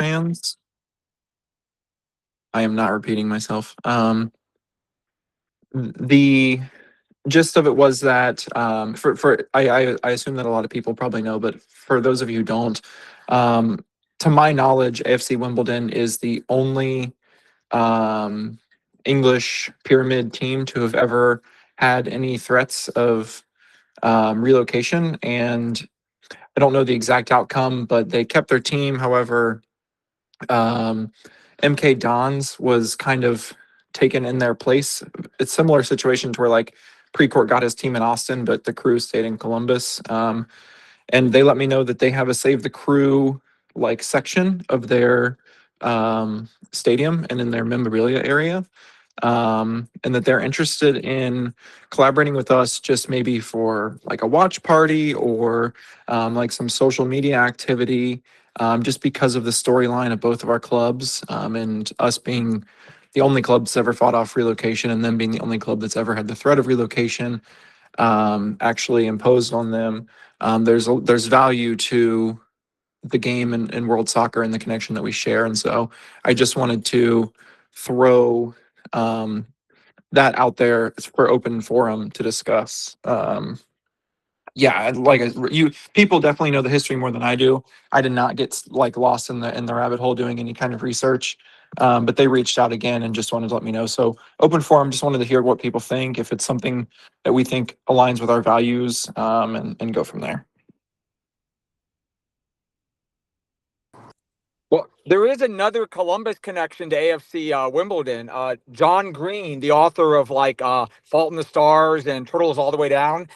fans. I am not repeating myself. The gist of it was that I assume that a lot of people probably know, but for those of you who don't, to my knowledge, AFC Wimbledon is the only English pyramid team to have ever had any threats of relocation. And I don't know the exact outcome, but they kept their team. However, MK Dons was kind of taken in their place. It's similar situation to where like Precourt got his team in Austin, but the crew stayed in Columbus. And they let me know that they have a Save the Crew like section of their stadium and in their memorabilia area. And that they're interested in collaborating with us just maybe for like a watch party or like some social media activity, just because of the storyline of both of our clubs, and us being the only club that's ever fought off relocation and them being the only club that's ever had the threat of relocation actually imposed on them. There's value to the game and world soccer and the connection that we share. And so I just wanted to throw that out there for open forum to discuss. Yeah, like you people definitely know the history more than I do. I did not get like lost in the rabbit hole doing any kind of research. But they reached out again and just wanted to let me know. So open forum, just wanted to hear what people think, if it's something that we think aligns with our values, and go from there. Well, there is another Columbus connection to AFC Wimbledon. John Green, the author of like Fault in the Stars and Turtles All the Way Down,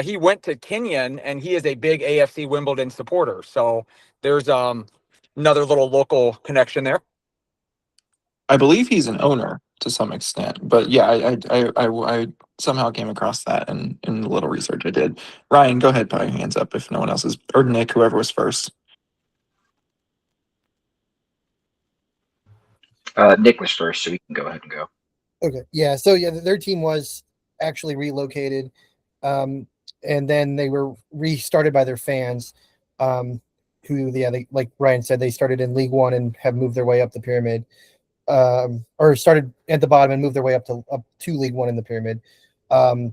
he went to Kenyon and he is a big AFC Wimbledon supporter. So there's another little local connection there. I believe he's an owner to some extent, but yeah, I somehow came across that in the little research I did. Ryan, go ahead, put your hands up if no one else is, or Nick, whoever was first. Nick was first, so we can go ahead and go. Okay. Yeah. So yeah, their team was actually relocated, and then they were restarted by their fans, who they like Ryan said, they started in League One and have moved their way up the pyramid, or started at the bottom and moved their way up to League One in the pyramid. But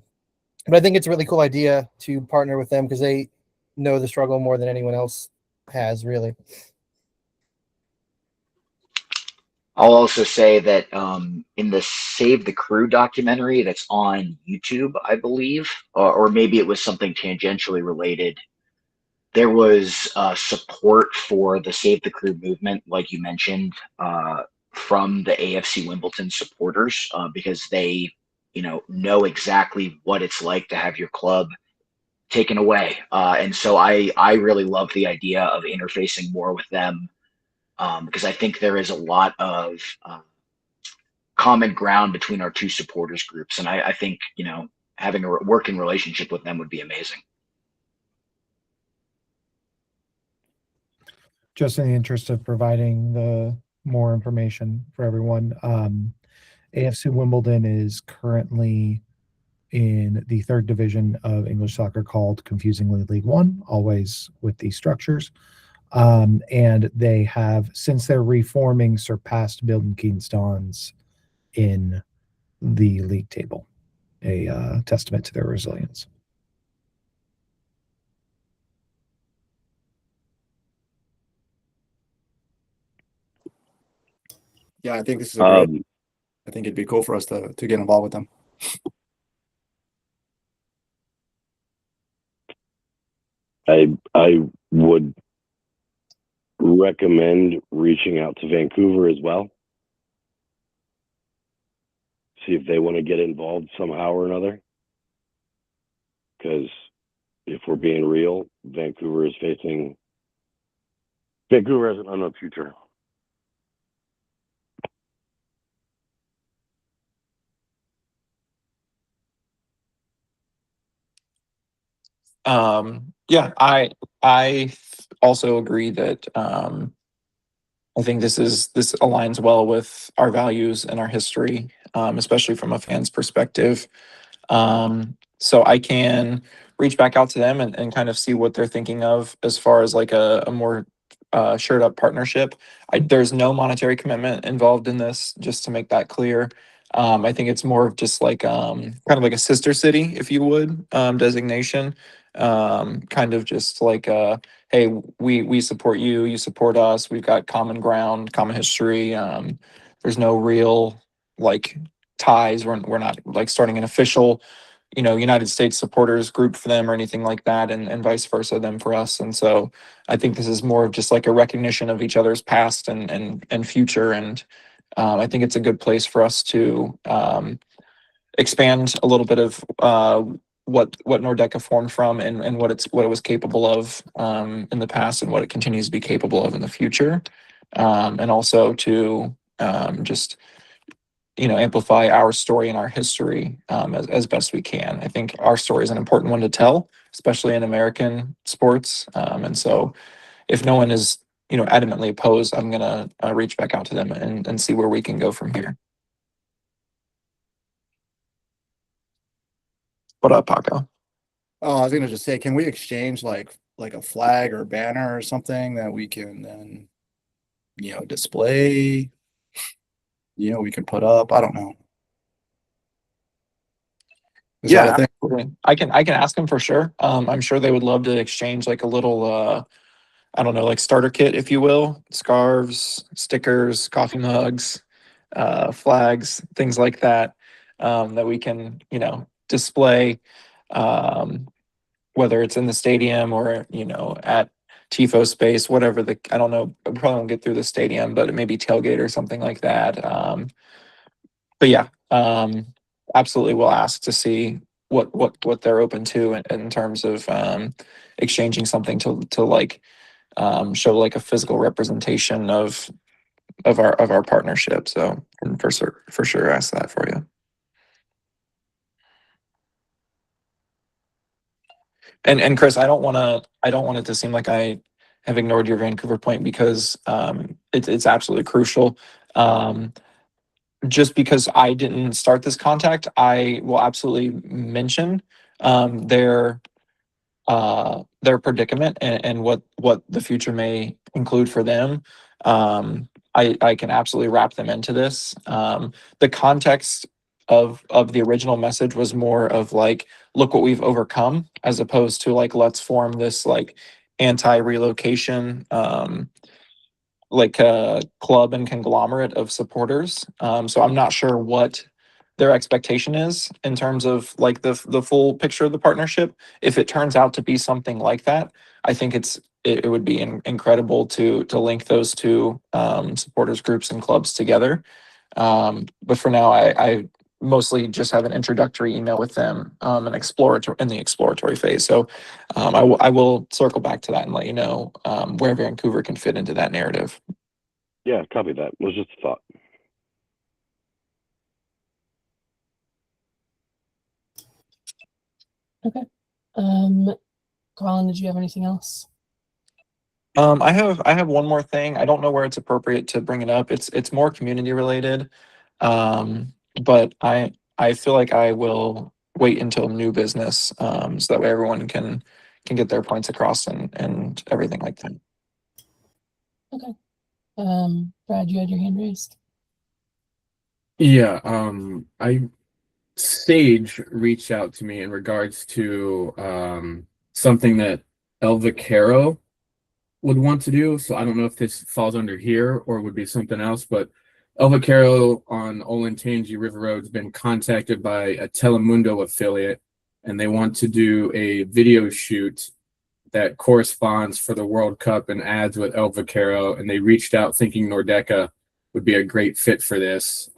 I think it's a really cool idea to partner with them because they know the struggle more than anyone else has, really. I'll also say that in the Save the Crew documentary that's on YouTube, I believe, or maybe it was something tangentially related, there was support for the Save the Crew movement, like you mentioned, from the AFC Wimbledon supporters, because they, know exactly what it's like to have your club taken away. And so I really love the idea of interfacing more with them, because I think there is a lot of common ground between our two supporters groups. And I think, having a working relationship with them would be amazing. Just in the interest of providing the more information for everyone, AFC Wimbledon is currently in the third division of English soccer called, confusingly, League One, always with these structures. And they have, since they're reforming, surpassed Milton Keynes Dons in the league table, a testament to their resilience. Yeah, I think this is a great. I think it'd be cool for us to get involved with them. I would recommend reaching out to Vancouver as well. See if they want to get involved somehow or another. Because if we're being real, Vancouver has an unknown future. Yeah, I also agree that I think this aligns well with our values and our history, especially from a fan's perspective. So I can reach back out to them and kind of see what they're thinking of as far as like a more shirt up partnership. There's no monetary commitment involved in this, just to make that clear. I think it's more of just like kind of like a sister city, if you would, designation. Kind of just like hey, we support you, you support us. We've got common ground, common history. There's no real like ties. We're not like starting an official, United States supporters group for them or anything like that, and vice versa them for us. And so I think this is more of just like a recognition of each other's past and future. And I think it's a good place for us to expand a little bit of what Nordecke formed from, and what it was capable of in the past, and what it continues to be capable of in the future. And also to just amplify our story and our history as best we can. I think our story is an important one to tell, especially in American sports. And so if no one is, adamantly opposed, I'm going to reach back out to them and see where we can go from here. What up, Paco? Oh, I was gonna just say, can we exchange like a flag or banner or something that we can then, display? We can put up. I don't know. Is that a thing? Absolutely. I can ask them for sure. I'm sure they would love to exchange like a little I don't know, like starter kit, if you will, scarves, stickers, coffee mugs, flags, things like that, that we can, display, whether it's in the stadium or, at TIFO space, whatever I don't know, I probably won't get through the stadium, but it may be tailgate or something like that. But yeah, absolutely, we'll ask to see what they're open to in terms of exchanging something to like show like a physical representation of our partnership. So, and for sure ask that for you. And Chris, I don't want it to seem like I have ignored your Vancouver point, because it's absolutely crucial. Just because I didn't start this contact, I will absolutely mention their predicament, and what the future may include for them. I can absolutely wrap them into this. The context of the original message was more of like, look what we've overcome, as opposed to like, let's form this like anti-relocation like a club and conglomerate of supporters. So I'm not sure what their expectation is in terms of like the full picture of the partnership. If it turns out to be something like that, I think it would be incredible to link those two supporters groups and clubs together. But for now, I mostly just have an introductory email with them, an exploratory in the exploratory phase. So I will circle back to that and let you know where Vancouver can fit into that narrative. Yeah, copy that. Was just a thought. Okay. Colin, did you have anything else? I have one more thing. I don't know where it's appropriate to bring it up. It's more community related. But I feel like I will wait until new business, so that way everyone can get their points across and everything like that. Okay. Brad, you had your hand raised. Yeah, Sage reached out to me in regards to something that El Vaquero would want to do. So I don't know if this falls under here or would be something else, but El Vaquero on Olentangy River Road has been contacted by a Telemundo affiliate, and they want to do a video shoot that corresponds for the World Cup and ads with El Vaquero, and they reached out thinking Nordecke would be a great fit for this.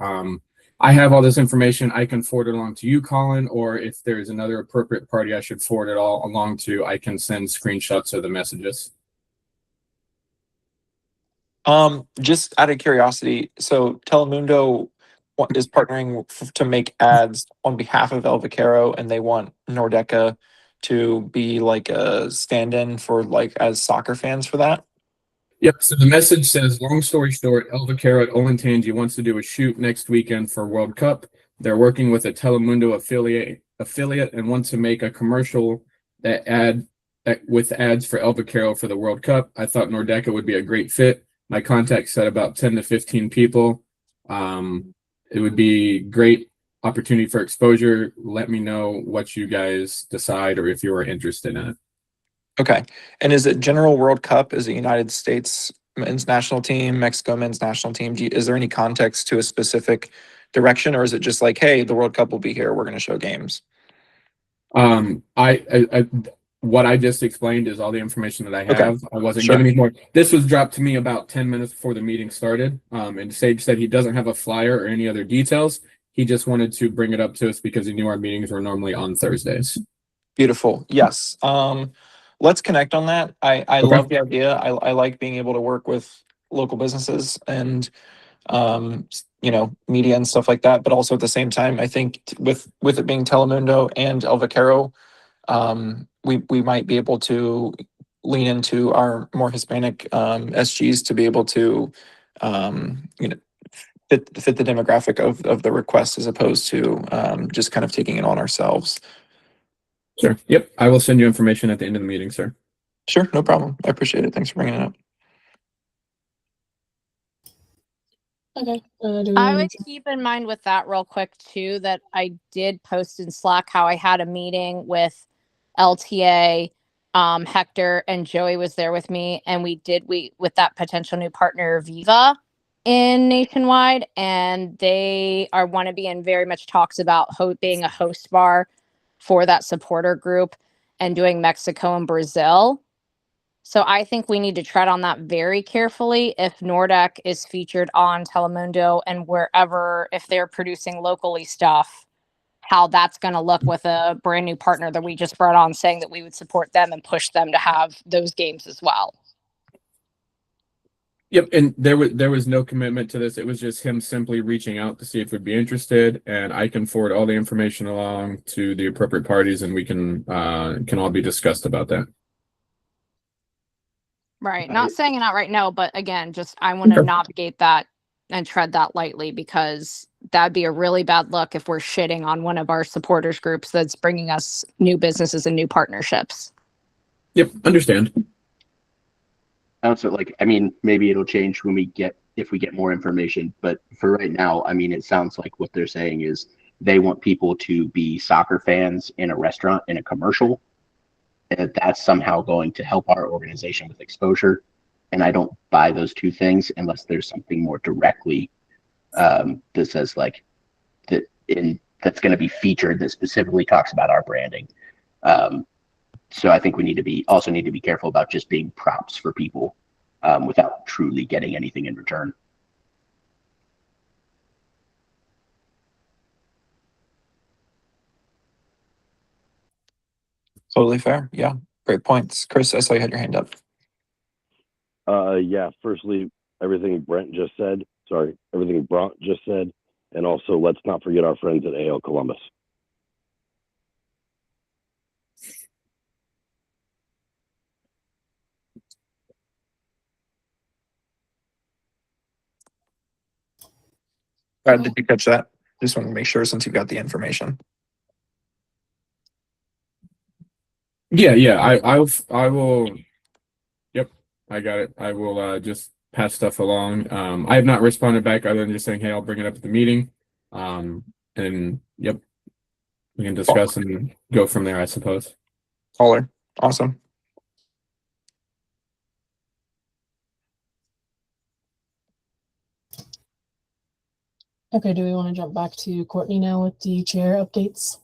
I have all this information. I can forward it along to you, Colin, or if there's another appropriate party I should forward it all along to, I can send screenshots of the messages. Just out of curiosity, so Telemundo is partnering to make ads on behalf of El Vaquero, and they want Nordecke to be like a stand-in for like as soccer fans for that. Yep. So the message says, long story short, El Vaquero at Olentangy wants to do a shoot next weekend for World Cup. They're working with a Telemundo affiliate and want to make a commercial that with ads for El Vaquero for the World Cup. I thought Nordecke would be a great fit. My contact said about 10 to 15 people. It would be great opportunity for exposure. Let me know what you guys decide or if you are interested in it. Okay. And is it General World Cup? Is it United States men's national team, Mexico men's national team? Is there any context to a specific direction, or is it just like, hey, the World Cup will be here, we're going to show games? I what I just explained is all the information that I Okay. have. I wasn't Sure. giving any more. This was dropped to me about 10 minutes before the meeting started. And Sage said he doesn't have a flyer or any other details. He just wanted to bring it up to us because he knew our meetings were normally on Thursdays. Beautiful. Yes. Let's connect on that. I Okay. love the idea. I like being able to work with local businesses and media and stuff like that. But also at the same time, I think with it being Telemundo and El Vaquero, we might be able to lean into our more Hispanic SGs to be able to fit the demographic of the request as opposed to just kind of taking it on ourselves. Sure. Yep. I will send you information at the end of the meeting, sir. Sure, no problem. I appreciate it. Thanks for bringing it up. Okay. Do we I want would keep in mind with that real quick too, that I did post in Slack how I had a meeting with LTA, Hector and Joey was there with me, and we with that potential new partner Viva in Nationwide, and they want to be in very much talks about being a host bar for that supporter group and doing Mexico and Brazil. So I think we need to tread on that very carefully if Nordecke is featured on Telemundo and wherever, if they're producing locally stuff, how that's going to look with a brand new partner that we just brought on, saying that we would support them and push them to have those games as well. Yep, and there was no commitment to this. It was just him simply reaching out to see if we'd be interested, and I can forward all the information along to the appropriate parties, and we can all be discussed about that. Right. Not saying it out right now, but again, just I want to navigate that and tread that lightly, because that'd be a really bad look if we're shitting on one of our supporters groups that's bringing us new businesses and new partnerships. Yep, understand. Also, maybe it'll change if we get more information, but for right now, it sounds like what they're saying is they want people to be soccer fans in a restaurant, in a commercial, and that's somehow going to help our organization with exposure. And I don't buy those two things unless there's something more directly that says that's going to be featured that specifically talks about our branding. So I think we need to be careful about just being props for people without truly getting anything in return. Totally fair. Yeah. Great points. Chris, I saw you had your hand up. Yeah, firstly, everything Brant just said, and also let's not forget our friends at AL Columbus. Did you catch that? Just want to make sure since you got the information. Yeah. I will. Yep, I got it. I will just pass stuff along. I have not responded back other than just saying, hey, I'll bring it up at the meeting. And yep, we can discuss and go from there, I suppose. Caller. Awesome. Okay, do we want to jump back to Courtney now with the chair updates?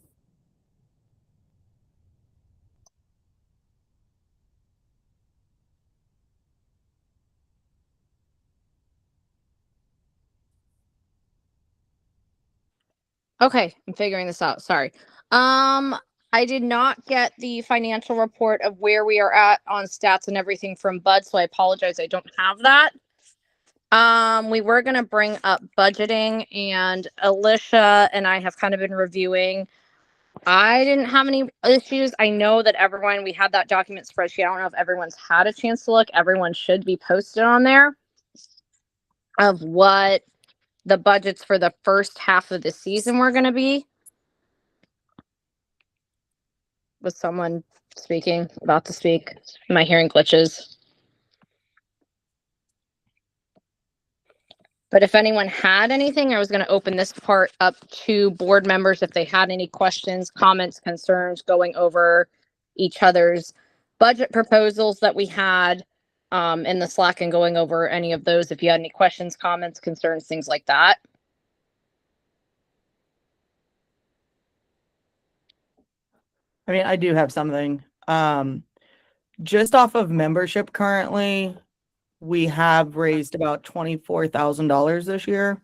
Okay, I'm figuring this out. Sorry. I did not get the financial report of where we are at on stats and everything from Bud, so I apologize. I don't have that. We were going to bring up budgeting, and Alicia and I have kind of been reviewing. I didn't have any issues. I know that we had that document spreadsheet. I don't know if everyone's had a chance to look. Everyone should be posted on there of what the budgets for the first half of the season were going to be. Was someone speaking, about to speak. Am I hearing glitches? But if anyone had anything, I was going to open this part up to board members if they had any questions, comments, concerns, going over each other's budget proposals that we had in the Slack and going over any of those. If you had any questions, comments, concerns, things like that. I mean, I do have something. Just off of membership currently, we have raised about $24,000 this year.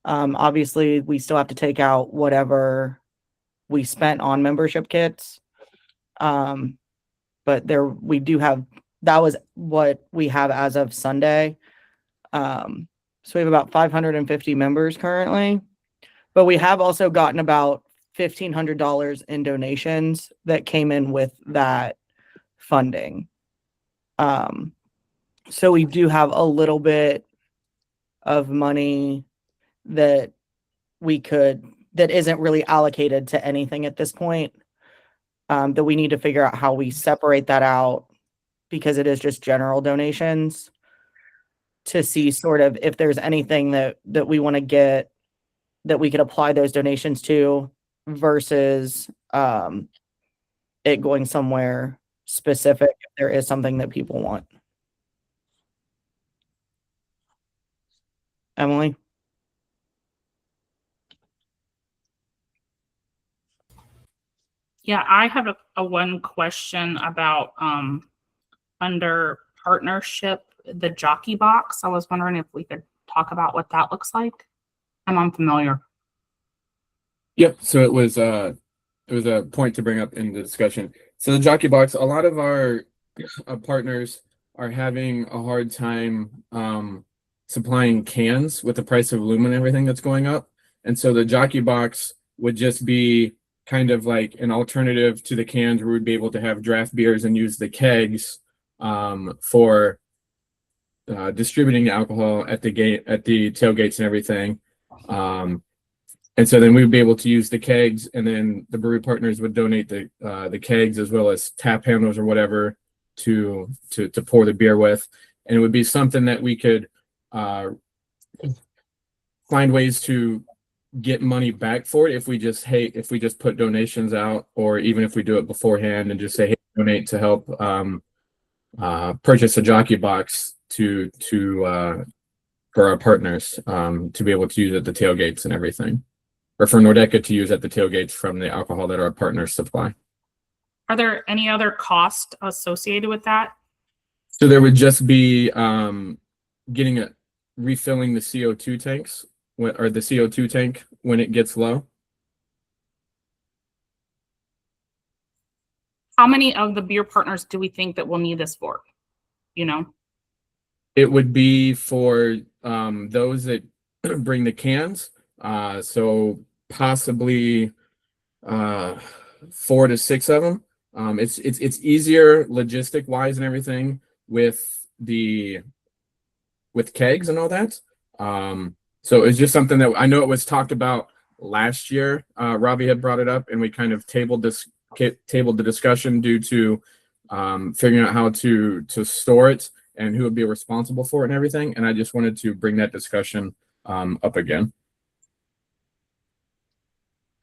Obviously, we still have to take out whatever we spent on membership kits. But we do have, that was what we have as of Sunday. So we have about 550 members currently, but we have also gotten about $1,500 in donations that came in with that funding. So we do have a little bit of money that that isn't really allocated to anything at this point. That we need to figure out how we separate that out, because it is just general donations, to see sort of if there's anything that we want to get that we could apply those donations to versus it going somewhere specific if there is something that people want. Emily? Yeah, I have a one question about under partnership, the jockey box. I was wondering if we could talk about what that looks like. I'm unfamiliar. Yep. So it was a point to bring up in the discussion. So the jockey box, a lot of our partners are having a hard time supplying cans with the price of aluminum and everything that's going up. And so the jockey box would just be kind of like an alternative to the cans, where we'd be able to have draft beers and use the kegs for distributing the alcohol at the tailgates and everything. And so then we would be able to use the kegs, and then the brewery partners would donate the kegs as well as tap handles or whatever to pour the beer with. And it would be something that we could find ways to get money back for it if we just put donations out, or even if we do it beforehand and just say, hey, donate to help purchase a jockey box for our partners to be able to use at the tailgates and everything, or for Nordecke to use at the tailgates from the alcohol that our partners supply. Are there any other costs associated with that? So there would just be refilling the CO2 tanks, or the CO2 tank when it gets low. How many of the beer partners do we think that will need this for? You know? It would be for those that bring the cans. So possibly 4 to 6 of them. It's easier logistic wise and everything with kegs and all that. So it's just something that I know it was talked about last year. Robbie had brought it up, and we kind of tabled the discussion due to figuring out how to store it and who would be responsible for it and everything. And I just wanted to bring that discussion up again.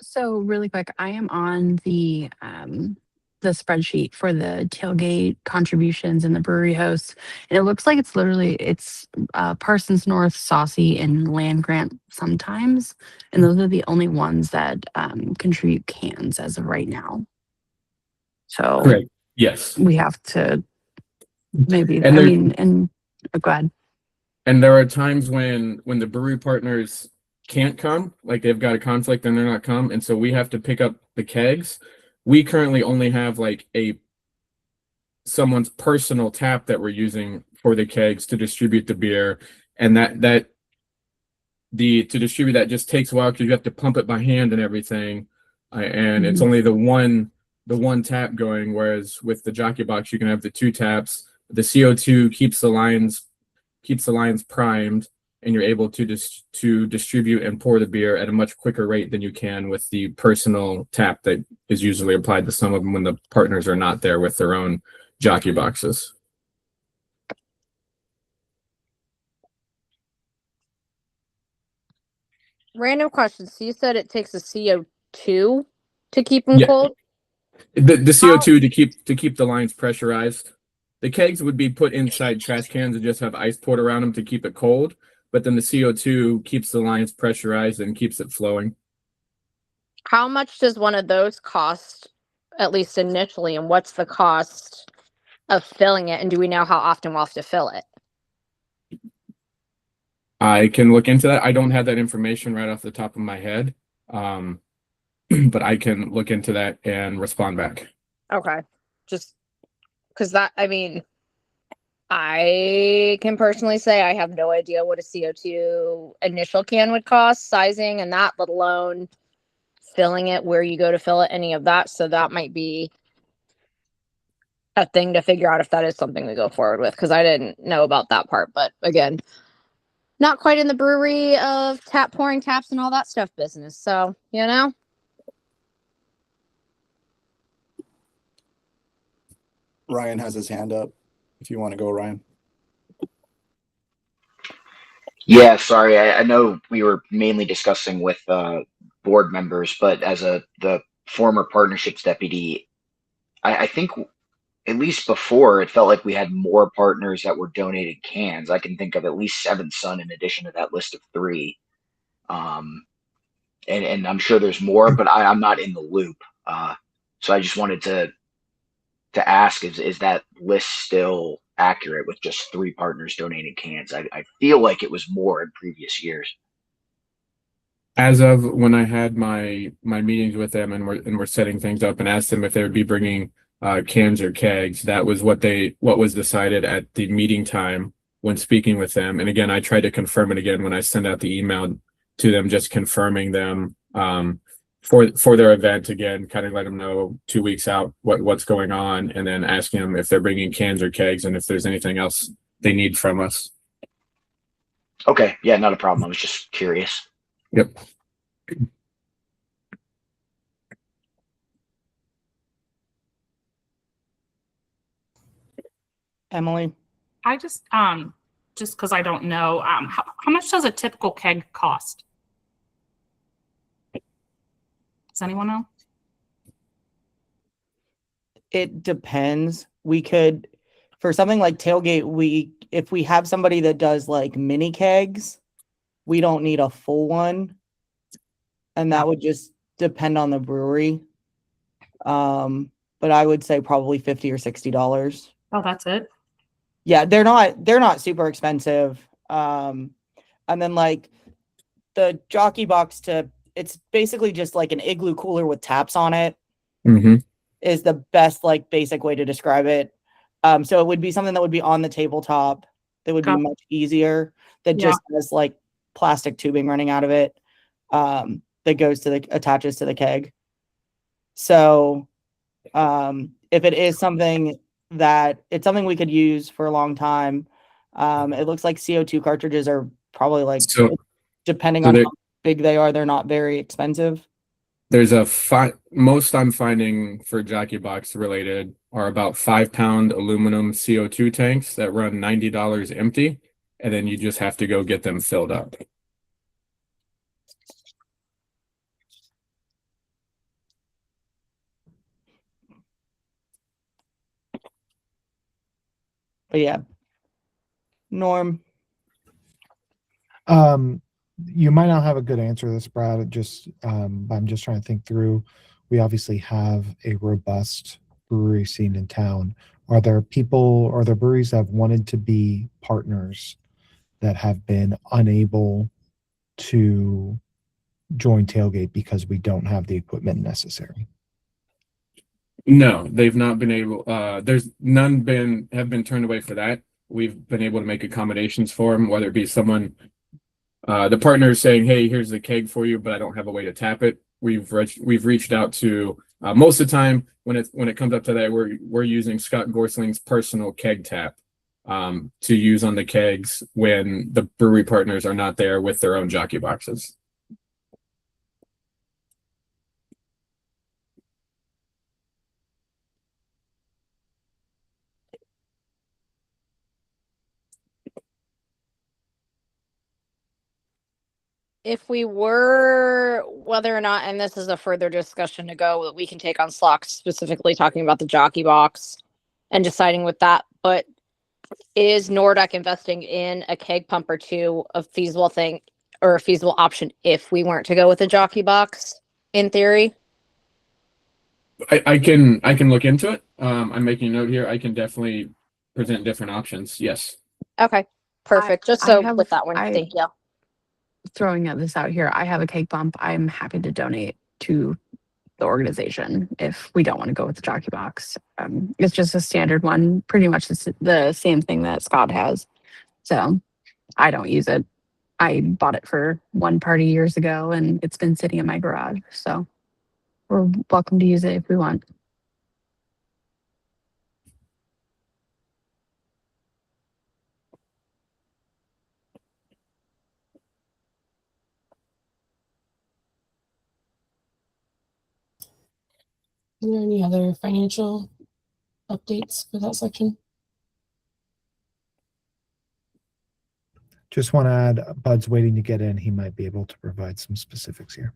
So really quick, I am on the spreadsheet for the tailgate contributions and the brewery hosts, and it looks like it's Parsons North, Saucy, and Land Grant sometimes, and those are the only ones that contribute cans as of right now. So Correct. Yes. we have to maybe. And go ahead. And there are times when the brewery partners can't come, like they've got a conflict and they're not come, and so we have to pick up the kegs. We currently only have like someone's personal tap that we're using for the kegs to distribute the beer, and to distribute that just takes a while because you have to pump it by hand and everything, and it's only the one tap going. Whereas with the jockey box, you can have the 2 taps. The CO2 keeps the lines primed, and you're able to distribute and pour the beer at a much quicker rate than you can with the personal tap that is usually applied to some of them when the partners are not there with their own jockey boxes. Random question. So you said it takes a CO2 to keep them Yeah. cold? The CO2 to keep the lines pressurized. The kegs would be put inside trash cans and just have ice poured around them to keep it cold. But then the CO2 keeps the lines pressurized and keeps it flowing. How much does one of those cost, at least initially, and what's the cost of filling it? And do we know how often we'll have to fill it? I can look into that. I don't have that information right off the top of my head. But I can look into that and respond back. Okay. Just because that, I mean, I can personally say I have no idea what a CO2 initial can would cost, sizing and that, let alone filling it, where you go to fill it, any of that. So that might be a thing to figure out if that is something we go forward with, because I didn't know about that part. But again, not quite in the brewery of tap pouring taps and all that stuff business. So, you know. Ryan has his hand up. If you want to go, Ryan. Yeah, sorry. I know we were mainly discussing with board members, but as the former partnerships deputy, I think at least before it felt like we had more partners that were donating cans. I can think of at least 7 Sun in addition to that list of 3. And I'm sure there's more, but I'm not in the loop. So I just wanted to ask, is that list still accurate with just 3 partners donating cans? I feel like it was more in previous years. As of when I had my meetings with them and we're setting things up and asked them if they would be bringing cans or kegs, that was what was decided at the meeting time when speaking with them. And again, I tried to confirm it again when I sent out the email to them, just confirming them for their event again, kind of let them know 2 weeks out what's going on, and then asking them if they're bringing cans or kegs and if there's anything else they need from us. Okay, yeah, not a problem. I was just curious. Yep. Emily? I just because I don't know, how much does a typical keg cost? Does anyone know? It depends. We could, for something like tailgate, if we have somebody that does like mini kegs, we don't need a full one. And that would just depend on the brewery. But I would say probably $50 or $60. Oh, that's it. Yeah, they're not super expensive. And then like the jockey box it's basically just like an igloo cooler with taps on it. Mm-hmm. Is the best like basic way to describe it. So it would be something that would be on the tabletop that would be much easier, that just has like plastic tubing running out of it that attaches to the keg. So if it is something it's something we could use for a long time, it looks like CO2 cartridges are probably like, depending on how big they are, they're not very expensive. There's most I'm finding for jockey box related are about 5-pound aluminum CO2 tanks that run $90 empty, and then you just have to go get them filled up. But yeah, Norm. You might not have a good answer to this, Brad. I'm just trying to think through. We obviously have a robust brewery scene in town. Are there breweries that have wanted to be partners that have been unable to join Tailgate because we don't have the equipment necessary? No, they've not been able. There's none have been turned away for that. We've been able to make accommodations for them, whether it be someone, the partner is saying, "Hey, here's the keg for you, but I don't have a way to tap it." We've reached out to most of the time when it comes up to that, we're using Scott Gorsling's personal keg tap to use on the kegs when the brewery partners are not there with their own jockey boxes. If we were, whether or not, and this is a further discussion to go that we can take on Slack, specifically talking about the jockey box and deciding with that, but is Nordecke investing in a keg pump or two a feasible thing or a feasible option if we weren't to go with a jockey box in theory? I can look into it. I'm making a note here. I can definitely present different options. Yes. Okay, perfect. Just I so have- with that one, thank you. Throwing this out here, I have a cake bump. I'm happy to donate to the organization if we don't want to go with the jockey box. It's just a standard one, pretty much the same thing that Scott has. So I don't use it. I bought it for one party years ago and it's been sitting in my garage. So we're welcome to use it if we want. Are there any other financial updates for that section? Just want to add, Bud's waiting to get in. He might be able to provide some specifics here.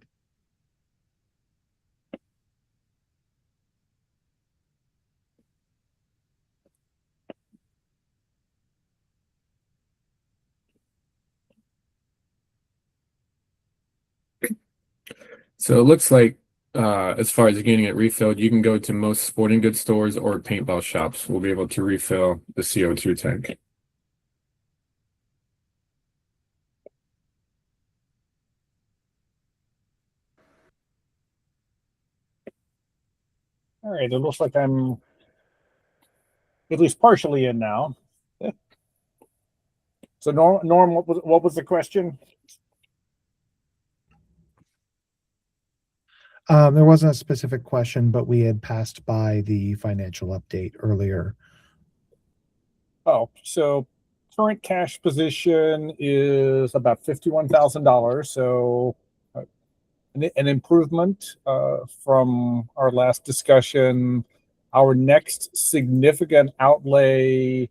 So it looks like as far as getting it refilled, you can go to most sporting goods stores or paintball shops. We'll be able to refill the CO2 tank. All right, it looks like I'm at least partially in now. So Norm, what was the question? There wasn't a specific question, but we had passed by the financial update earlier. Oh, so current cash position is about $51,000. So an improvement from our last discussion. Our next significant outlay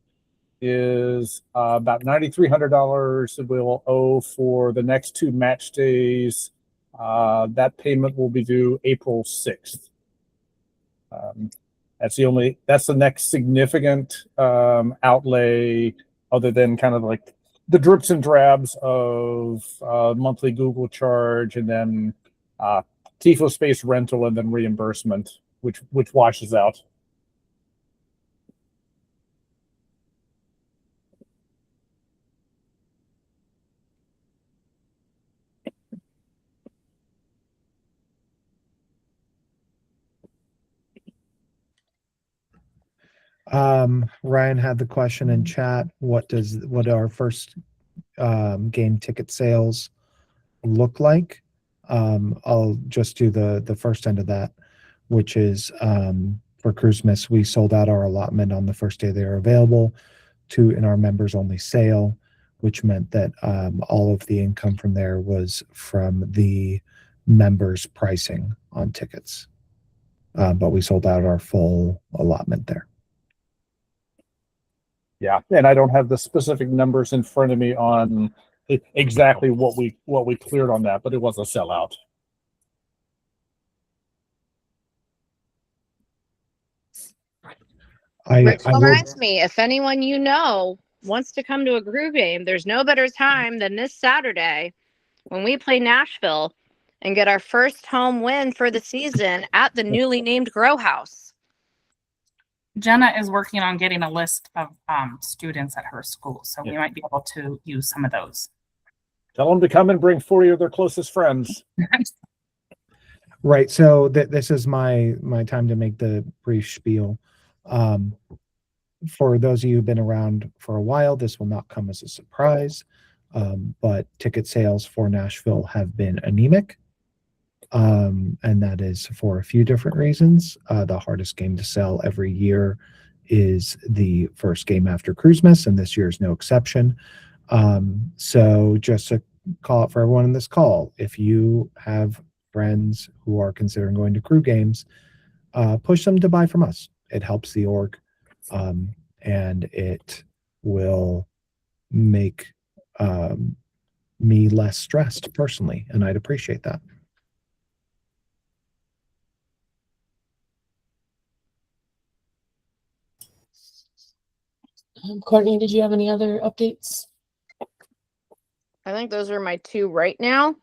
is about $9,300 that we'll owe for the next two match days. That payment will be due April 6th. That's the next significant outlay, other than kind of like the drips and drabs of monthly Google charge, and then TIFO space rental, and then reimbursement, which washes out. Ryan had the question in chat. What our first game ticket sales look like? I'll just do the first end of that, which is for Christmas, we sold out our allotment on the first day they were available in our members only sale, which meant that all of the income from there was from the members pricing on tickets. But we sold out our full allotment there. Yeah, and I don't have the specific numbers in front of me on exactly what we cleared on that, but it was a sellout. Rich reminds me, if anyone you know wants to come to a Groove game, there's no better time than this Saturday when we play Nashville and get our first home win for the season at the newly named Grow House. Jenna is working on getting a list of students at her school, so we might be able to use some of those. Tell them to come and bring 40 of their closest friends. Right. So this is my time to make the brief spiel. For those of you who've been around for a while, this will not come as a surprise, but ticket sales for Nashville have been anemic. And that is for a few different reasons. The hardest game to sell every year is the first game after Cruisemas, and this year is no exception. So just to call out for everyone in this call, if you have friends who are considering going to crew games, push them to buy from us. It helps the org, and it will make me less stressed personally, and I'd appreciate that. Courtney, did you have any other updates? I think those are my two right now.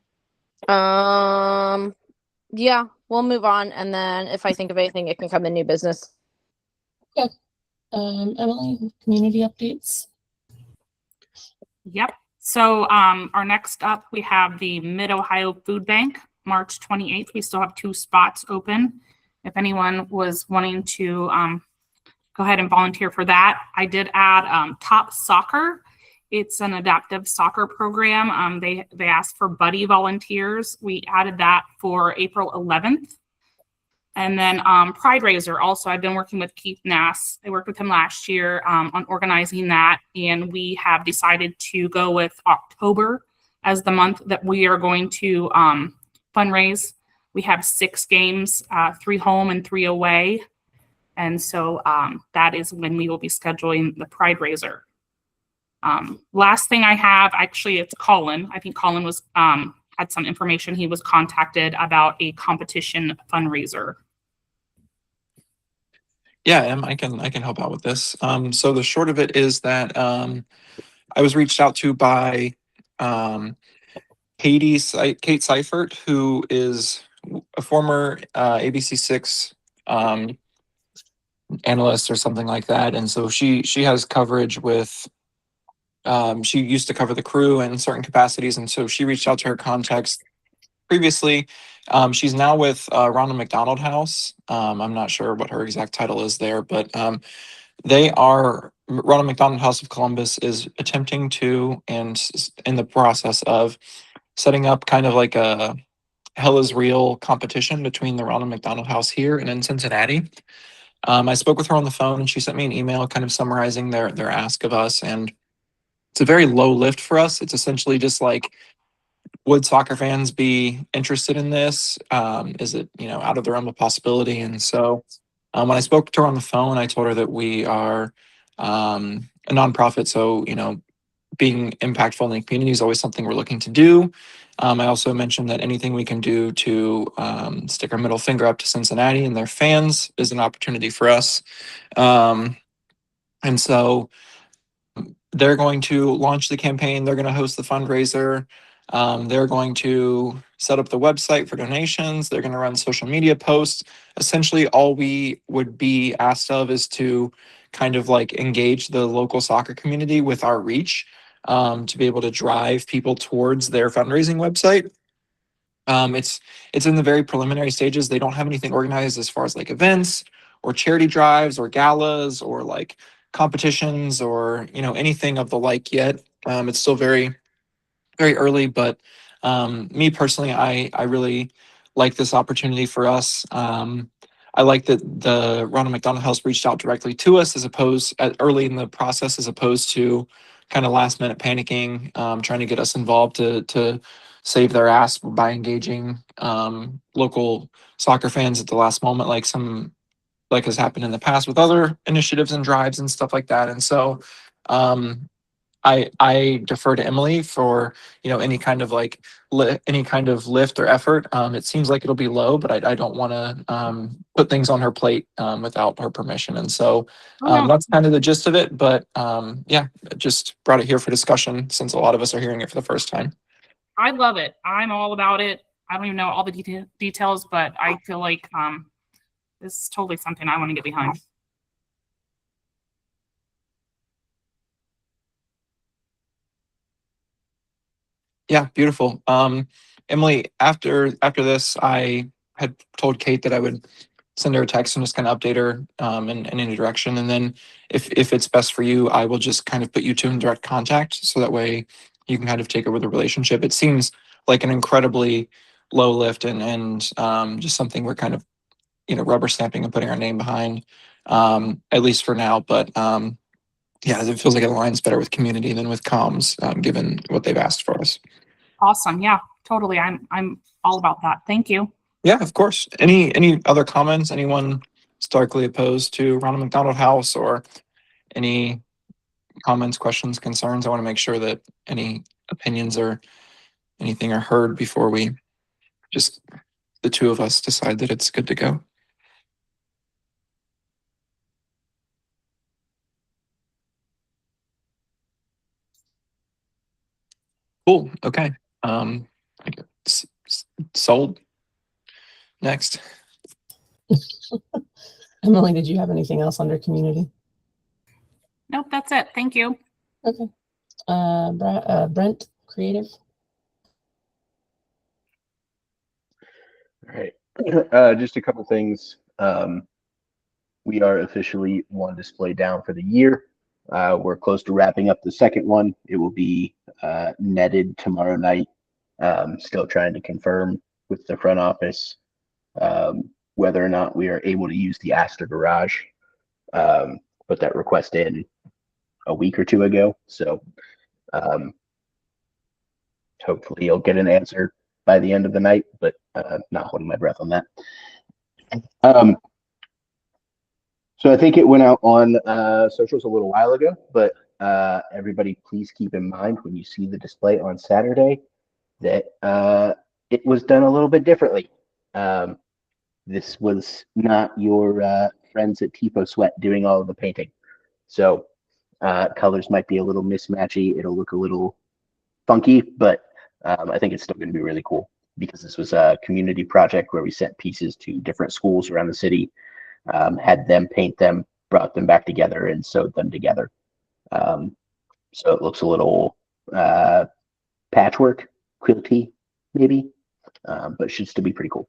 Yeah, we'll move on, and then if I think of anything, it can come in new business. Okay. Emily, community updates. Yep. So our next up, we have the Mid-Ohio Food Bank, March 28th. We still have 2 spots open. If anyone was wanting to go ahead and volunteer for that. I did add Top Soccer. It's an adaptive soccer program. They asked for buddy volunteers. We added that for April 11th. And then Pride Raiser, also, I've been working with Keith Nass. I worked with him last year on organizing that. And we have decided to go with October as the month that we are going to fundraise. We have 6 games, 3 home and 3 away. And so that is when we will be scheduling the Pride Raiser. Last thing I have, actually, it's Colin. I think Colin was had some information. He was contacted about a competition fundraiser. Yeah, I can help out with this. So the short of it is that I was reached out to by Kate Seifert, who is a former ABC6 analyst or something like that, and so she has coverage with. She used to cover the crew in certain capacities, and so she reached out to her contacts previously. She's now with Ronald McDonald House. I'm not sure what her exact title is there, but Ronald McDonald House of Columbus is attempting to, and in the process of, setting up kind of like a Hell is Real competition between the Ronald McDonald House here and in Cincinnati. I spoke with her on the phone, and she sent me an email kind of summarizing their ask of us, and it's a very low lift for us. It's essentially just like, would soccer fans be interested in this? Is it, out of the realm of possibility? And so when I spoke to her on the phone, I told her that we are a nonprofit. So, being impactful in the community is always something we're looking to do. I also mentioned that anything we can do to stick our middle finger up to Cincinnati and their fans is an opportunity for us. And so they're going to launch the campaign. They're going to host the fundraiser. They're going to set up the website for donations. They're going to run social media posts. Essentially, all we would be asked of is to kind of like engage the local soccer community with our reach, to be able to drive people towards their fundraising website. It's in the very preliminary stages. They don't have anything organized as far as like events or charity drives or galas or like competitions or anything of the like yet. It's still very, very early, but me personally, I really like this opportunity for us. I like that the Ronald McDonald House reached out directly to us early in the process, as opposed to kind of last minute panicking, trying to get us involved to save their ass by engaging local soccer fans at the last moment, like has happened in the past with other initiatives and drives and stuff like that. And so I defer to Emily for any kind of lift or effort. It seems like it'll be low, but I don't want to put things on her plate without her permission. And so that's kind of the gist of it. But yeah, just brought it here for discussion since a lot of us are hearing it for the first time. I love it. I'm all about it. I don't even know all the details, but I feel like this is totally something I want to get behind. Yeah, beautiful. Emily, after this, I had told Kate that I would send her a text and just kind of update her in any direction. And then if it's best for you, I will just kind of put you two in direct contact, so that way you can kind of take over the relationship. It seems like an incredibly low lift and just something we're kind of rubber stamping and putting our name behind. at least for now. But yeah, it feels like it aligns better with community than with comms, given what they've asked for us. Awesome. Yeah, totally. I'm all about that. Thank you. Yeah, of course. Any other comments? Anyone starkly opposed to Ronald McDonald House, or any comments, questions, concerns? I want to make sure that any opinions or anything are heard before we just the two of us decide that it's good to go. Cool. Okay. I guess sold. Next. Emily, did you have anything else under community? Nope, that's it. Thank you. Okay. Brent, creative. All right. Just a couple things. We are officially one display down for the year. We're close to wrapping up the second one. It will be netted tomorrow night. Still trying to confirm with the front office whether or not we are able to use the Astor Garage. Put that request in a week or two ago. So hopefully you'll get an answer by the end of the night, but not holding my breath on that. So I think it went out on socials a little while ago, but everybody please keep in mind when you see the display on Saturday that it was done a little bit differently. This was not your friends at Tifo Sweat doing all of the painting. So colors might be a little mismatchy. It'll look a little funky, but I think it's still going to be really cool because this was a community project where we sent pieces to different schools around the city, had them paint them, brought them back together, and sewed them together. So it looks a little patchwork, quilty, maybe, but should still be pretty cool.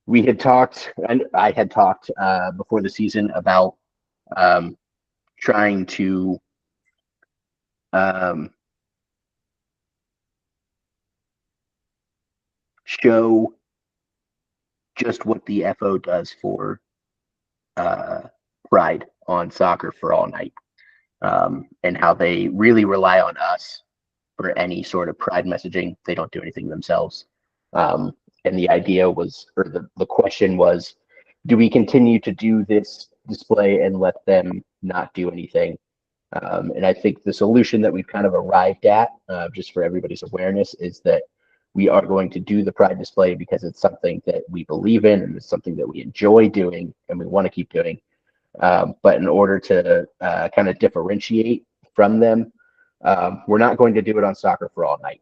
We had talked, and I had talked before the season about trying to show just what the FO does for Pride on Soccer for All Night, and how they really rely on us for any sort of Pride messaging. They don't do anything themselves. And the idea was, or the question was, do we continue to do this display and let them not do anything? And I think the solution that we've kind of arrived at, just for everybody's awareness, is that we are going to do the Pride display because it's something that we believe in and it's something that we enjoy doing and we want to keep doing. But in order to kind of differentiate from them, we're not going to do it on Soccer for All Night.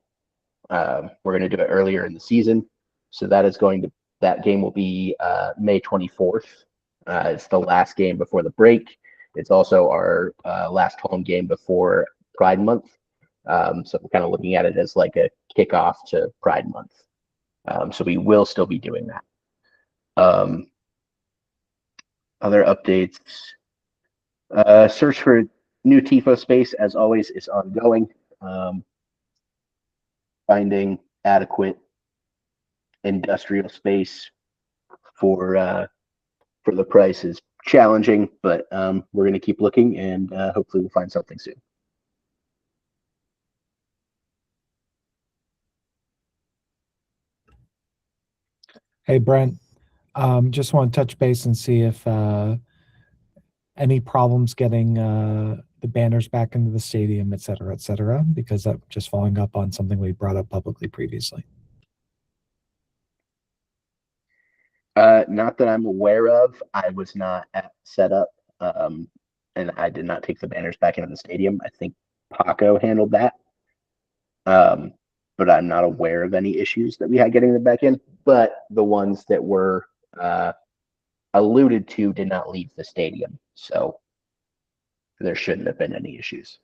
We're going to do it earlier in the season. So that game will be May 24th. It's the last game before the break. It's also our last home game before Pride Month. So we're kind of looking at it as like a kickoff to Pride Month. So we will still be doing that. Other updates. Search for new TIFO space, as always, is ongoing. Finding adequate industrial space for the price is challenging, but we're going to keep looking and hopefully we'll find something soon. Hey, Brent, just want to touch base and see if any problems getting the banners back into the stadium, et cetera, because that just following up on something we brought up publicly previously. Not that I'm aware of. I was not at setup, and I did not take the banners back into the stadium. I think Paco handled that. But I'm not aware of any issues that we had getting them back in. But the ones that were alluded to did not leave the stadium, so there shouldn't have been any issues.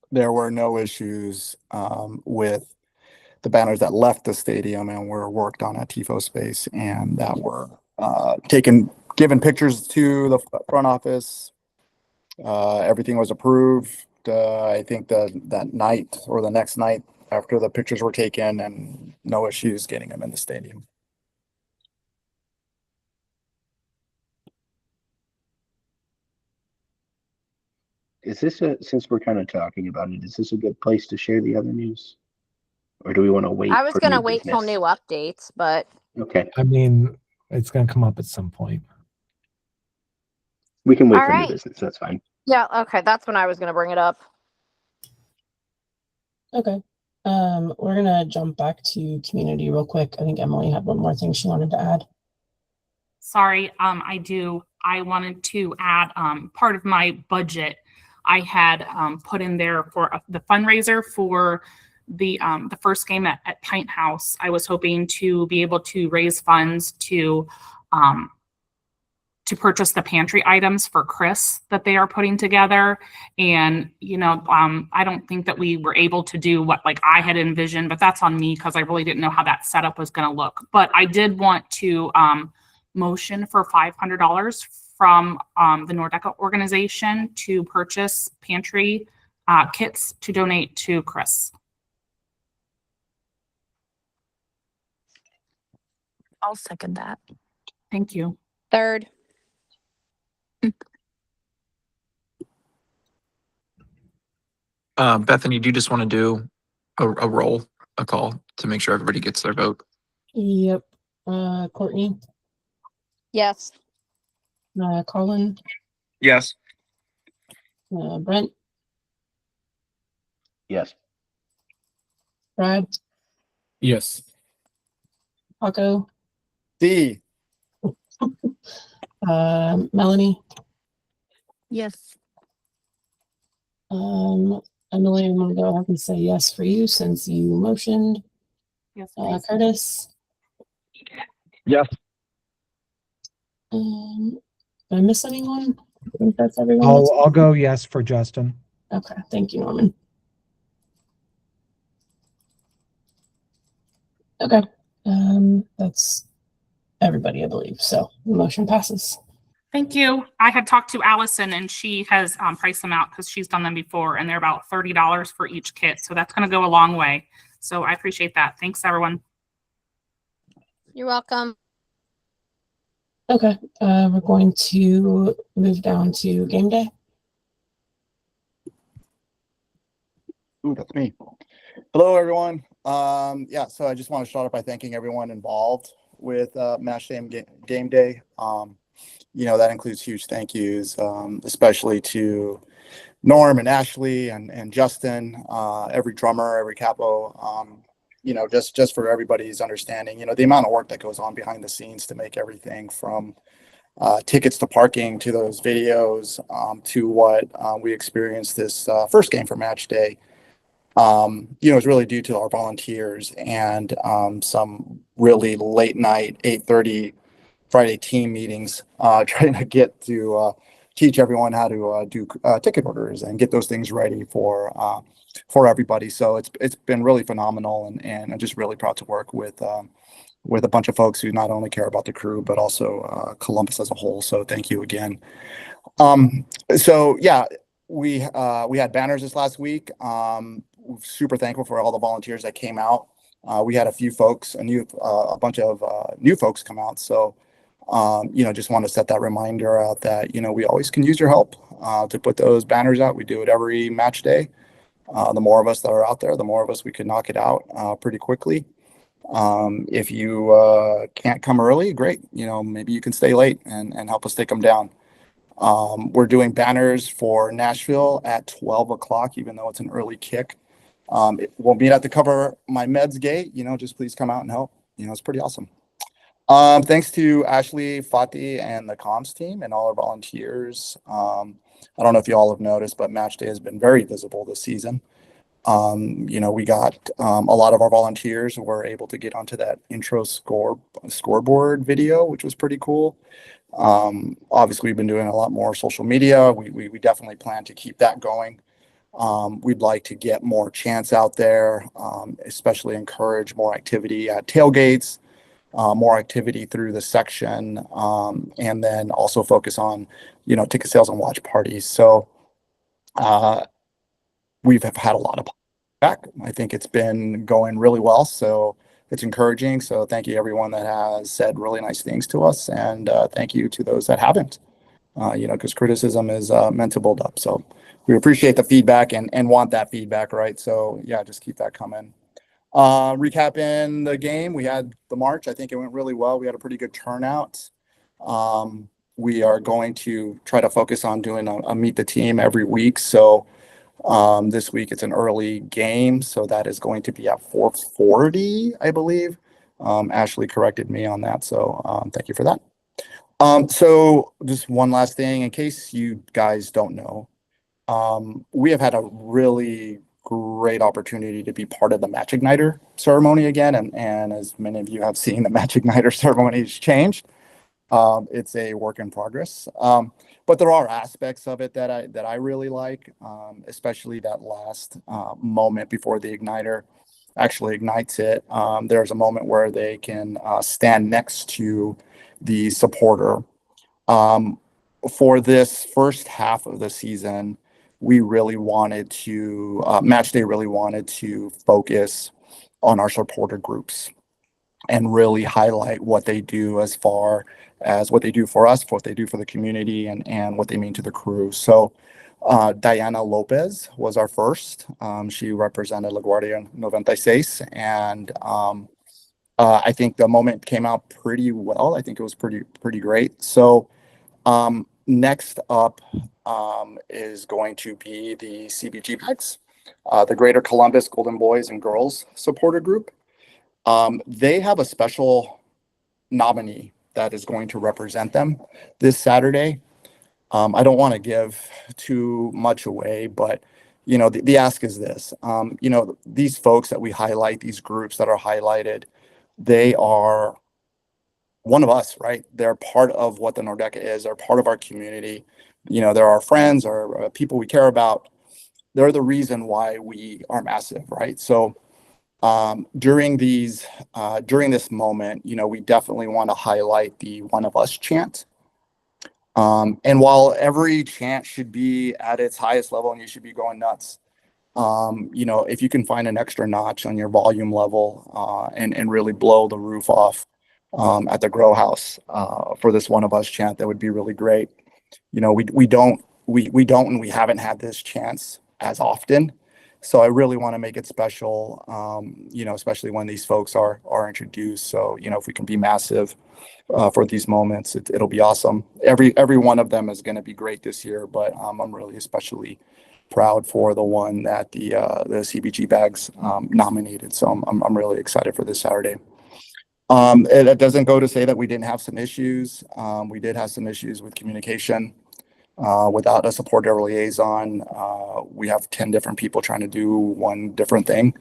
There were no issues with the banners that left the stadium and were worked on at Tifo Space and that were given pictures to the front office. Everything was approved. I think that night or the next night after the pictures were taken, and no issues getting them in the stadium. Is this since we're kind of talking about it, is this a good place to share the other news? Or do we want to wait I was for gonna new wait till business? new updates, but Okay, I mean, it's going to come up at some point. we can wait all for new right. business. That's fine. Yeah, okay, that's when I was gonna bring it up. Okay. We're gonna jump back to community real quick. I think Emily had one more thing she wanted to add. Sorry, I do. I wanted to add part of my budget. I had put in there for the fundraiser for the first game at Pint House. I was hoping to be able to raise funds to purchase the pantry items for Chris that they are putting together. And, I don't think that we were able to do what like I had envisioned, but that's on me because I really didn't know how that setup was going to look. But I did want to motion for $500 from the Nordecke organization to purchase pantry kits to donate to Chris. I'll second that. Thank you. Third. Bethany, do you just want to do a roll, a call to make sure everybody gets their vote? Yep. Courtney, Yes. Colin, Yes. Brent, Yes. Brad, Yes. Paco, D. Melanie, Yes. Emily, I'm gonna go ahead and say yes for you since you motioned. Yes, please. Curtis, Yes. did I miss anyone? I think that's everyone. I'll go yes for Justin. Okay, thank you, Norman. Okay, that's everybody, I believe. So the motion passes. Thank you. I had talked to Allison and she has priced them out because she's done them before and they're about $30 for each kit. So that's going to go a long way. So I appreciate that. Thanks, everyone. You're welcome. Okay, we're going to move down to game day. Ooh, that's me. Hello, everyone. Yeah, so I just want to start off by thanking everyone involved with Match Day and Game Day. That includes huge thank yous, especially to Norm and Ashley and Justin, every drummer, every capo, just for everybody's understanding, the amount of work that goes on behind the scenes to make everything from tickets to parking to those videos to what we experienced this first game for Match Day. It's really due to our volunteers and some really late night 8:30 Friday team meetings, trying to get to teach everyone how to do ticket orders and get those things ready for everybody. So it's been really phenomenal, and I'm just really proud to work with a bunch of folks who not only care about the crew but also Columbus as a whole. So thank you again. So yeah, we had banners this last week. Super thankful for all the volunteers that came out. We had a bunch of new folks come out. So just want to set that reminder out that we always can use your help to put those banners out. We do it every match day. The more of us that are out there, the more of us we can knock it out pretty quickly. If you can't come early, great. Maybe you can stay late and help us take them down. We're doing banners for Nashville at 12 o'clock, even though it's an early kick. It won't be at the cover my meds gate. Just please come out and help. It's pretty awesome. Thanks to Ashley, Fatih, and the comms team and all our volunteers. I don't know if you all have noticed, but Match Day has been very visible this season. We got a lot of our volunteers were able to get onto that intro scoreboard video, which was pretty cool. Obviously, we've been doing a lot more social media. We definitely plan to keep that going. We'd like to get more chants out there, especially encourage more activity at tailgates, more activity through the section, and then also focus on, ticket sales and watch parties. So we've had a lot of back. I think it's been going really well, so it's encouraging. So thank you everyone that has said really nice things to us, and thank you to those that haven't. Because criticism is meant to build up. So we appreciate the feedback and want that feedback, right? So yeah, just keep that coming. Recapping the game, we had the March. I think it went really well. We had a pretty good turnout. We are going to try to focus on doing a meet the team every week. So this week it's an early game, so that is going to be at 4:40, I believe. Ashley corrected me on that, so thank you for that. So just one last thing, in case you guys don't know, we have had a really great opportunity to be part of the Match Igniter ceremony again, and as many of you have seen, the Match Igniter ceremony has changed. It's a work in progress, but there are aspects of it that I really like, especially that last moment before the igniter actually ignites it. There's a moment where they can stand next to the supporter. For this first half of the season, we really wanted to, Match Day really wanted to focus on our supporter groups and really highlight what they do as far as what they do for us, what they do for the community, and what they mean to the crew. So Diana Lopez was our first. She represented La Guardia 96, and I think the moment came out pretty well. I think it was pretty great. So next up is going to be the CBG Bags, the Greater Columbus Golden Boys and Girls Supporter Group. They have a special nominee that is going to represent them this Saturday. I don't want to give too much away, but the ask is this. These folks that we highlight, these groups that are highlighted, they are one of us, right? They're part of what the Nordecke is. They're part of our community. They're our friends or people we care about. They're the reason why we are massive, right? So during this moment, we definitely want to highlight the one of us chant. And while every chant should be at its highest level and you should be going nuts, if you can find an extra notch on your volume level and really blow the roof off at the grow house for this one of us chant, that would be really great. We don't and we haven't had this chance as often. So I really want to make it special, especially when these folks are introduced. So, if we can be massive for these moments, it'll be awesome. Every one of them is going to be great this year, but I'm really especially proud for the one that the CBG Bags nominated. So I'm really excited for this Saturday. It doesn't go to say that we didn't have some issues. We did have some issues with communication. Without a supporter liaison, we have 10 different people trying to do one different thing.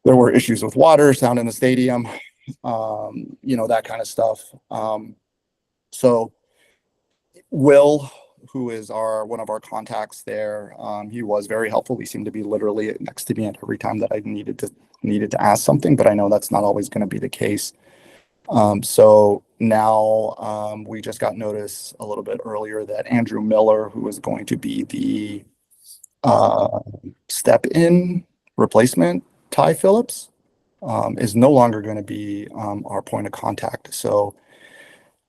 There were issues with water, sound in the stadium, that kind of stuff. So Will, who is one of our contacts there, he was very helpful. He seemed to be literally next to me at every time that I needed to ask something, but I know that's not always going to be the case. So now we just got notice a little bit earlier that Andrew Miller, who is going to be the step-in replacement Ty Phillips, is no longer going to be our point of contact. So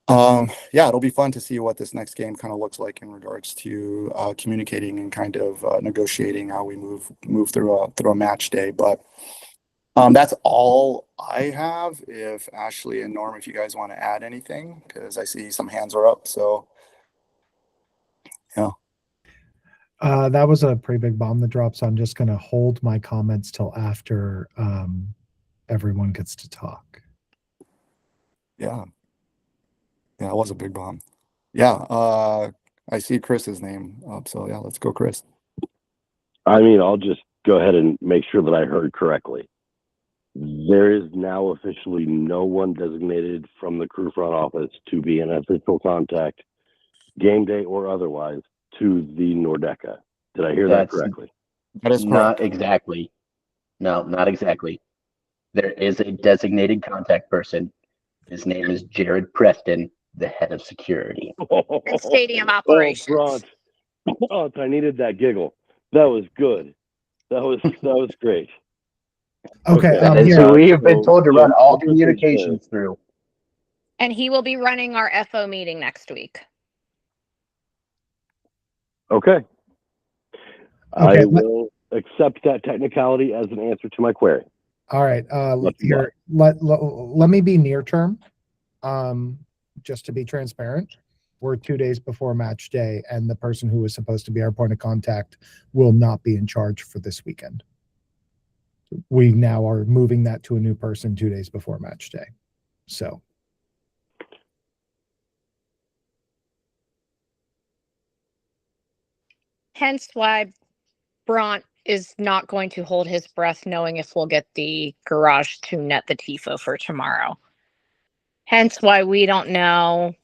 it'll be fun to see what this next game kind of looks like in regards to communicating and kind of negotiating how we move through a match day. But that's all I have. If Ashley and Norm, if you guys want to add anything, because I see some hands are up. So, yeah. That was a pretty big bomb that dropped, so I'm just going to hold my comments till after everyone gets to talk. Yeah. Yeah, it was a big bomb. Yeah, I see Chris's name up, so yeah, let's go, Chris. I'll just go ahead and make sure that I heard correctly. There is now officially no one designated from the crew front office to be an official contact, game day or otherwise, to the Nordecke. Did I hear that correctly? That is not correct. exactly. No, not exactly. There is a designated contact person. His name is Jared Preston, the head of security and stadium operations. Oh, I needed that giggle. That was good. was great. Okay, That is here. who we have been So- told to so run all I'll just communications through. And he will be running our FO meeting next week. Okay. Okay, I will accept that technicality as an answer to my query. All right. Let's Here, let me be near term. Just to be transparent, we're 2 days before match day, and the person who was supposed to be our point of contact will not be in charge for this weekend. We now are moving that to a new person 2 days before match day. So Hence why Bront is not going to hold his breath knowing if we'll get the garage to net the TIFO for tomorrow. Hence why we don't know.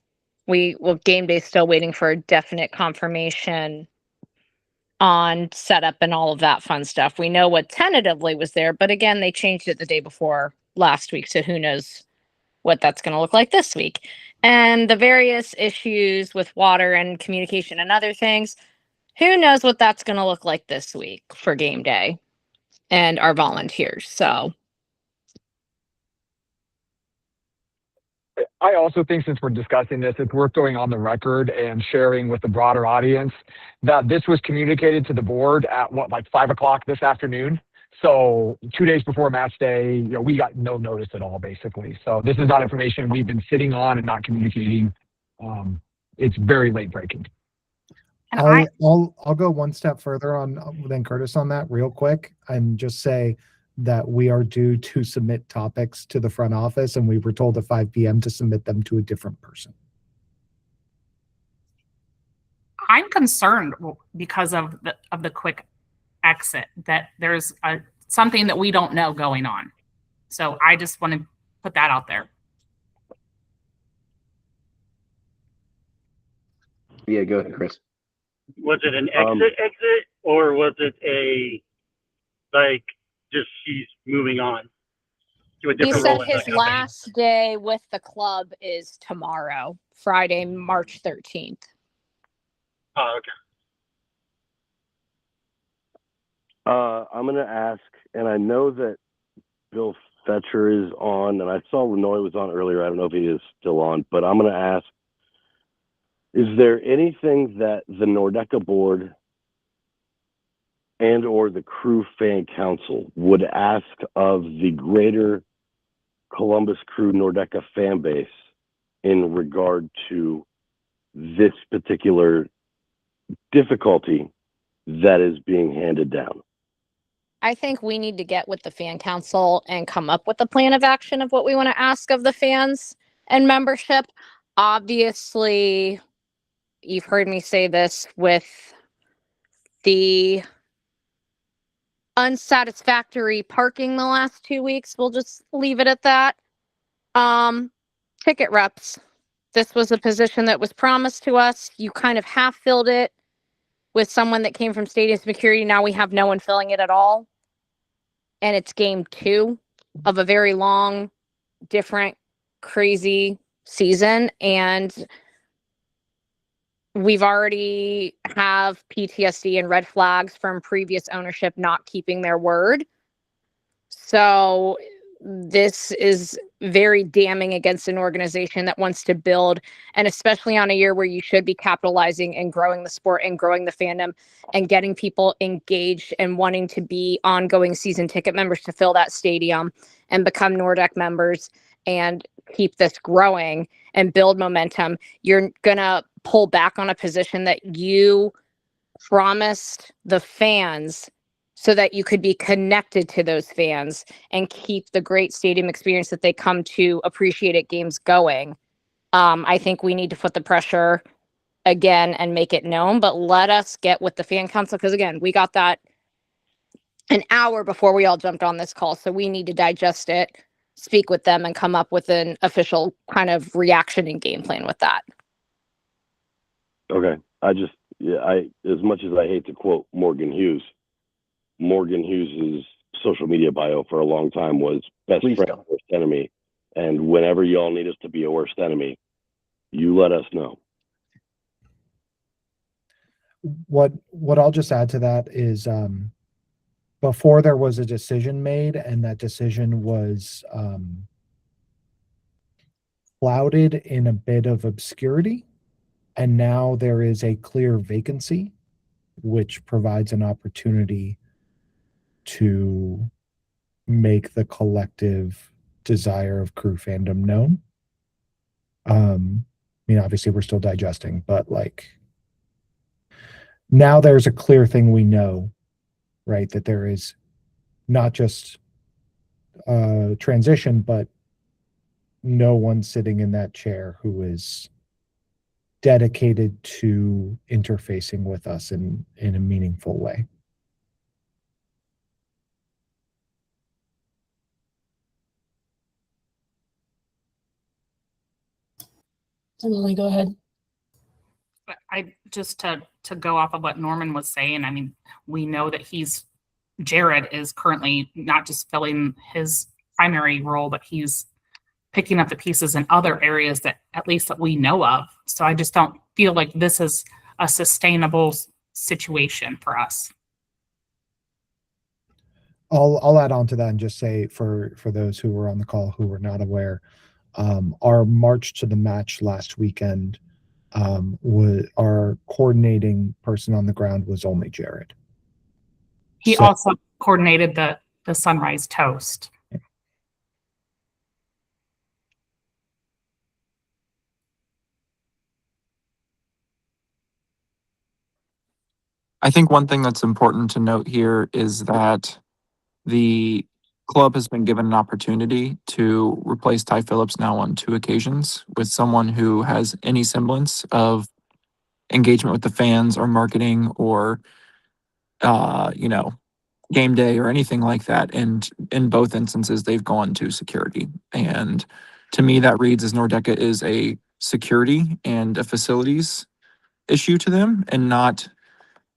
Game Day's still waiting for a definite confirmation on setup and all of that fun stuff. We know what tentatively was there, but again, they changed it the day before last week, so who knows what that's going to look like this week. And the various issues with water and communication and other things, who knows what that's going to look like this week for game day and our volunteers. So I also think, since we're discussing this, it's worth going on the record and sharing with the broader audience that this was communicated to the board at like 5 o'clock this afternoon. So 2 days before match day, we got no notice at all, basically. So this is not information we've been sitting on and not communicating. It's very late breaking. I'll go one step further than Curtis on that real quick and just say that we are due to submit topics to the front office, and we were told at 5 p.m. to submit them to a different person. I'm concerned because of the quick exit that there's something that we don't know going on. So I just want to put that out there. Yeah, go ahead, Chris. Was it an exit, or was it a just she's moving on to a he different said role in the his company? last day with the club is tomorrow, Friday, March 13th. Oh, okay. I'm going to ask, and I know that Bill Fetcher is on, and I saw Lenoy was on earlier. I don't know if he is still on, but I'm going to ask, is there anything that the Nordecke board and or the crew fan council would ask of the greater Columbus Crew Nordecke fan base in regard to this particular difficulty that is being handed down? I think we need to get with the fan council and come up with a plan of action of what we want to ask of the fans and membership. Obviously, you've heard me say this with the unsatisfactory parking the last 2 weeks. We'll just leave it at that. Ticket reps. This was a position that was promised to us. You kind of half filled it with someone that came from Stadium Security. Now we have no one filling it at all. And it's game 2 of a very long, different, crazy season. And we've already have PTSD and red flags from previous ownership not keeping their word. So this is very damning against an organization that wants to build, and especially on a year where you should be capitalizing and growing the sport and growing the fandom and getting people engaged and wanting to be ongoing season ticket members to fill that stadium and become Nordecke members and keep this growing and build momentum. You're going to pull back on a position that you promised the fans so that you could be connected to those fans and keep the great stadium experience that they come to appreciate at games going. I think we need to put the pressure again and make it known, but let us get with the fan council, because again, we got that an hour before we all jumped on this call. So we need to digest it, speak with them, and come up with an official kind of reaction and game plan with that. Okay. As much as I hate to quote Morgan Hughes' social media bio for a long time was best friend, worst enemy. And whenever y'all need us to be a worst enemy, you let us know. What I'll just add to that is before there was a decision made, and that decision was clouded in a bit of obscurity, and now there is a clear vacancy, which provides an opportunity to make the collective desire of crew fandom known. I mean, obviously we're still digesting, but like now there's a clear thing we know, right? That there is not just transition, but no one sitting in that chair who is dedicated to interfacing with us in a meaningful way. Emily, go ahead. I just to go off of what Norman was saying, I mean, we know that Jared is currently not just filling his primary role, but he's picking up the pieces in other areas that at least that we know of. So I just don't feel like this is a sustainable situation for us. I'll add on to that and just say for those who were on the call who were not aware, our march to the match last weekend, our coordinating person on the ground was only Jared. He also coordinated the sunrise toast. I think one thing that's important to note here is that the club has been given an opportunity to replace Ty Phillips now on 2 occasions with someone who has any semblance of engagement with the fans or marketing or, game day or anything like that. And in both instances, they've gone to security. And to me, that reads as Nordecke is a security and a facilities issue to them and not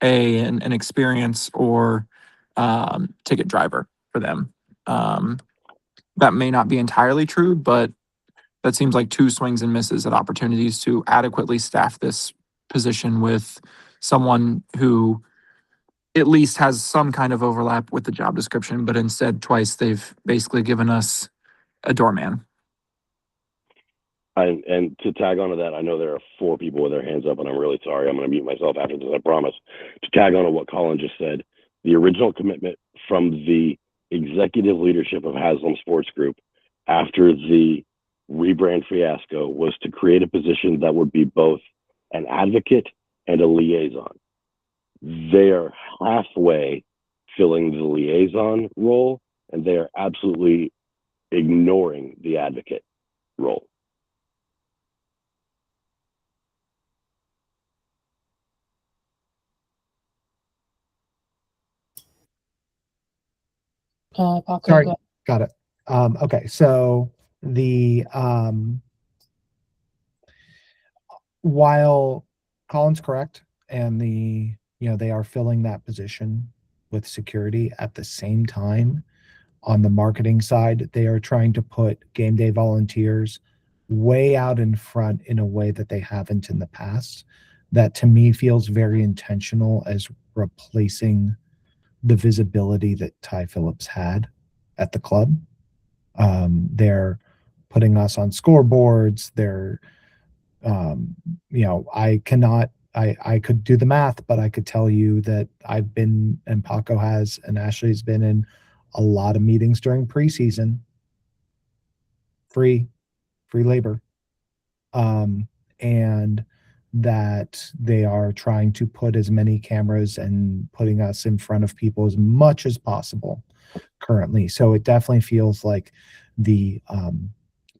an experience or ticket driver for them. That may not be entirely true, but that seems like 2 swings and misses at opportunities to adequately staff this position with someone who at least has some kind of overlap with the job description, but instead twice they've basically given us a doorman. And to tag onto that, I know there are 4 people with their hands up, and I'm really sorry. I'm going to mute myself after this, I promise. To tag on to what Colin just said, the original commitment from the executive leadership of Haslam Sports Group after the rebrand fiasco was to create a position that would be both an advocate and a liaison. They are halfway filling the liaison role, and they are absolutely ignoring the advocate role. Paco, Sorry, go got it. Okay, so the while Colin's correct and they are filling that position with security, at the same time on the marketing side they are trying to put game day volunteers way out in front in a way that they haven't in the past, that to me feels very intentional as replacing the visibility that Ty Phillips had at the club. They're putting us on scoreboards. They're, I could do the math, but I could tell you that I've been, and Paco has, and Ashley's been in a lot of meetings during preseason. Free labor. And that they are trying to put as many cameras and putting us in front of people as much as possible currently. So it definitely feels like the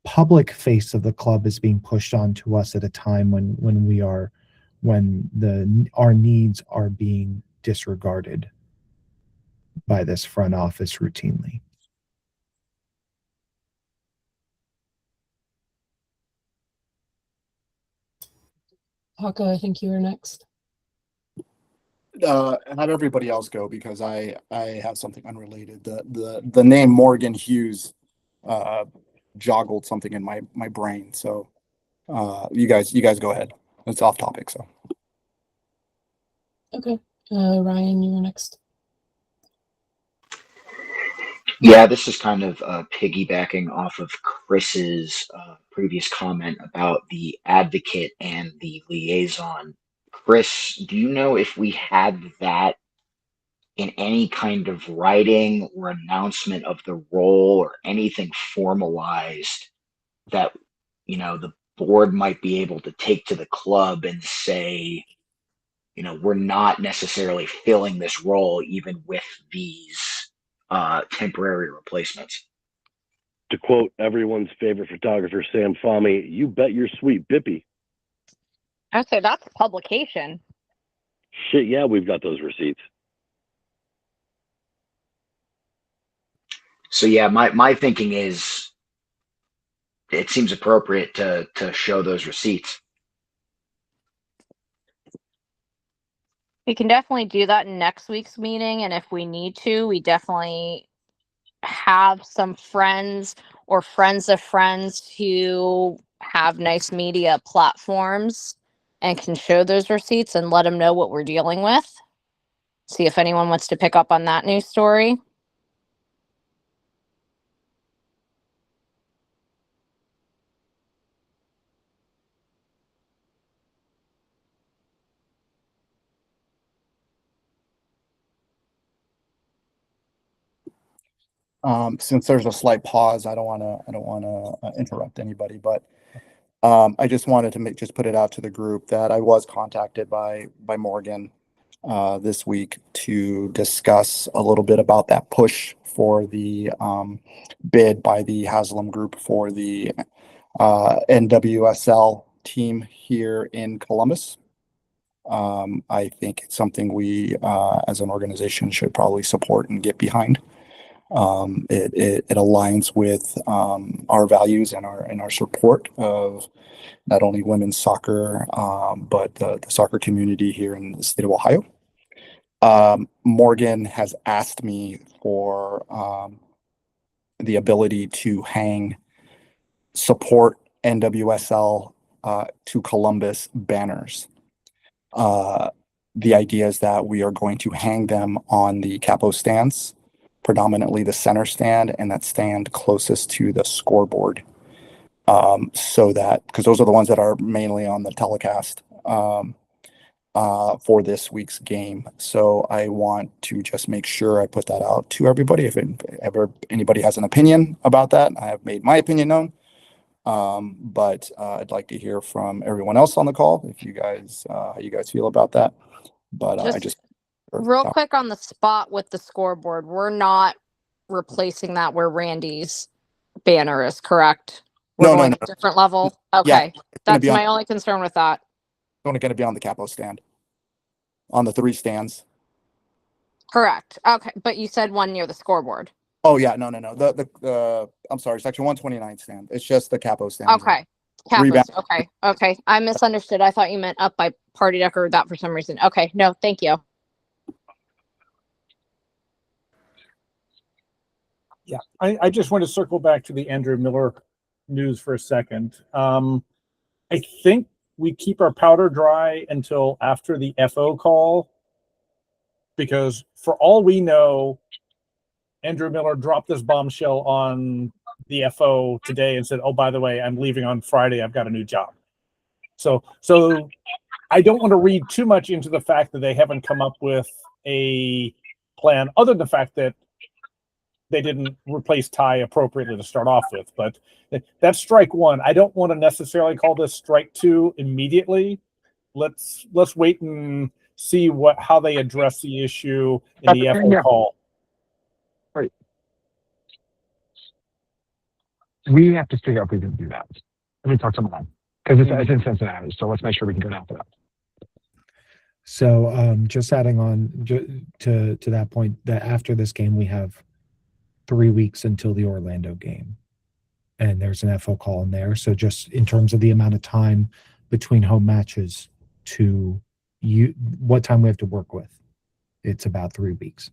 public face of the club is being pushed onto us at a time when our needs are being disregarded by this front office routinely. Paco, I think you were next. Have everybody else go because I have something unrelated. The name Morgan Hughes joggled something in my brain. So you guys go ahead. It's off topic. So Okay, Ryan, you were next. Yeah, this is kind of piggybacking off of Chris's previous comment about the advocate and the liaison. Chris, do you know if we had that in any kind of writing or announcement of the role or anything formalized that, you know, the board might be able to take to the club and say, you know, we're not necessarily filling this role even with these temporary replacements? To quote everyone's favorite photographer, Sam Fahmy, you bet your sweet Bippy. I would say that's publication. Shit, yeah, we've got those receipts. So yeah, my thinking is it seems appropriate to show those receipts. We can definitely do that in next week's meeting, and if we need to, we definitely have some friends or friends of friends who have nice media platforms and can show those receipts and let them know what we're dealing with. See if anyone wants to pick up on that news story. Since there's a slight pause, I don't want to interrupt anybody, but I just wanted to just put it out to the group that I was contacted by Morgan this week to discuss a little bit about that push for the bid by the Haslam Group for the NWSL team here in Columbus. I think it's something we as an organization should probably support and get behind. It aligns with our values and our support of not only women's soccer, but the soccer community here in the state of Ohio. Morgan has asked me for the ability to hang support NWSL to Columbus banners. The idea is that we are going to hang them on the capo stands, predominantly the center stand and that stand closest to the scoreboard. So that, because those are the ones that are mainly on the telecast for this week's game. So I want to just make sure I put that out to everybody. If ever anybody has an opinion about that, I have made my opinion known. But I'd like to hear from everyone else on the call, if you guys, how you guys feel about that. But I just real quick on the spot with the scoreboard, we're not replacing that where Randy's banner is, correct? We're going to a different level. Okay, that's my only concern with that. It's only going to be on the capo stand, on the 3 stands. Correct. Okay, but you said one near the scoreboard. Oh yeah, no. The I'm sorry, section 129 stand. It's just the capo stand. Okay. Capos. Okay. I misunderstood. I thought you meant up by Party Deck or that for some reason. Okay. No, thank you. Yeah, I just want to circle back to the Andrew Miller news for a second. I think we keep our powder dry until after the FO call, because for all we know, Andrew Miller dropped this bombshell on the FO today and said, "Oh, by the way, I'm leaving on Friday. I've got a new job." So I don't want to read too much into the fact that they haven't come up with a plan, other than the fact that they didn't replace Ty appropriately to start off with. But that's strike 1. I don't want to necessarily call this strike 2 immediately. Let's wait and see how they address the issue in the FO call. Right. We have to figure out if we can do that. Let me talk to Milan, because it's in Cincinnati. So let's make sure we can go down for that. So just adding on to that point, that after this game, we have 3 weeks until the Orlando game. And there's an FO call in there. So just in terms of the amount of time between home matches to what time we have to work with, it's about 3 weeks.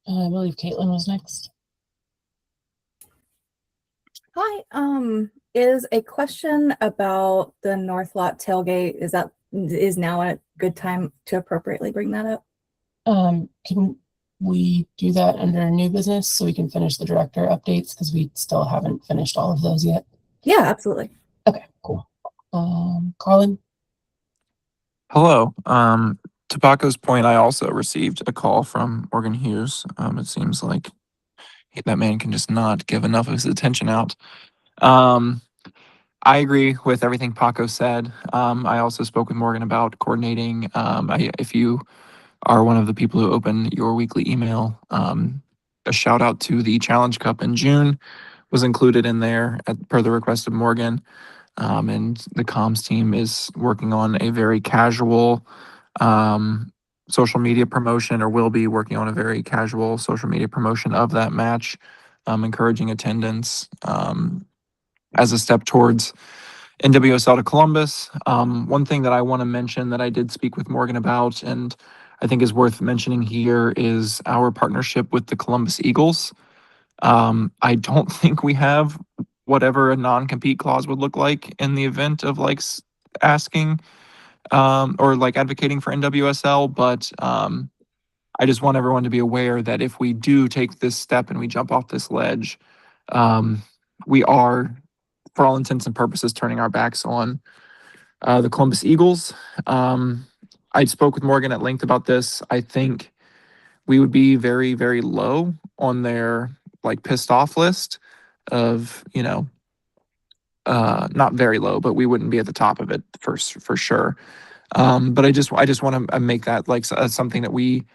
I believe Caitlin was next. Hi. is a question about the North Lot tailgate. Is now a good time to appropriately bring that up? Can we do that under new business so we can finish the director updates because we still haven't finished all of those yet? Yeah, absolutely. Okay, cool. Colin? Hello. To Paco's point, I also received a call from Morgan Hughes. It seems like that man can just not give enough of his attention out. I agree with everything Paco said. I also spoke with Morgan about coordinating. If you are one of the people who open your weekly email, a shout out to the Challenge Cup in June was included in there per the request of Morgan. And the comms team is working on a very casual social media promotion, or will be working on a very casual social media promotion of that match, encouraging attendance as a step towards NWSL to Columbus. One thing that I want to mention that I did speak with Morgan about, and I think is worth mentioning here, is our partnership with the Columbus Eagles. I don't think we have whatever a non-compete clause would look like in the event of like asking or like advocating for NWSL, but I just want everyone to be aware that if we do take this step and we jump off this ledge, we are, for all intents and purposes, turning our backs on the Columbus Eagles. I spoke with Morgan at length about this. I think we would be very, very low on their like pissed off list of, not very low, but we wouldn't be at the top of it for sure. But I just want to make that like something that we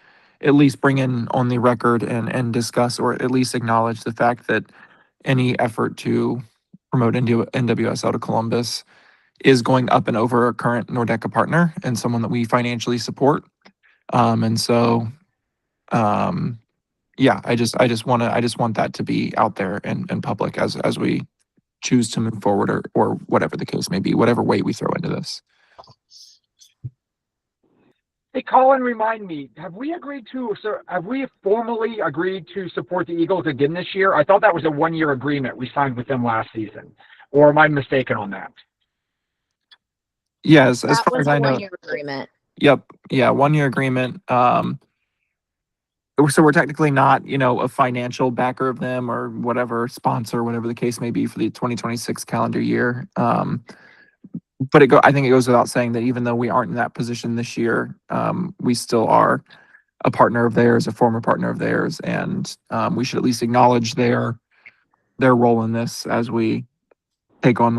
at least bring in on the record and discuss, or at least acknowledge the fact that any effort to promote NWSL to Columbus is going up and over a current Nordecke partner and someone that we financially support. And so, yeah, I just want that to be out there and public as we choose to move forward, or whatever the case may be, whatever weight we throw into this. Hey, Colin, remind me, have we formally agreed to support the Eagles again this year? I thought that was a one-year agreement we signed with them last season. Or am I mistaken on that? Yes, as That far was as a I know. one-year agreement. Yep. Yeah, 1-year agreement. So we're technically not, a financial backer of them or whatever, sponsor, whatever the case may be for the 2026 calendar year. But I think it goes without saying that even though we aren't in that position this year, we still are a partner of theirs, a former partner of theirs, and we should at least acknowledge their role in this as we take on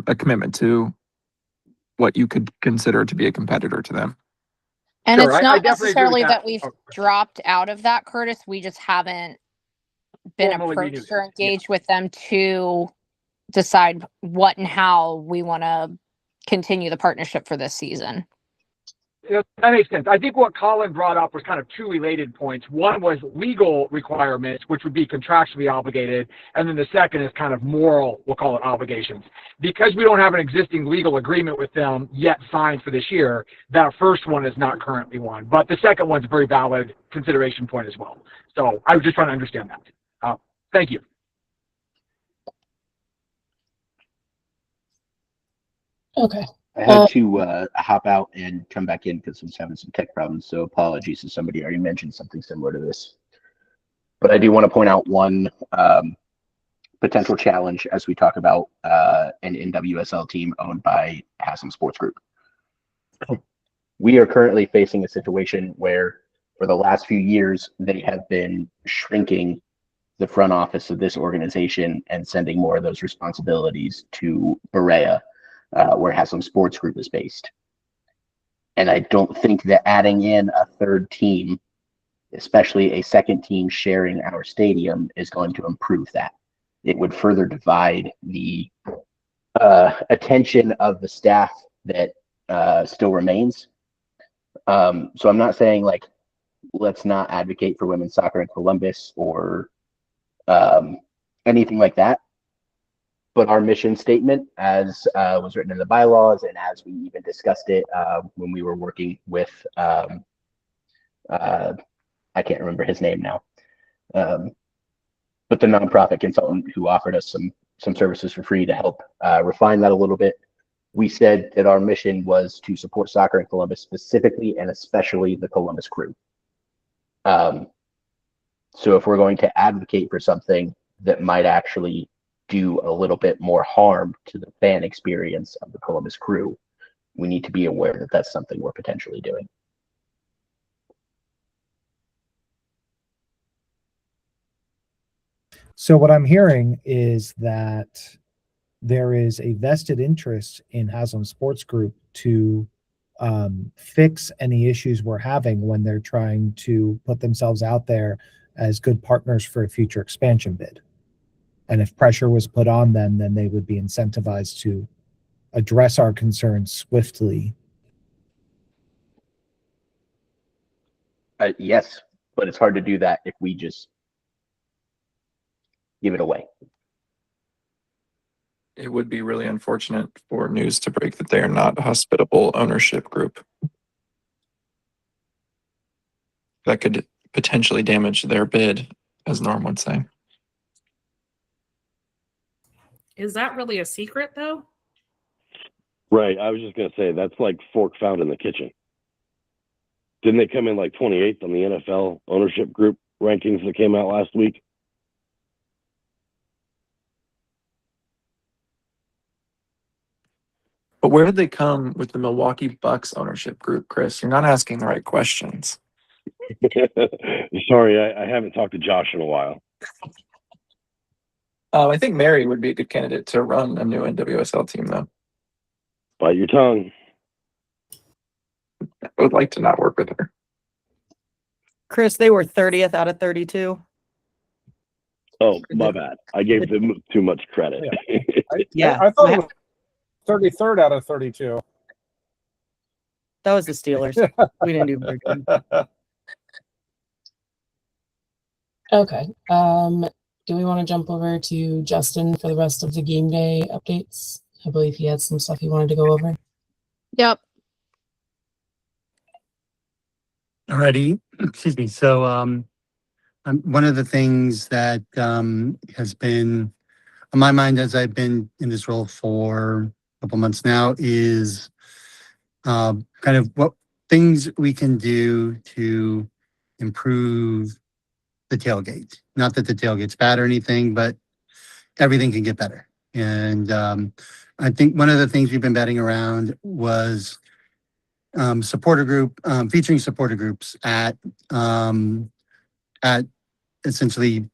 a commitment to what you could consider to be a competitor to them. And Sure, it's I not definitely agree with necessarily that. that we've dropped out of that, Curtis. We just haven't been Formally approached renewed. or engaged with them to decide what and how we want to continue the partnership for this season. Yeah, that makes sense. I think what Colin brought up was kind of two related points. One was legal requirements, which would be contractually obligated, and then the second is kind of moral, we'll call it, obligations. Because we don't have an existing legal agreement with them yet signed for this year, that first one is not currently one. But the second one's a very valid consideration point as well. So I was just trying to understand that. Thank you. Okay. I had to hop out and come back in because I was having some tech problems. So apologies if somebody already mentioned something similar to this. But I do want to point out one potential challenge as we talk about an NWSL team owned by Haslam Sports Group. We are currently facing a situation where for the last few years, they have been shrinking the front office of this organization and sending more of those responsibilities to Berea, where Haslam Sports Group is based. And I don't think that adding in a third team, especially a second team sharing our stadium, is going to improve that. It would further divide the attention of the staff that still remains. So I'm not saying like, let's not advocate for women's soccer in Columbus or anything like that. But our mission statement, as was written in the bylaws and as we even discussed it when we were working with, I can't remember his name now, but the nonprofit consultant who offered us some services for free to help refine that a little bit. We said that our mission was to support soccer in Columbus specifically and especially the Columbus Crew. So if we're going to advocate for something that might actually do a little bit more harm to the fan experience of the Columbus Crew, we need to be aware that that's something we're potentially doing. So what I'm hearing is that there is a vested interest in Haslam Sports Group to fix any issues we're having when they're trying to put themselves out there as good partners for a future expansion bid. And if pressure was put on them, then they would be incentivized to address our concerns swiftly. Yes, but it's hard to do that if we just give it away. It would be really unfortunate for news to break that they are not a hospitable ownership group. That could potentially damage their bid, as Norm would say. Is that really a secret though? Right. I was just going to say that's like fork found in the kitchen. Didn't they come in like 28th on the NFL ownership group rankings that came out last week? But where did they come with the Milwaukee Bucks ownership group, Chris? You're not asking the right questions. Sorry, I haven't talked to Josh in a while. I think Mary would be a good candidate to run a new NWSL team, though. Bite your tongue. I would like to not work with her. Chris, they were 30th out of 32. Oh, my bad. I gave them too much credit. Yeah. I thought it was 33rd out of 32. That was the Steelers. We didn't do very good. Okay. Do we want to jump over to Justin for the rest of the game day updates? I believe he had some stuff he wanted to go over. Yep. Alrighty, excuse me. So one of the things that has been on my mind as I've been in this role for a couple months now is kind of what things we can do to improve the tailgate. Not that the tailgate's bad or anything, but everything can get better. And I think one of the things we've been betting around was supporter group, featuring supporter groups at essentially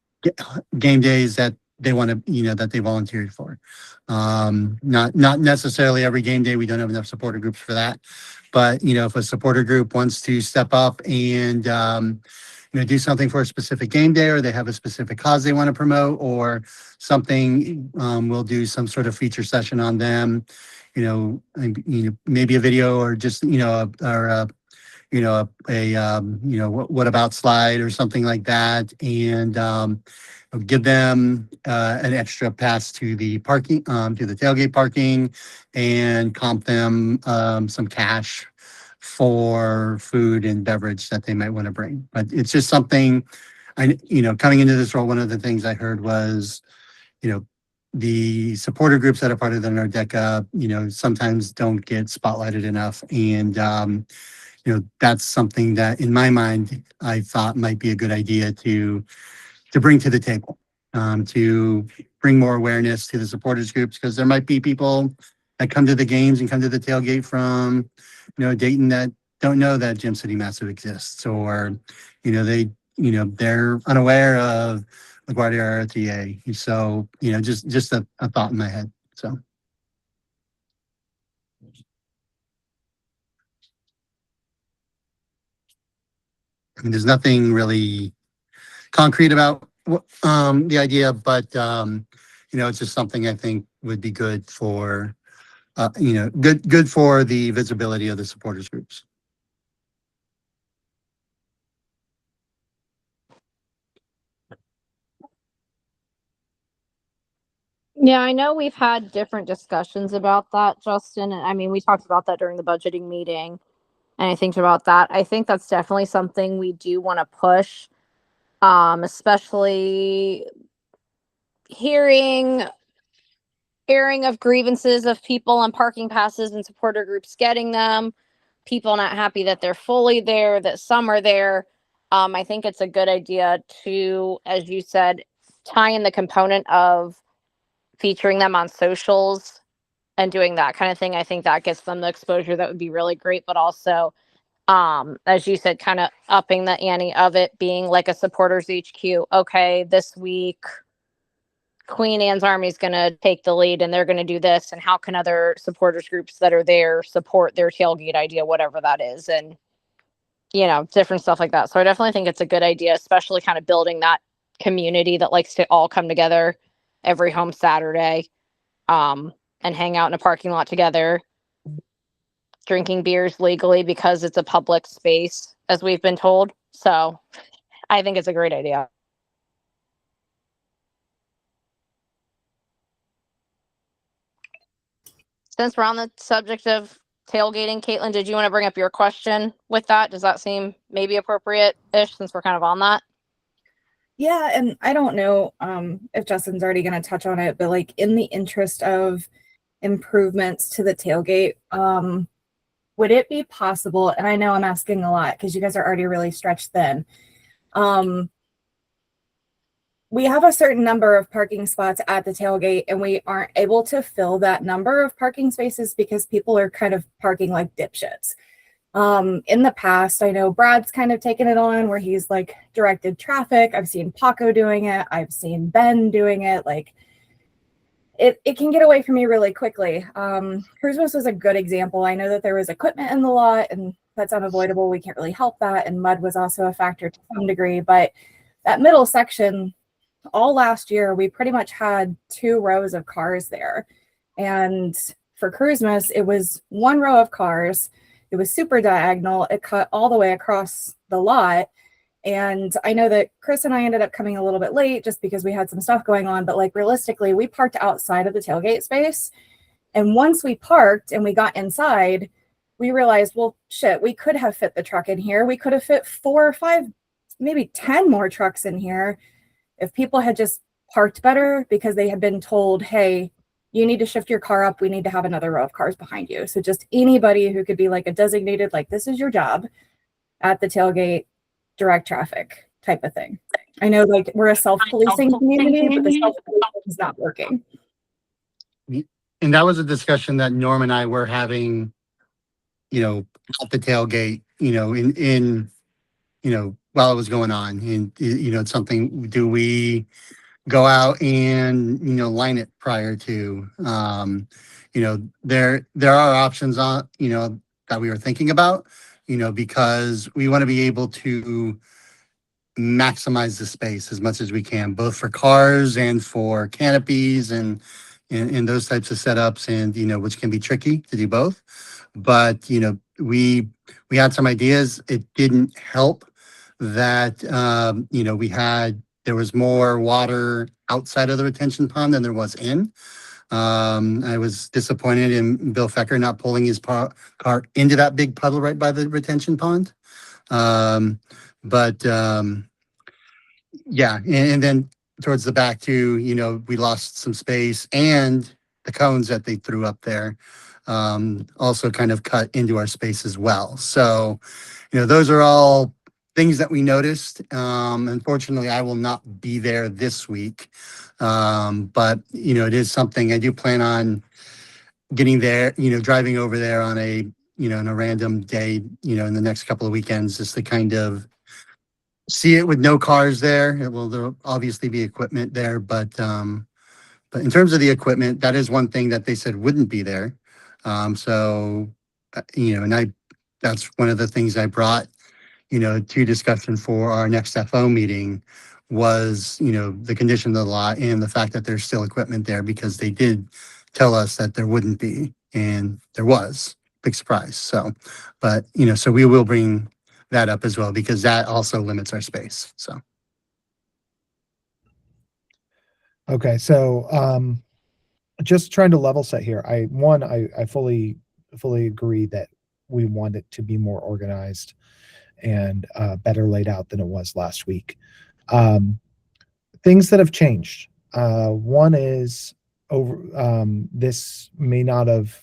game days that they want to, that they volunteered for. Not necessarily every game day. We don't have enough supporter groups for that. But, if a supporter group wants to step up and, do something for a specific game day, or they have a specific cause they want to promote or something, we'll do some sort of feature session on them, maybe a video or just, what about slide or something like that, and give them an extra pass to the parking, to the tailgate parking, and comp them some cash for food and beverage that they might want to bring. But it's just something coming into this role, one of the things I heard was, the supporter groups that are part of the Nordecke, sometimes don't get spotlighted enough. And, that's something that in my mind, I thought might be a good idea to bring to the table, to bring more awareness to the supporters groups, because there might be people that come to the games and come to the tailgate from, Dayton that don't know that Gem City Massive exists, or, they're unaware of LaGuardia RTA. So, just a thought in my head. So. I mean, there's nothing really concrete about the idea, but it's just something I think would be good for, good for the visibility of the supporters groups. Yeah, I know we've had different discussions about that, Justin. And I mean, we talked about that during the budgeting meeting. And I think about that. I think that's definitely something we do want to push, especially hearing airing of grievances of people on parking passes and supporter groups getting them, people not happy that they're fully there, that some are there. I think it's a good idea to, as you said, tie in the component of featuring them on socials and doing that kind of thing. I think that gets them the exposure that would be really great, but also, as you said, kind of upping the ante of it being like a supporters HQ. Okay, this week Queen Anne's Army is going to take the lead and they're going to do this. And how can other supporters groups that are there support their tailgate idea, whatever that is, and, you know, different stuff like that. So I definitely think it's a good idea, especially kind of building that community that likes to all come together every home Saturday, and hang out in a parking lot together, drinking beers legally because it's a public space, as we've been told. So I think it's a great idea. Since we're on the subject of tailgating, Caitlin, did you want to bring up your question with that? Does that seem maybe appropriate-ish since we're kind of on that? Yeah, and I don't know if Justin's already going to touch on it, but like in the interest of improvements to the tailgate, would it be possible, and I know I'm asking a lot because you guys are already really stretched thin, we have a certain number of parking spots at the tailgate and we aren't able to fill that number of parking spaces because people are kind of parking like dipshits. In the past, I know Brad's kind of taken it on where he's like directed traffic. I've seen Paco doing it. I've seen Ben doing it. Like it can get away from you really quickly. Christmas was a good example. I know that there was equipment in the lot and that's unavoidable. We can't really help that. And mud was also a factor to some degree, but that middle section, all last year, we pretty much had 2 rows of cars there. And for Christmas, it was 1 row of cars. It was super diagonal. It cut all the way across the lot. And I know that Chris and I ended up coming a little bit late just because we had some stuff going on. But like realistically, we parked outside of the tailgate space. And once we parked and we got inside, we realized, well, shit, we could have fit the truck in here. We could have fit 4 or 5, maybe 10 more trucks in here if people had just parked better because they had been told, hey, you need to shift your car up. We need to have another row of cars behind you. So just anybody who could be like a designated, like, this is your job at the tailgate, direct traffic type of thing. I know like we're a self-policing community, but the self-policing is not working. And that was a discussion that Norm and I were having, you know, at the tailgate, you know, in you know, while it was going on. And, you know, it's something, do we go out and, you know, line it prior to, you know, there are options on, you know, that we were thinking about, you know, because we want to be able to maximize the space as much as we can, both for cars and for canopies and those types of setups, and, you know, which can be tricky to do both. But, you know, we had some ideas. It didn't help that, you know, there was more water outside of the retention pond than there was in. I was disappointed in Bill Fecker not pulling his car into that big puddle right by the retention pond. Yeah, and then towards the back too, you know, we lost some space, and the cones that they threw up there also kind of cut into our space as well. So, you know, those are all things that we noticed. Unfortunately, I will not be there this week, but, you know, it is something I do plan on getting there, you know, driving over there on a, you know, in a random day, you know, in the next couple of weekends, just to kind of see it with no cars there. There'll obviously be equipment there, but in terms of the equipment, that is one thing that they said wouldn't be there. You know, and that's one of the things I brought, you know, to discussion for our next FO meeting was, you know, the condition of the lot and the fact that there's still equipment there, because they did tell us that there wouldn't be, and there was. Big surprise. So, but, you know, so we will bring that up as well, because that also limits our space. So. Okay, so just trying to level set here. I fully agree that we want it to be more organized and better laid out than it was last week. Things that have changed. One is this may not have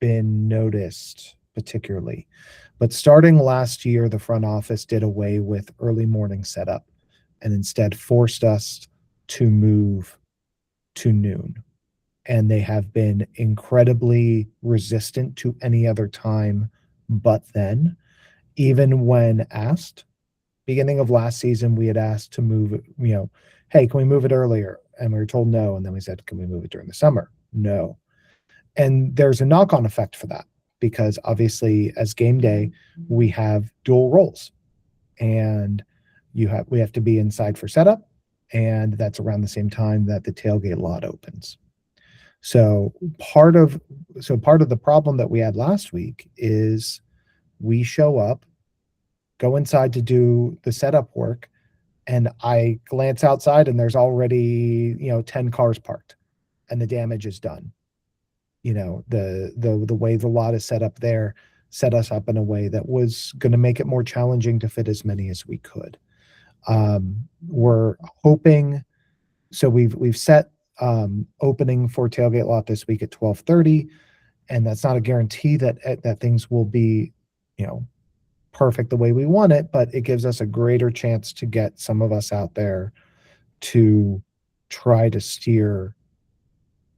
been noticed particularly, but starting last year, the front office did away with early morning setup and instead forced us to move to noon. And they have been incredibly resistant to any other time but then. Even when asked, beginning of last season, we had asked to move it, hey, can we move it earlier? And we were told no. And then we said, can we move it during the summer? No. And there's a knock-on effect for that, because obviously as game day, we have dual roles, and we have to be inside for setup, and that's around the same time that the tailgate lot opens. So part of the problem that we had last week is we show up, go inside to do the setup work, and I glance outside and there's already 10 cars parked and the damage is done. The way the lot is set up there set us up in a way that was going to make it more challenging to fit as many as we could. We're hoping, so we've set opening for tailgate lot this week at 12:30, and that's not a guarantee that things will be perfect the way we want it, but it gives us a greater chance to get some of us out there to try to steer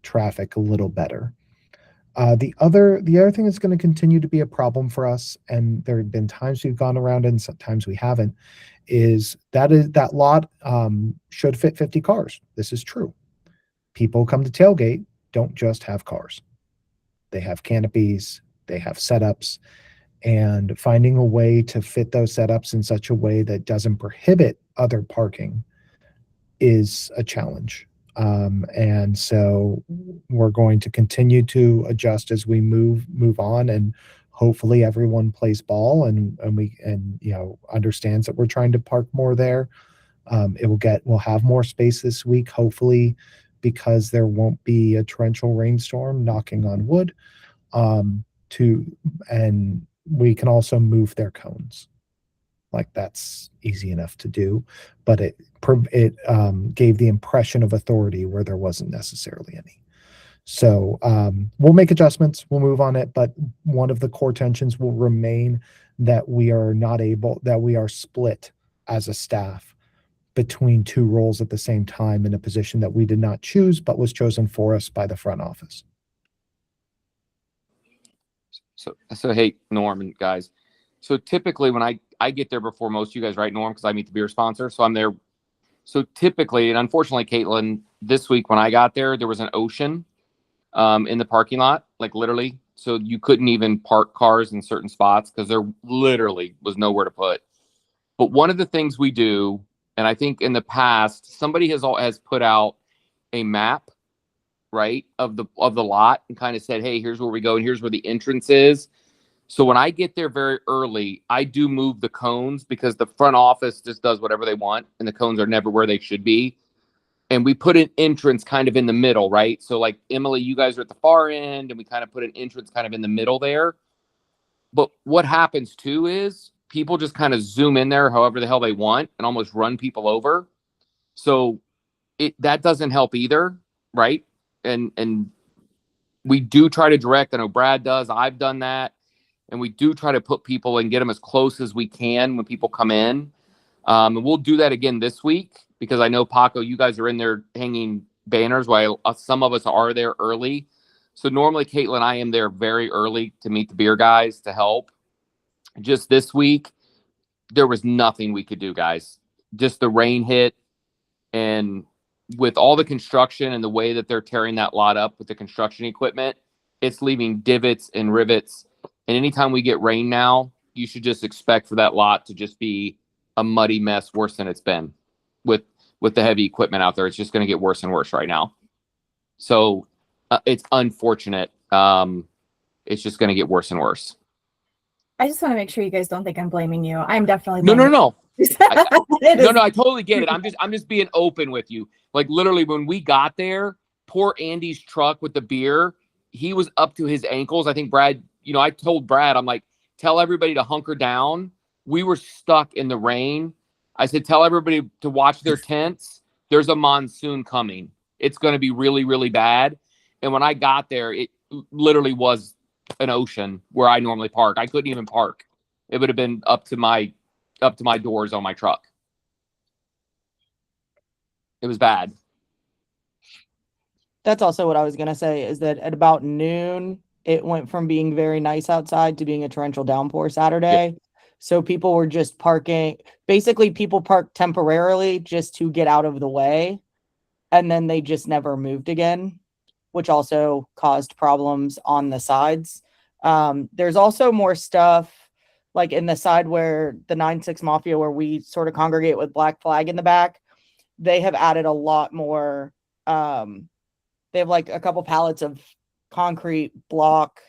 traffic a little better. The other thing that's going to continue to be a problem for us, and there have been times we've gone around and sometimes we haven't, is that lot should fit 50 cars. This is true. People come to tailgate, don't just have cars. They have canopies, they have setups, and finding a way to fit those setups in such a way that doesn't prohibit other parking is a challenge. And so we're going to continue to adjust as we move on, and hopefully everyone plays ball and understands that we're trying to park more there. We'll have more space this week, hopefully, because there won't be a torrential rainstorm, knocking on wood. And we can also move their cones. Like, that's easy enough to do, but it gave the impression of authority where there wasn't necessarily any. So we'll make adjustments, we'll move on it, but one of the core tensions will remain that we are split as a staff between two roles at the same time in a position that we did not choose, but was chosen for us by the front office. So hey, Norm and guys. So typically when I get there before most of you guys, right, Norm, because I meet the beer sponsor. So I'm there. So typically, and unfortunately, Caitlin, this week when I got there was an ocean in the parking lot, like literally. So you couldn't even park cars in certain spots because there literally was nowhere to put. But one of the things we do, and I think in the past, somebody has put out a map, right, of the lot and kind of said, hey, here's where we go and here's where the entrance is. So when I get there very early, I do move the cones because the front office just does whatever they want and the cones are never where they should be. And we put an entrance kind of in the middle, right? So like Emily, you guys are at the far end and we kind of put an entrance kind of in the middle there. But what happens too is people just kind of zoom in there however the hell they want and almost run people over. So that doesn't help either, right? And we do try to direct. I know Brad does. I've done that. And we do try to put people and get them as close as we can when people come in. And we'll do that again this week because I know, Paco, you guys are in there hanging banners while some of us are there early. So normally, Caitlin and I am there very early to meet the beer guys to help. Just this week, there was nothing we could do, guys. Just the rain hit. And with all the construction and the way that they're tearing that lot up with the construction equipment, it's leaving divots and rivets. And anytime we get rain now, you should just expect for that lot to just be a muddy mess, worse than it's been with the heavy equipment out there. It's just going to get worse and worse right now. So it's unfortunate. It's just going to get worse and worse. I just want to make sure you guys don't think I'm blaming you. I'm definitely No. blaming No, I totally get it. I'm just being open with you. Like literally when we got there, poor Andy's truck with the beer, he was up to his ankles. I think Brad, I told Brad, I'm like, tell everybody to hunker down. We were stuck in the rain. I said, tell everybody to watch their tents. There's a monsoon coming. it's going to be really, really bad. And when I got there, it literally was an ocean where I normally park. I couldn't even park. It would have been up to my doors on my truck. It was bad. That's also what I was going to say, is that at about noon, it went from being very nice outside to being a torrential downpour Saturday. So people were just parking. Basically, people parked temporarily just to get out of the way. And then they just never moved again, which also caused problems on the sides. There's also more stuff like in the side where the 9-6 Mafia, where we sort of congregate with Black Flag in the back. They have added a lot more. They have like a couple pallets of concrete block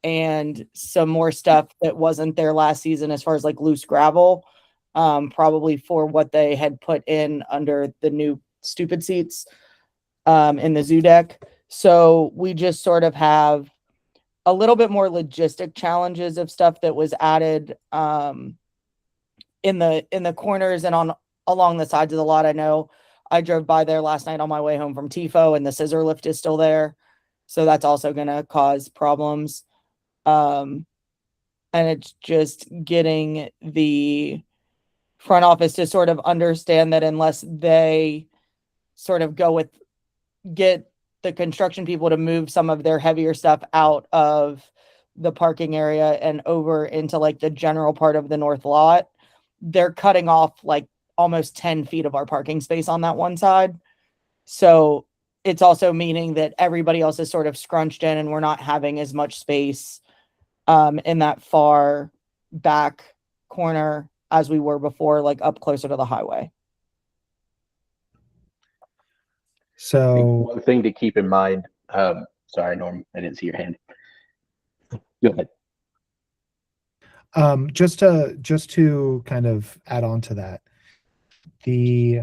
and some more stuff that wasn't there last season as far as like loose gravel, probably for what they had put in under the new stupid seats in the zoo deck. So we just sort of have a little bit more logistic challenges of stuff that was added in the corners and on along the sides of the lot. I know I drove by there last night on my way home from TIFO, and the scissor lift is still there. So that's also going to cause problems. And it's just getting the front office to sort of understand that unless they sort of get the construction people to move some of their heavier stuff out of the parking area and over into like the general part of the north lot, they're cutting off like almost 10 feet of our parking space on that one side. So it's also meaning that everybody else is sort of scrunched in and we're not having as much space in that far back corner as we were before, like up closer to the highway. So one thing to keep in mind, sorry, Norm, I didn't see your hand. Go ahead. Just to kind of add on to that, the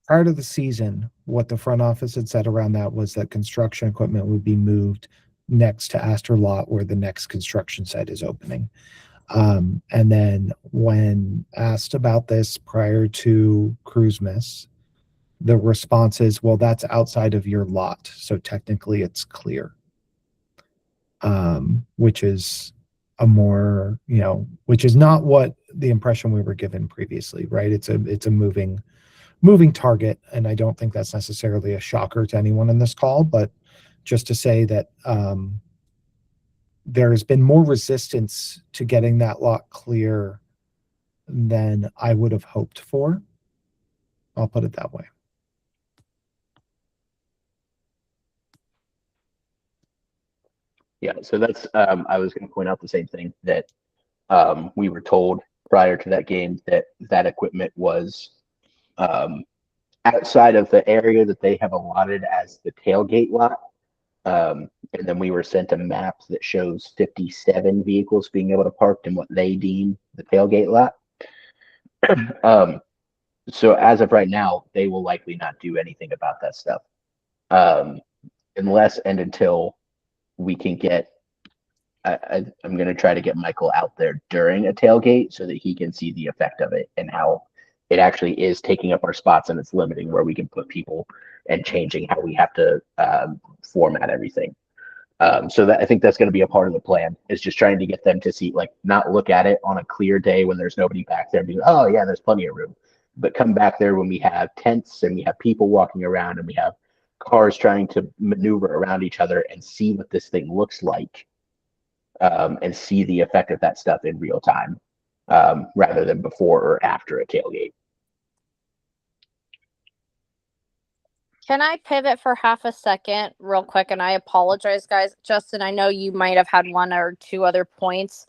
prior to the season, what the front office had said around that was that construction equipment would be moved next to Astor Lot, where the next construction site is opening. And then when asked about this prior to Cruisemas, the response is, well, that's outside of your lot, so technically it's clear. Which is a more, which is not what the impression we were given previously, right? It's a moving target, and I don't think that's necessarily a shocker to anyone in this call, but just to say that there has been more resistance to getting that lot clear than I would have hoped for. I'll put it that way. Yeah, so that's I was going to point out the same thing, that we were told prior to that game that that equipment was outside of the area that they have allotted as the tailgate lot. And then we were sent a map that shows 57 vehicles being able to park in what they deem the tailgate lot. So as of right now, they will likely not do anything about that stuff, unless and until we can get. I'm going to try to get Michael out there during a tailgate so that he can see the effect of it and how it actually is taking up our spots, and it's limiting where we can put people and changing how we have to format everything. So that I think that's going to be a part of the plan, is just trying to get them to see, like, not look at it on a clear day when there's nobody back there and be, oh yeah, there's plenty of room, but come back there when we have tents and we have people walking around and we have cars trying to maneuver around each other and see what this thing looks like, and see the effect of that stuff in real time, rather than before or after a tailgate. Can I pivot for half a second real quick? And I apologize, guys. Justin, I know you might have had one or two other points.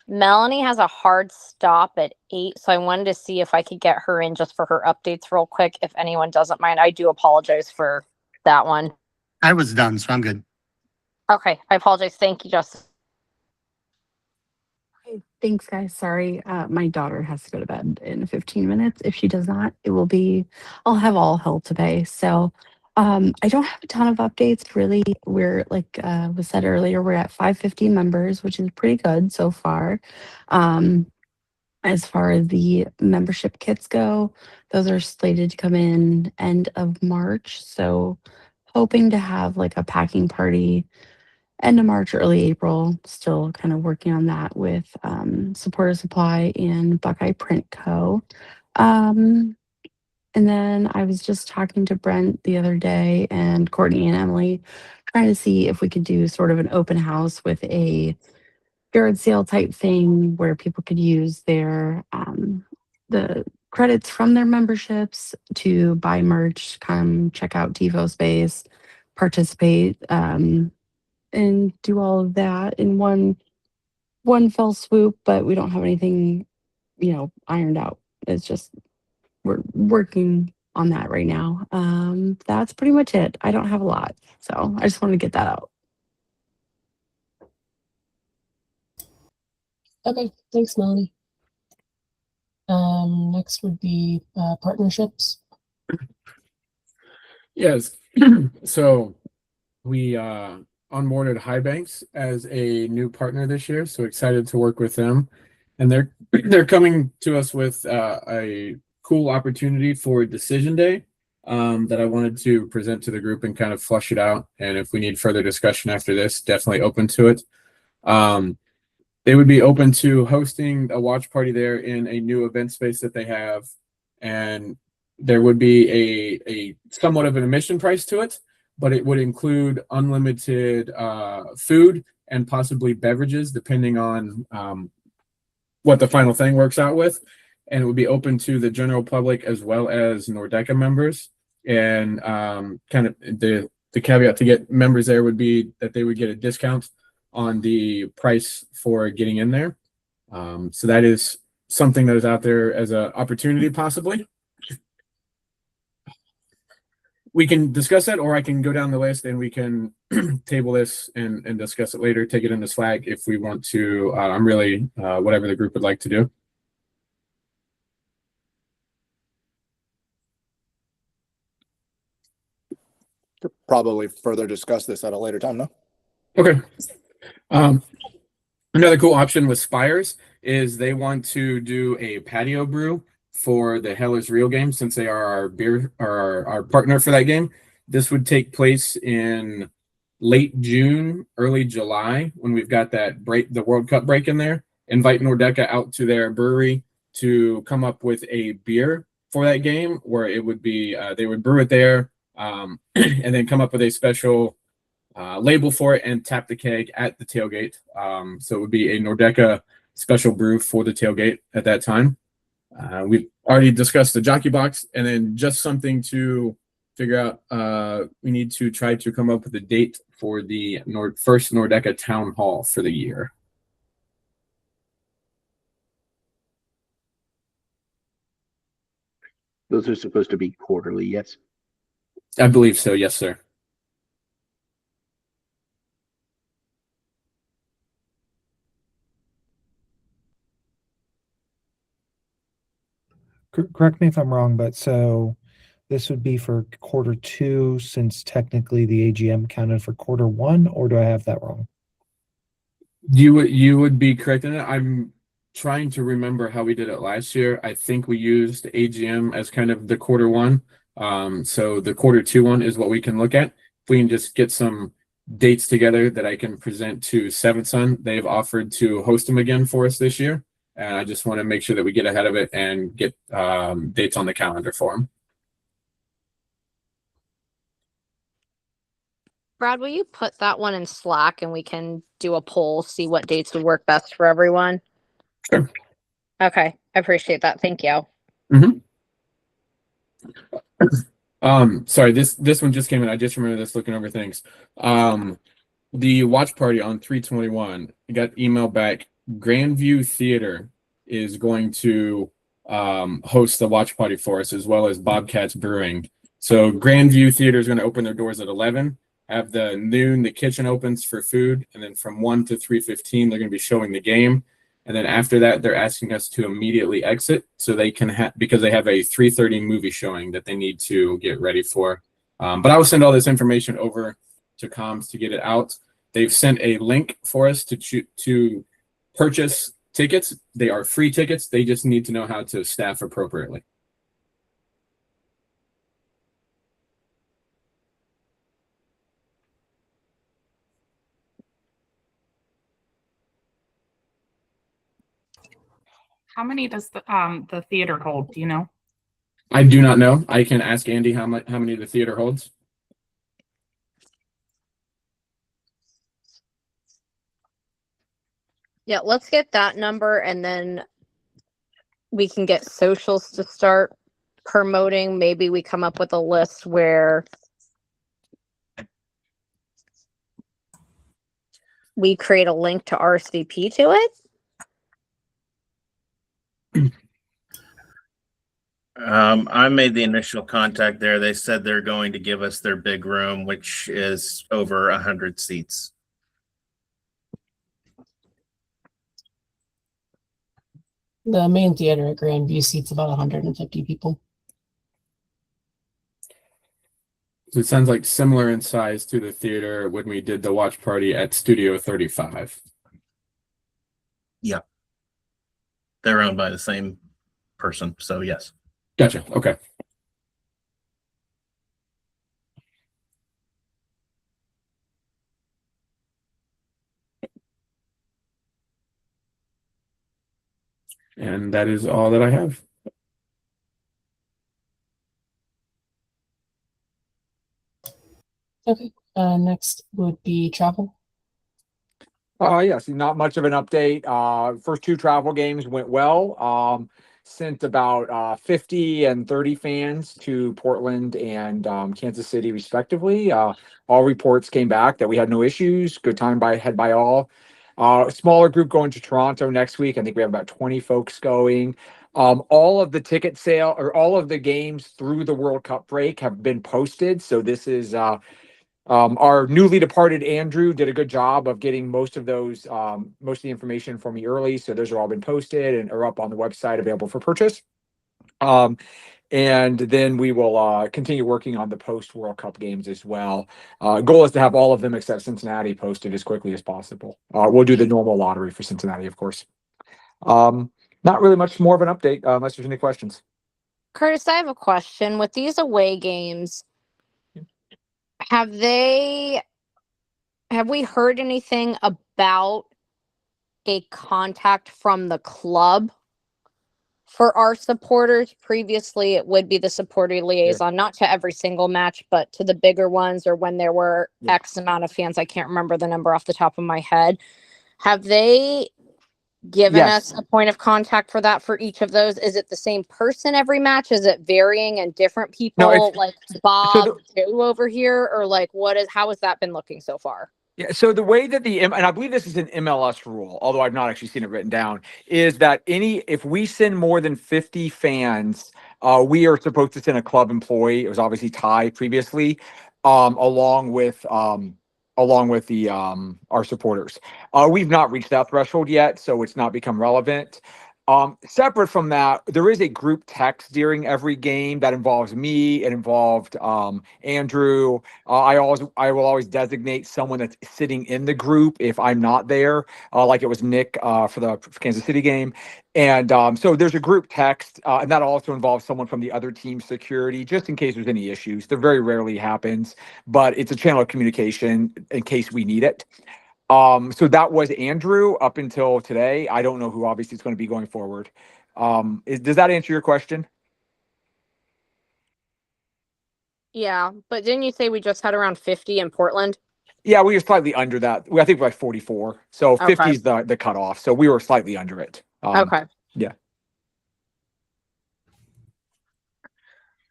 Melanie has a hard stop at 8, so I wanted to see if I could get her in just for her updates real quick, if anyone doesn't mind. I do apologize for that one. I was done, so I'm good. Okay, I apologize. Thank you, Justin. Okay, thanks, guys. Sorry, my daughter has to go to bed in 15 minutes. If she does not, I'll have all hell to pay. So I don't have a ton of updates, really. We're, like was said earlier, we're at 550 members, which is pretty good so far. As far as the membership kits go, those are slated to come in end of March. So hoping to have like a packing party end of March, early April. Still kind of working on that with Supporter Supply and Buckeye Print Co. Um, and then I was just talking to Brent the other day and Courtney and Emily, trying to see if we could do sort of an open house with a yard sale type thing where people could use their the credits from their memberships to buy merch, come check out TiVo Space, participate, and do all of that in one fell swoop. But we don't have anything, ironed out. It's just we're working on that right now. That's pretty much it. I don't have a lot, so I just wanted to get that out. Okay, thanks, Melanie. Next would be partnerships. Yes. So we onboarded High Banks as a new partner this year. So excited to work with them. And they're coming to us with a cool opportunity for Decision Day that I wanted to present to the group and kind of flush it out. And if we need further discussion after this, definitely open to it. They would be open to hosting a watch party there in a new event space that they have. And there would be a somewhat of an admission price to it, but it would include unlimited food and possibly beverages, depending on what the final thing works out with. And it would be open to the general public as well as Nordecke members. And kind of the caveat to get members there would be that they would get a discount on the price for getting in there. So that is something that is out there as an opportunity, possibly. We can discuss that, or I can go down the list and we can table this and discuss it later, take it into Slack if we want to. I'm really whatever the group would like to do. Could probably further discuss this at a later time, no? Okay. Another cool option with Spires is they want to do a patio brew for the Heller's Real game, since they are our partner for that game. This would take place in late June, early July, when we've got that break, the World Cup break in there. Invite Nordecke out to their brewery to come up with a beer for that game, where it would be they would brew it there, and then come up with a special label for it and tap the keg at the tailgate. So it would be a Nordecke special brew for the tailgate at that time. We've already discussed the jockey box, and then just something to figure out. We need to try to come up with a date for the first Nordecke town hall for the year. Those are supposed to be quarterly, yes? I believe so. Yes, sir. Correct me if I'm wrong, but so this would be for Q2, since technically the AGM counted for Q1, or do I have that wrong? You would be correct in it. I'm trying to remember how we did it last year. I think we used AGM as kind of the Q1. So the Q2 one is what we can look at. If we can just get some dates together that I can present to Seventh Son. They've offered to host them again for us this year. And I just want to make sure that we get ahead of it and get dates on the calendar for them. Brad, will you put that one in Slack and we can do a poll, see what dates would work best for everyone? Sure. Okay, I appreciate that. Thank you. Sorry, this one just came in. I just remember this looking over things. The watch party on 3/21, I got email back. Grandview Theater is going to host the watch party for us, as well as Bobcats Brewing. So Grandview Theater is going to open their doors at 11. Have the noon, the kitchen opens for food, and then from 1 to 3:15, they're going to be showing the game. And then after that, they're asking us to immediately exit so they can because they have a 3:30 movie showing that they need to get ready for. But I will send all this information over to comms to get it out. They've sent a link for us to purchase tickets. They are free tickets. They just need to know how to staff appropriately. How many does the theater hold? Do you know? I do not know. I can ask Andy how many the theater holds. Yeah, let's get that number and then we can get socials to start promoting. Maybe we come up with a list where we create a link to RSVP to it. I made the initial contact there. They said they're going to give us their big room, which is over 100 seats. The main theater at Grandview seats about 150 people. So it sounds like similar in size to the theater when we did the watch party at Studio 35. Yeah. They're owned by the same person, so yes. Gotcha. Okay. And that is all that I have. Okay. Next would be travel. Yes, not much of an update. First two travel games went well. Sent about 50 and 30 fans to Portland and Kansas City, respectively. All reports came back that we had no issues. Good time had by all. A smaller group going to Toronto next week. I think we have about 20 folks going. All of the ticket sale or all of the games through the World Cup break have been posted. So this is our newly departed Andrew did a good job of getting most of those, most of the information for me early. So those are all been posted and are up on the website available for purchase. And then we will continue working on the post World Cup games as well. Goal is to have all of them except Cincinnati posted as quickly as possible. We'll do the normal lottery for Cincinnati, of course. Not really much more of an update unless there's any questions. Curtis, I have a question. With these away games, have we heard anything about a contact from the club for our supporters? Previously, it would be the supporter liaison, not to every single match, but to the bigger ones or when there were X amount of fans. I can't remember the number off the top of my head. Have they given us a point of contact for that for each of those? Is it the same person every match? Is it varying and different people like Bob, Joe over here, or like how has that been looking so far? Yeah, so the way that and I believe this is an MLS rule, although I've not actually seen it written down, is that if we send more than 50 fans, we are supposed to send a club employee. It was obviously Ty previously, along with the our supporters. We've not reached that threshold yet, so it's not become relevant. Separate from that, there is a group text during every game that involves me. It involved Andrew. I will always designate someone that's sitting in the group if I'm not there, like it was Nick for the Kansas City game. And so there's a group text, and that also involves someone from the other team's security, just in case there's any issues. That very rarely happens, but it's a channel of communication in case we need it. So that was Andrew up until today. I don't know who obviously is going to be going forward. Does that answer your question? Yeah, but didn't you say we just had around 50 in Portland? Yeah, we were slightly under that. I think we're like 44. So 50 is the cutoff. So we were slightly under it. Okay. Yeah.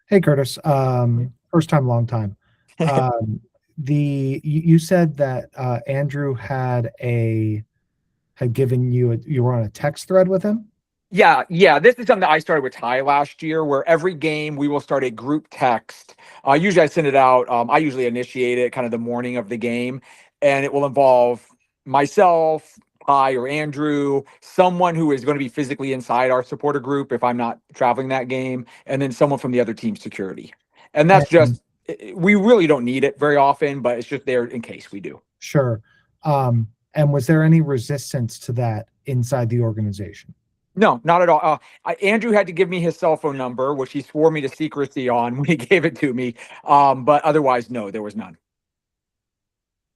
Hey, Curtis. First time, long time. You said that Andrew had given you were on a text thread with him. Yeah. This is something that I started with Ty last year, where every game we will start a group text. Usually I send it out. I usually initiate it kind of the morning of the game, and it will involve myself, Ty, or Andrew, someone who is going to be physically inside our supporter group if I'm not traveling that game, and then someone from the other team's security. And that's we really don't need it very often, but it's just there in case we do. Sure. And was there any resistance to that inside the organization? No, not at all. Andrew had to give me his cell phone number, which he swore me to secrecy on when he gave it to me. But otherwise, no, there was none.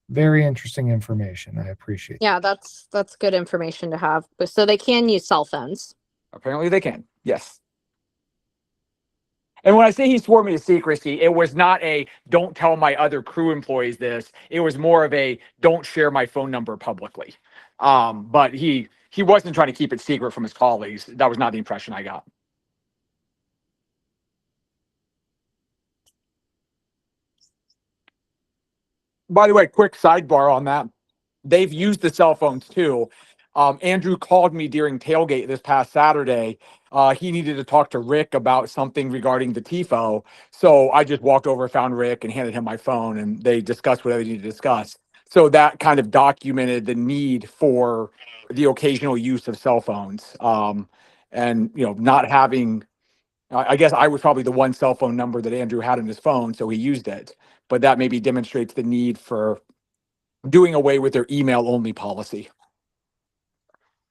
Very interesting information. I appreciate Yeah, that's good information to have. But so they can use cell phones. Apparently they can. Yes. And when I say he swore me to secrecy, it was not a don't tell my other crew employees this. It was more of a don't share my phone number publicly. But he wasn't trying to keep it secret from his colleagues. That was not the impression I got. By the way, quick sidebar on that. They've used the cell phones too. Andrew called me during tailgate this past Saturday. He needed to talk to Rick about something regarding the TIFO. So I just walked over, found Rick, and handed him my phone, and they discussed whatever they needed to discuss. So that kind of documented the need for the occasional use of cell phones. And not having, I guess I was probably the one cell phone number that Andrew had in his phone, so he used it. But that maybe demonstrates the need for doing away with their email only policy.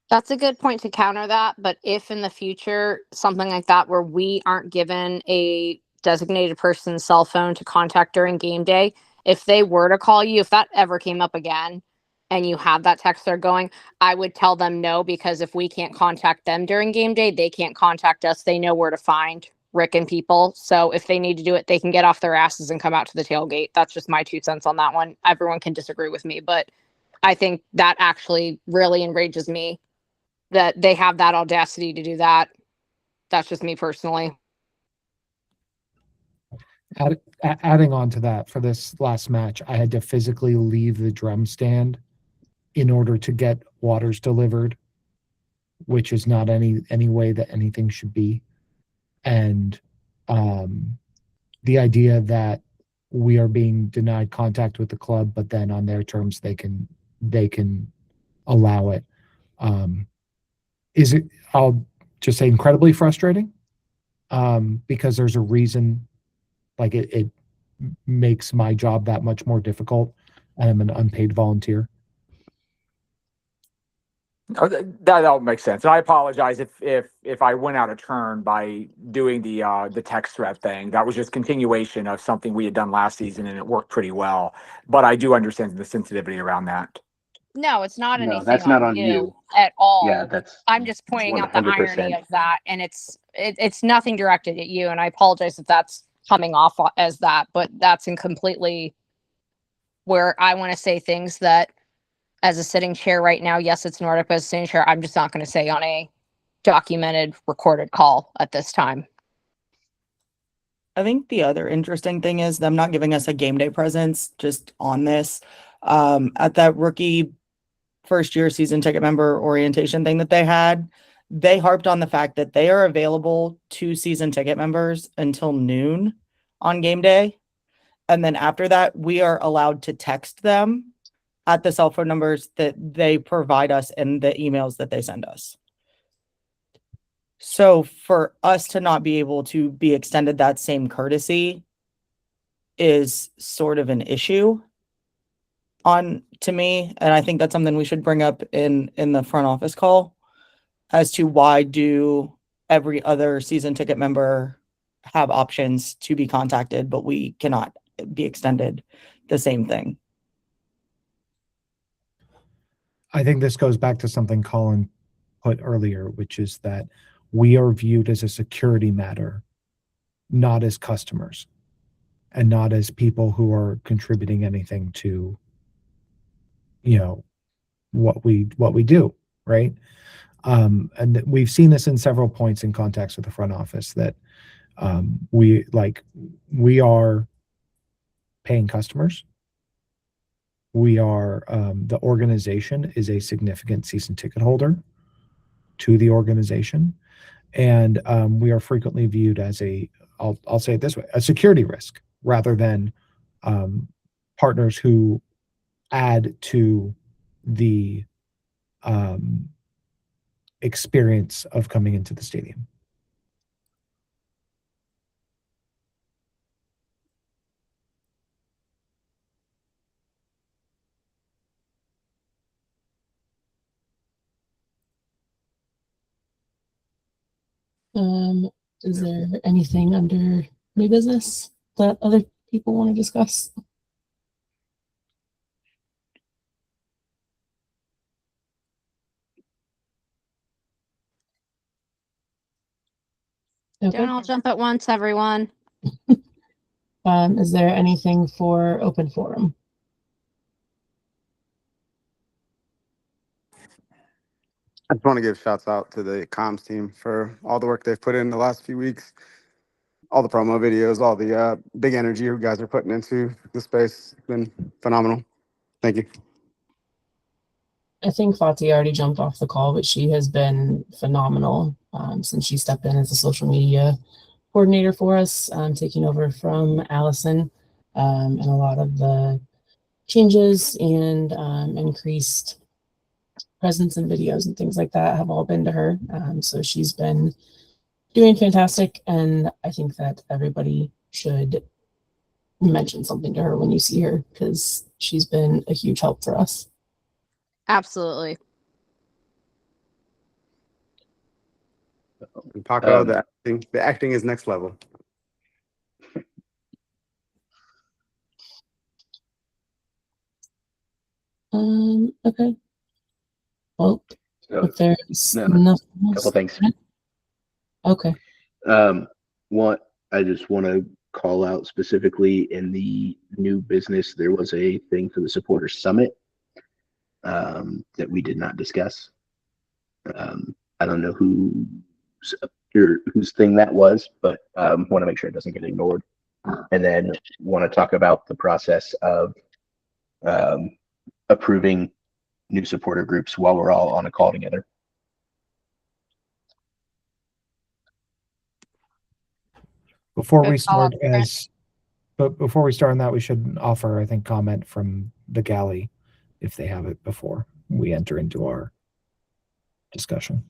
That's a good point to counter that. But if in the future something like that where we aren't given a designated person's cell phone to contact during game day, if they were to call you, if that ever came up again and you have that text they're going, I would tell them no, because if we can't contact them during game day, they can't contact us. They know where to find Rick and people. So if they need to do it, they can get off their asses and come out to the tailgate. That's just my 2 cents on that one. Everyone can disagree with me, but I think that actually really enrages me that they have that audacity to do that. That's just me personally. Adding on to that, for this last match, I had to physically leave the drum stand in order to get waters delivered, which is not any way that anything should be. And the idea that we are being denied contact with the club, but then on their terms they can allow it. Is it? I'll just say incredibly frustrating, because there's a reason. Like it makes my job that much more difficult. I'm an unpaid volunteer. Oh, that all makes sense. And I apologize if I went out of turn by doing the text thread thing. That was just continuation of something we had done last season, and it worked pretty well. But I do understand the sensitivity around that. No, it's not No, anything that's not on you you. at all. Yeah, that's I'm just pointing out the irony 100%. of that, and it's nothing directed at you. And I apologize if that's coming off as that, but that's in completely where I want to say things that, as a sitting chair right now, yes, it's Nordecke, but as a sitting chair, I'm just not going to say on a documented, recorded call at this time. I think the other interesting thing is them not giving us a game day presence just on this. At that rookie first year season ticket member orientation thing that they had, they harped on the fact that they are available to season ticket members until noon on game day. And then after that, we are allowed to text them at the cell phone numbers that they provide us in the emails that they send us. So for us to not be able to be extended that same courtesy is sort of an issue to me. And I think that's something we should bring up in the front office call as to why do every other season ticket member have options to be contacted, but we cannot be extended the same thing. I think this goes back to something Colin put earlier, which is that we are viewed as a security matter, not as customers, and not as people who are contributing anything to, what we do, right? And we've seen this in several points in contacts with the front office that we are paying customers. We are the organization is a significant season ticket holder to the organization, and we are frequently viewed as I'll say it this way, a security risk rather than partners who add to the experience of coming into the stadium. Is there anything under new business that other people want to discuss? Okay. Don't all jump at once, everyone. Is there anything for open forum? I just want to give shouts out to the comms team for all the work they've put in the last few weeks. All the promo videos, all the big energy you guys are putting into the space. It's been phenomenal. Thank you. I think Fati already jumped off the call, but she has been phenomenal since she stepped in as a social media coordinator for us, taking over from Allison, and a lot of the changes and increased presence and videos and things like that have all been to her. So she's been doing fantastic, and I think that everybody should mention something to her when you see her, because she's been a huge help for us. Absolutely. And Paco, the acting is next level. Okay. Well, So, if there's no, nothing else. couple things. Okay. One, I just want to call out specifically in the new business, there was a thing for the supporter summit that we did not discuss. I don't know whose thing that was, but want to make sure it doesn't get ignored. And then want to talk about the process of approving new supporter groups while we're all on a call together. Before Good we call, start before we start on that, we should offer, I think, comment from the galley if they have it before we enter into our discussion.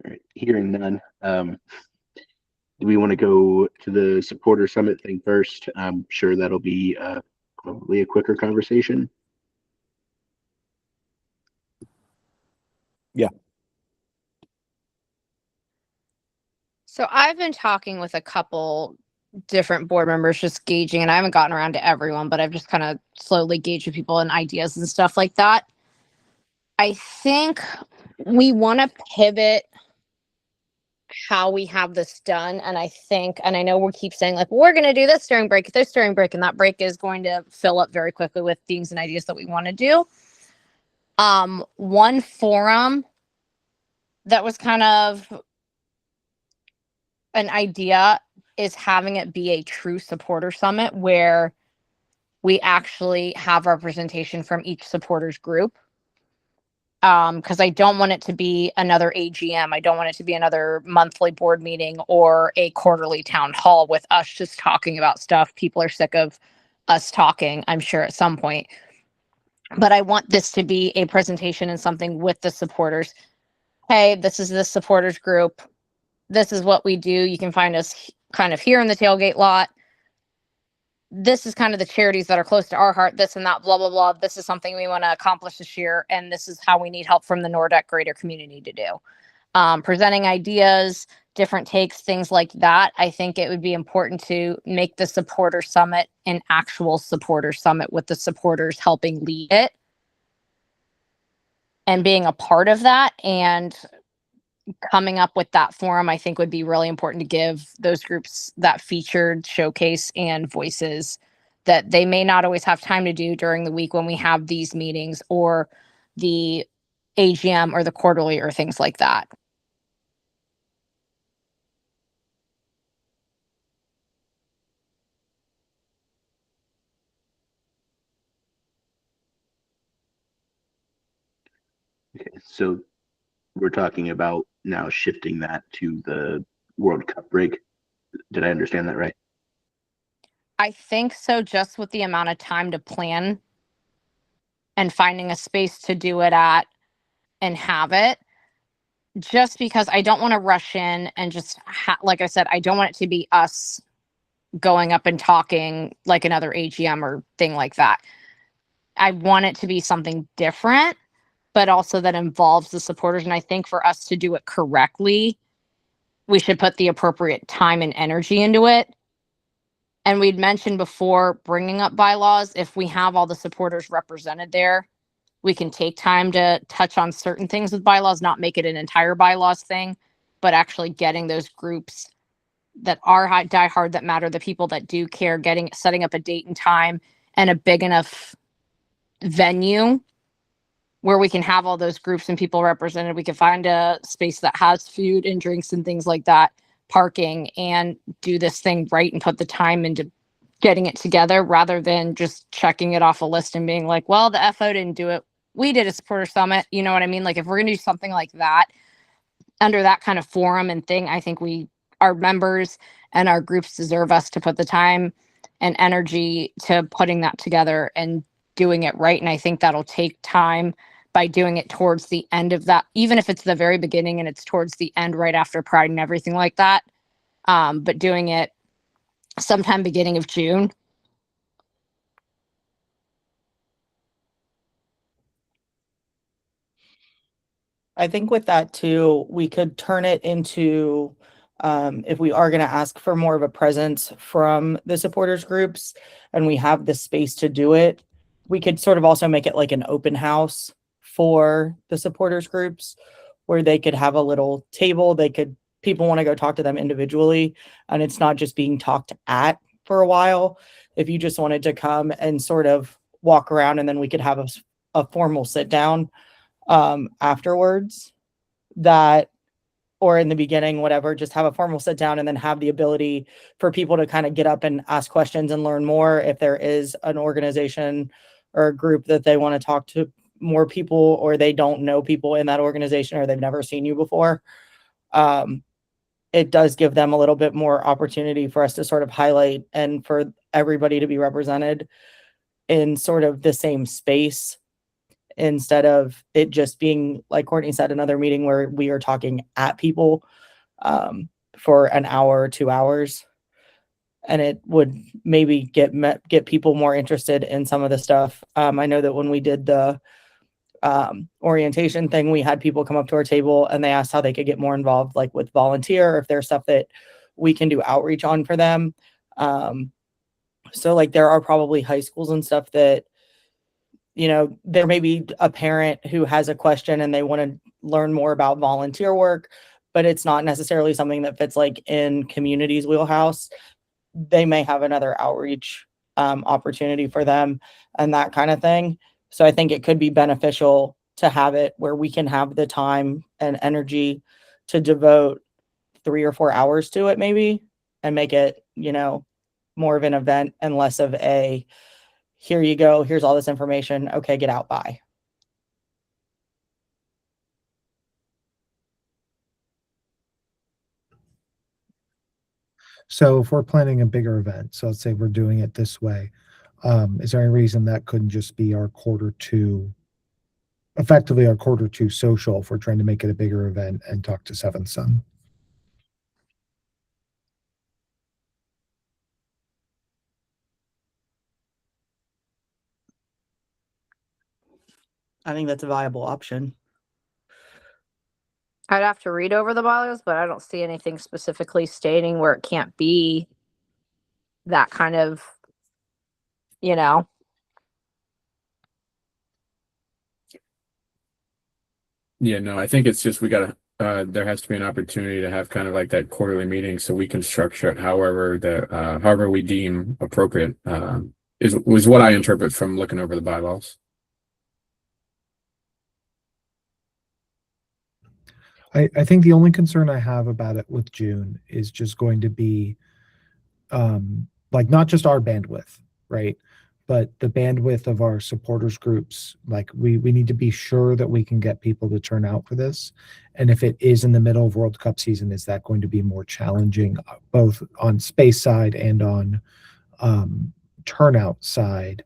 All right, hearing none. Do we want to go to the supporter summit thing first? I'm sure that'll be probably a quicker conversation. Yeah. So I've been talking with a couple different board members, just gauging, and I haven't gotten around to everyone, but I've just kind of slowly gauged with people and ideas and stuff like that. I think we want to pivot how we have this done. And I think, and I know we keep saying like, we're going to do this during break, this during break, and that break is going to fill up very quickly with things and ideas that we want to do. One forum that was kind of an idea is having it be a true supporter summit where we actually have representation from each supporters group. Because I don't want it to be another AGM. I don't want it to be another monthly board meeting or a quarterly town hall with us just talking about stuff. People are sick of us talking, I'm sure, at some point. But I want this to be a presentation and something with the supporters. Hey, this is the supporters group. This is what we do. You can find us kind of here in the tailgate lot. This is kind of the charities that are close to our heart, this and that, blah, blah, blah. This is something we want to accomplish this year. And this is how we need help from the Nordecke greater community to do. Presenting ideas, different takes, things like that. I think it would be important to make the supporter summit an actual supporter summit with the supporters helping lead it and being a part of that. And coming up with that forum, I think would be really important to give those groups that featured showcase and voices that they may not always have time to do during the week when we have these meetings or the AGM or the quarterly or things like that. Okay, so we're talking about now shifting that to the World Cup break. Did I understand that right? I think so, just with the amount of time to plan and finding a space to do it at and have it. Just because I don't want to rush in and just, like I said, I don't want it to be us going up and talking like another AGM or thing like that. I want it to be something different, but also that involves the supporters. And I think for us to do it correctly, we should put the appropriate time and energy into it. And we'd mentioned before bringing up bylaws. If we have all the supporters represented there, we can take time to touch on certain things with bylaws, not make it an entire bylaws thing, but actually getting those groups that are diehard, that matter, the people that do care, setting up a date and time and a big enough venue where we can have all those groups and people represented. We can find a space that has food and drinks and things like that, parking, and do this thing right and put the time into getting it together rather than just checking it off a list and being like, well, the FO didn't do it. We did a supporter summit. You know what I mean? Like if we're going to do something like that under that kind of forum and thing, I think our members and our groups deserve us to put the time and energy to putting that together and doing it right. And I think that'll take time by doing it towards the end of that, even if it's the very beginning and it's towards the end right after Pride and everything like that. But doing it sometime beginning of June. I think with that too, we could turn it into, if we are going to ask for more of a presence from the supporters groups and we have the space to do it, we could sort of also make it like an open house for the supporters groups where they could have a little table. People want to go talk to them individually, and it's not just being talked at for a while. If you just wanted to come and sort of walk around, and then we could have a formal sit down afterwards, or in the beginning, whatever, just have a formal sit down and then have the ability for people to kind of get up and ask questions and learn more. If there is an organization or a group that they want to talk to more people, or they don't know people in that organization, or they've never seen you before, it does give them a little bit more opportunity for us to sort of highlight and for everybody to be represented in sort of the same space, instead of it just being, like Courtney said, another meeting where we are talking at people for an hour or 2 hours. And it would maybe get people more interested in some of the stuff. I know that when we did the orientation thing, we had people come up to our table and they asked how they could get more involved, like with volunteer, or if there's stuff that we can do outreach on for them. So like there are probably high schools and stuff that, there may be a parent who has a question and they want to learn more about volunteer work, but it's not necessarily something that fits like in community's wheelhouse. They may have another outreach opportunity for them and that kind of thing. So I think it could be beneficial to have it where we can have the time and energy to devote 3 or 4 hours to it maybe, and make it, more of an event and less of a, here you go, here's all this information, okay, get out, bye. So if we're planning a bigger event, so let's say we're doing it this way, is there any reason that couldn't just be effectively our quarter 2 social, if we're trying to make it a bigger event and talk to Seventh Son? I think that's a viable option. I'd have to read over the bylaws, but I don't see anything specifically stating where it can't be that kind of, Yeah, no, I think it's just there has to be an opportunity to have kind of like that quarterly meeting so we can structure it however we deem appropriate, was what I interpret from looking over the bylaws. I think the only concern I have about it with June is just going to be like not just our bandwidth, right? but the bandwidth of our supporters groups, like we need to be sure that we can get people to turn out for this. And if it is in the middle of World Cup season, is that going to be more challenging, both on space side and on turnout side,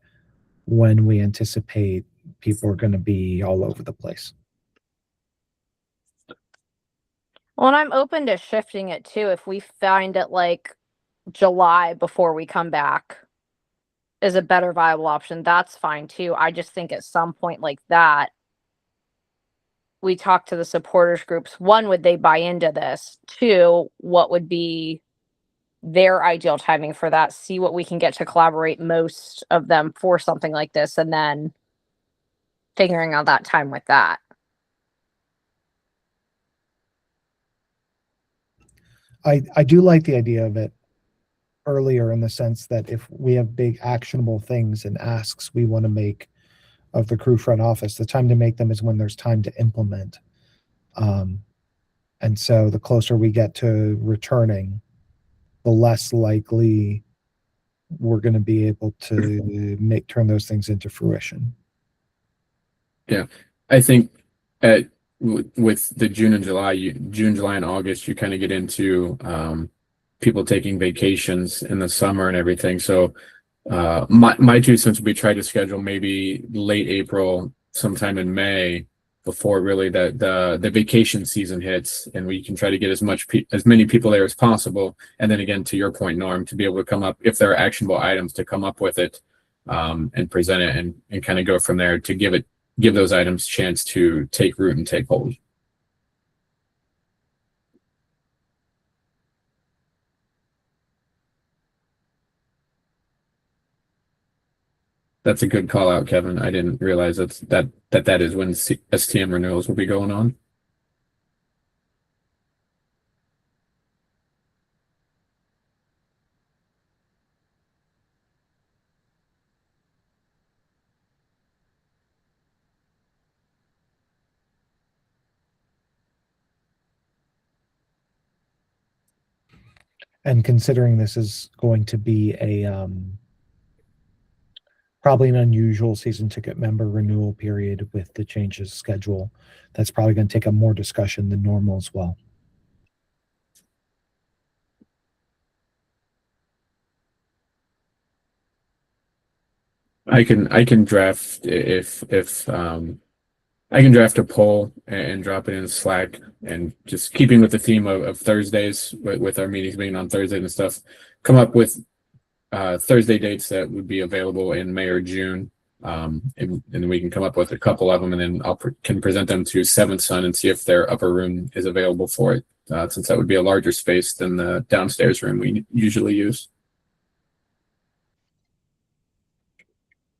when we anticipate people are going to be all over the place? Well, and I'm open to shifting it too if we find it like July before we come back is a better viable option. That's fine too. I just think at some point like that, we talk to the supporters groups. One, would they buy into this? Two, what would be their ideal timing for that? See what we can get to collaborate most of them for something like this, and then figuring out that time with that. I do like the idea of it earlier, in the sense that if we have big actionable things and asks we want to make of the crew front office, the time to make them is when there's time to implement. And so the closer we get to returning, the less likely we're going to be able to turn those things into fruition. Yeah, I think with the June and July, June, July, and August, you kind of get into people taking vacations in the summer and everything. So my 2 cents would be try to schedule maybe late April, sometime in May, before really the vacation season hits, and we can try to get as many people there as possible. And then again, to your point, Norm, to be able to come up, if there are actionable items, to come up with it and present it, and kind of go from there to give those items chance to take root and take hold. That's a good call out, Kevin. I didn't realize that is when STM renewals will be going on. And considering this is going to be a probably an unusual season ticket member renewal period with the changes schedule, that's probably going to take up more discussion than normal as well. I can draft I can draft a poll and drop it in Slack, and just keeping with the theme of Thursdays, with our meetings being on Thursday and stuff, come up with Thursday dates that would be available in May or June. And we can come up with a couple of them, and then can present them to Seventh Son and see if their upper room is available for it, since that would be a larger space than the downstairs room we usually use.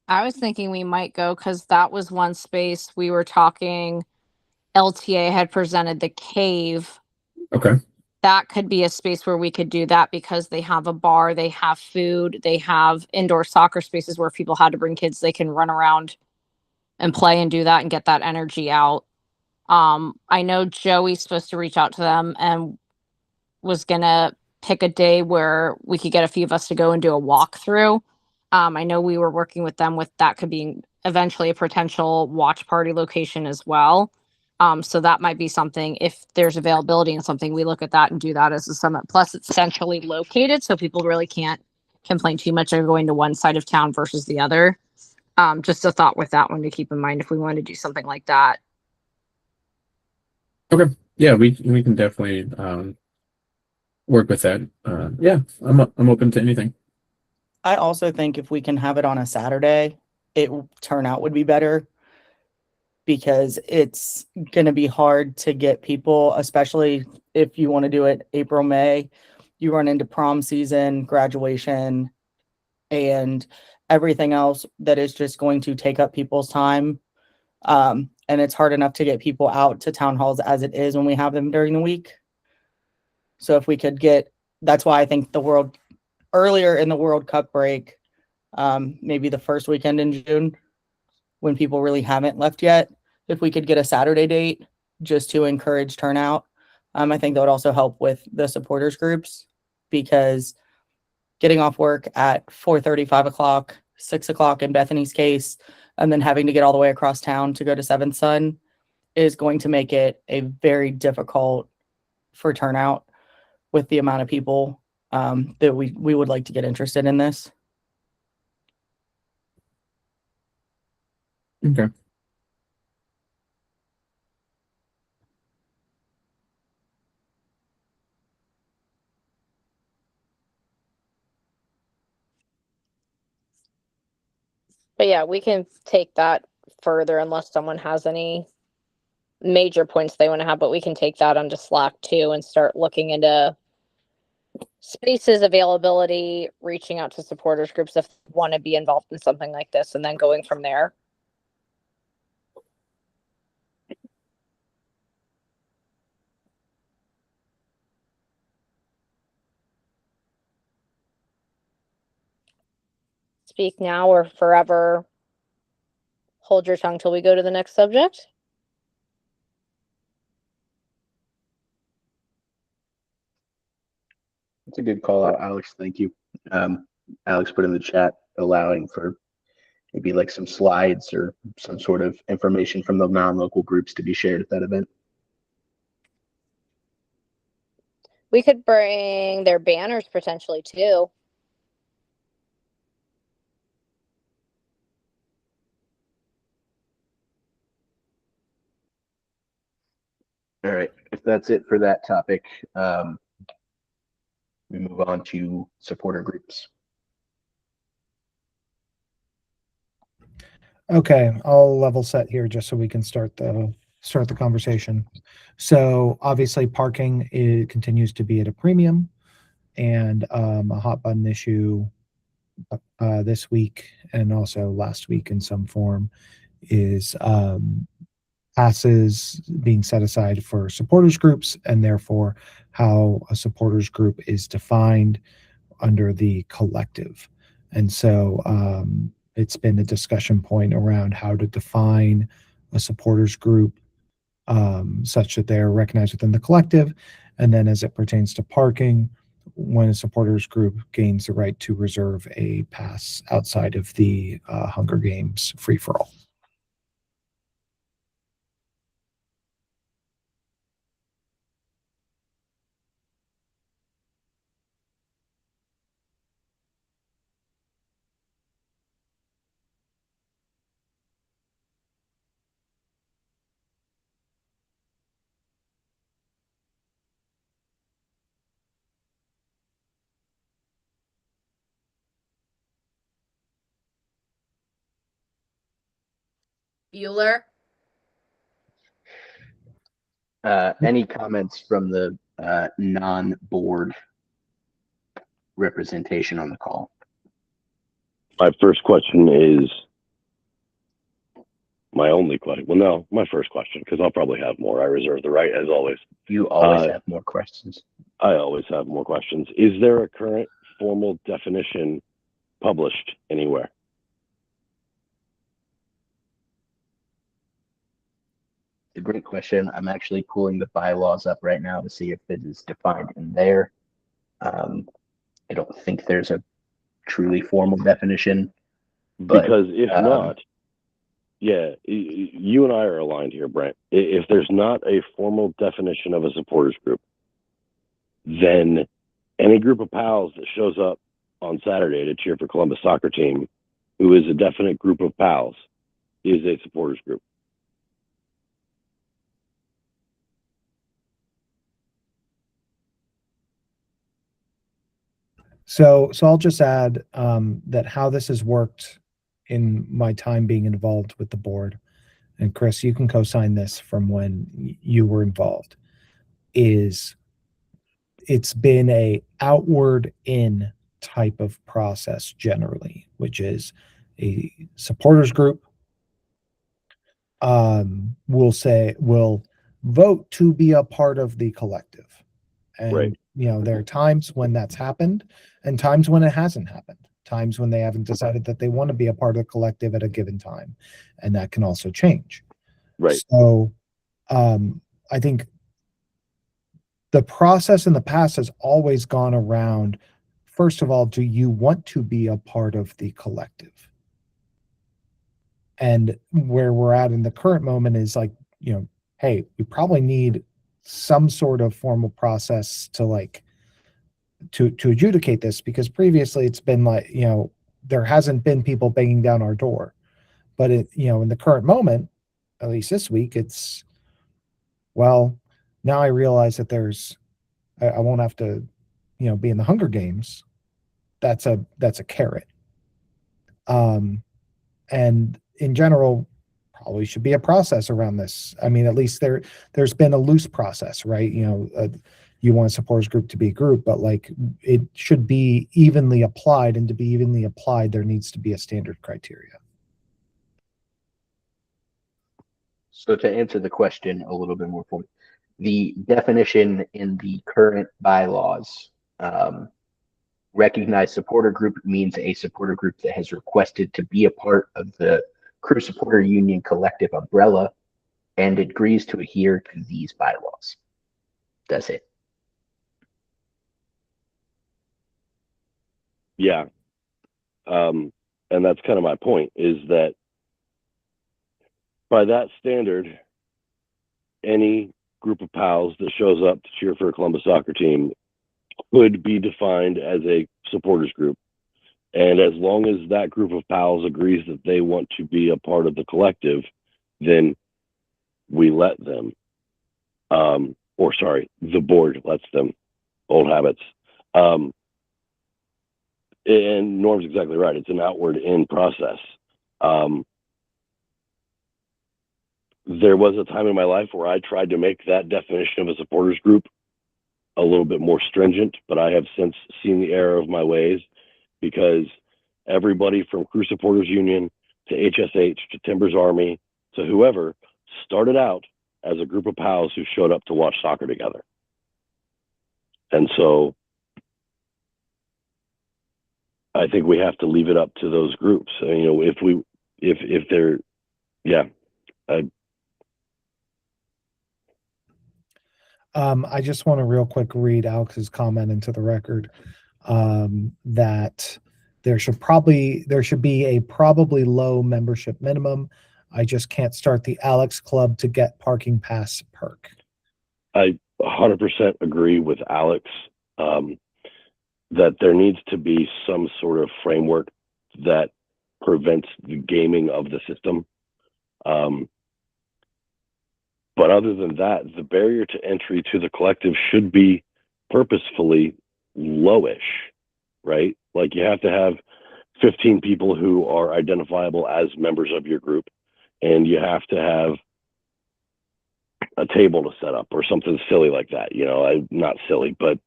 I was thinking we might go, because that was one space we were talking. LTA had presented the cave. Okay. That could be a space where we could do that, because they have a bar, they have food, they have indoor soccer spaces where if people had to bring kids, they can run around and play and do that and get that energy out. I know Joey's supposed to reach out to them and was gonna pick a day where we could get a few of us to go and do a walkthrough. I know we were working with them with that could be eventually a potential watch party location as well. So that might be something, if there's availability and something, we look at that and do that as a summit. Plus, it's centrally located, so people really can't complain too much of going to one side of town versus the other. Just a thought with that one to keep in mind if we want to do something like that. Okay. Yeah, we can definitely work with that. Yeah, I'm open to anything. I also think if we can have it on a Saturday, turnout would be better, because it's going to be hard to get people, especially if you want to do it April, May. You run into prom season, graduation, and everything else that is just going to take up people's time. And it's hard enough to get people out to town halls as it is when we have them during the week. So if we could that's why I think earlier in the World Cup break, maybe the first weekend in June, when people really haven't left yet, if we could get a Saturday date just to encourage turnout. I think that would also help with the supporters groups, because getting off work at 4:30, 5 o'clock, 6 o'clock in Bethany's case, and then having to get all the way across town to go to Seventh Son is going to make it a very difficult for turnout with the amount of people that we would like to get interested in this. Okay. But yeah, we can take that further unless someone has any major points they want to have, but we can take that onto Slack too and start looking into spaces, availability, reaching out to supporters groups if they want to be involved in something like this, and then going from there. Speak now or forever hold your tongue till we go to the next subject. It's a good call out, Alex. Thank you. Alex put in the chat allowing for maybe like some slides or some sort of information from the non-local groups to be shared at that event. We could bring their banners potentially too. All right. If that's it for that topic, we move on to supporter groups. Okay, I'll level set here just so we can start the conversation. So obviously parking continues to be at a premium, and a hot button issue this week and also last week in some form is passes being set aside for supporters groups, and therefore how a supporters group is defined under the collective. And so it's been a discussion point around how to define a supporters group such that they're recognized within the collective. And then as it pertains to parking, when a supporters group gains the right to reserve a pass outside of the Hunger Games free-for-all. Bueller. Any comments from the non-board representation on the call? My first question is my only question. Well, no, my first question, because I'll probably have more. I reserve the right, as always. You always have more questions. I always have more questions. Is there a current formal definition published anywhere? It's a great question. I'm actually pulling the bylaws up right now to see if it is defined in there. I don't think there's a truly formal definition. But, because if not, yeah, you and I are aligned here, Brent. If there's not a formal definition of a supporters group, then any group of pals that shows up on Saturday to cheer for Columbus soccer team, who is a definite group of pals, is a supporters group. So I'll just add that how this has worked in my time being involved with the board, and Chris, you can co-sign this from when you were involved, is it's been a outward in type of process generally, which is a supporters group will vote to be a part of the collective. And right. There are times when that's happened and times when it hasn't happened, times when they haven't decided that they want to be a part of the collective at a given time, and that can also change. Right. So I think the process in the past has always gone around, first of all, do you want to be a part of the collective? And where we're at in the current moment is like, hey, we probably need some sort of formal process to like to adjudicate this, because previously it's been like, there hasn't been people banging down our door. But in the current moment, at least this week, it's, well, now I realize that I won't have to, be in the Hunger Games. That's a carrot. And in general, probably should be a process around this. I mean, at least there's been a loose process, right? You want a supporters group to be a group, but like it should be evenly applied, and to be evenly applied, there needs to be a standard criteria. So to answer the question a little bit more fully, the definition in the current bylaws, recognized supporter group means a supporter group that has requested to be a part of the Crew Supporter Union collective umbrella and agrees to adhere to these bylaws. That's it. Yeah. And that's kind of my point, is that by that standard, any group of pals that shows up to cheer for a Columbus soccer team could be defined as a supporters group. And as long as that group of pals agrees that they want to be a part of the collective, then we let them. The board lets them. Old habits. And Norm's exactly right. It's an outward in process. There was a time in my life where I tried to make that definition of a supporters group a little bit more stringent, but I have since seen the error of my ways, because everybody from Crew Supporters Union to HSH to Timbers Army to whoever started out as a group of pals who showed up to watch soccer together. And so I think we have to leave it up to those groups. If they're, yeah. I just want to real quick read Alex's comment into the record, that there should be a probably low membership minimum. I just can't start the Alex Club to get parking pass perk. I 100% agree with Alex, that there needs to be some sort of framework that prevents the gaming of the system. But other than that, the barrier to entry to the collective should be purposefully lowish, right? Like, you have to have 15 people who are identifiable as members of your group, and you have to have a table to set up or something silly like that. Not silly, but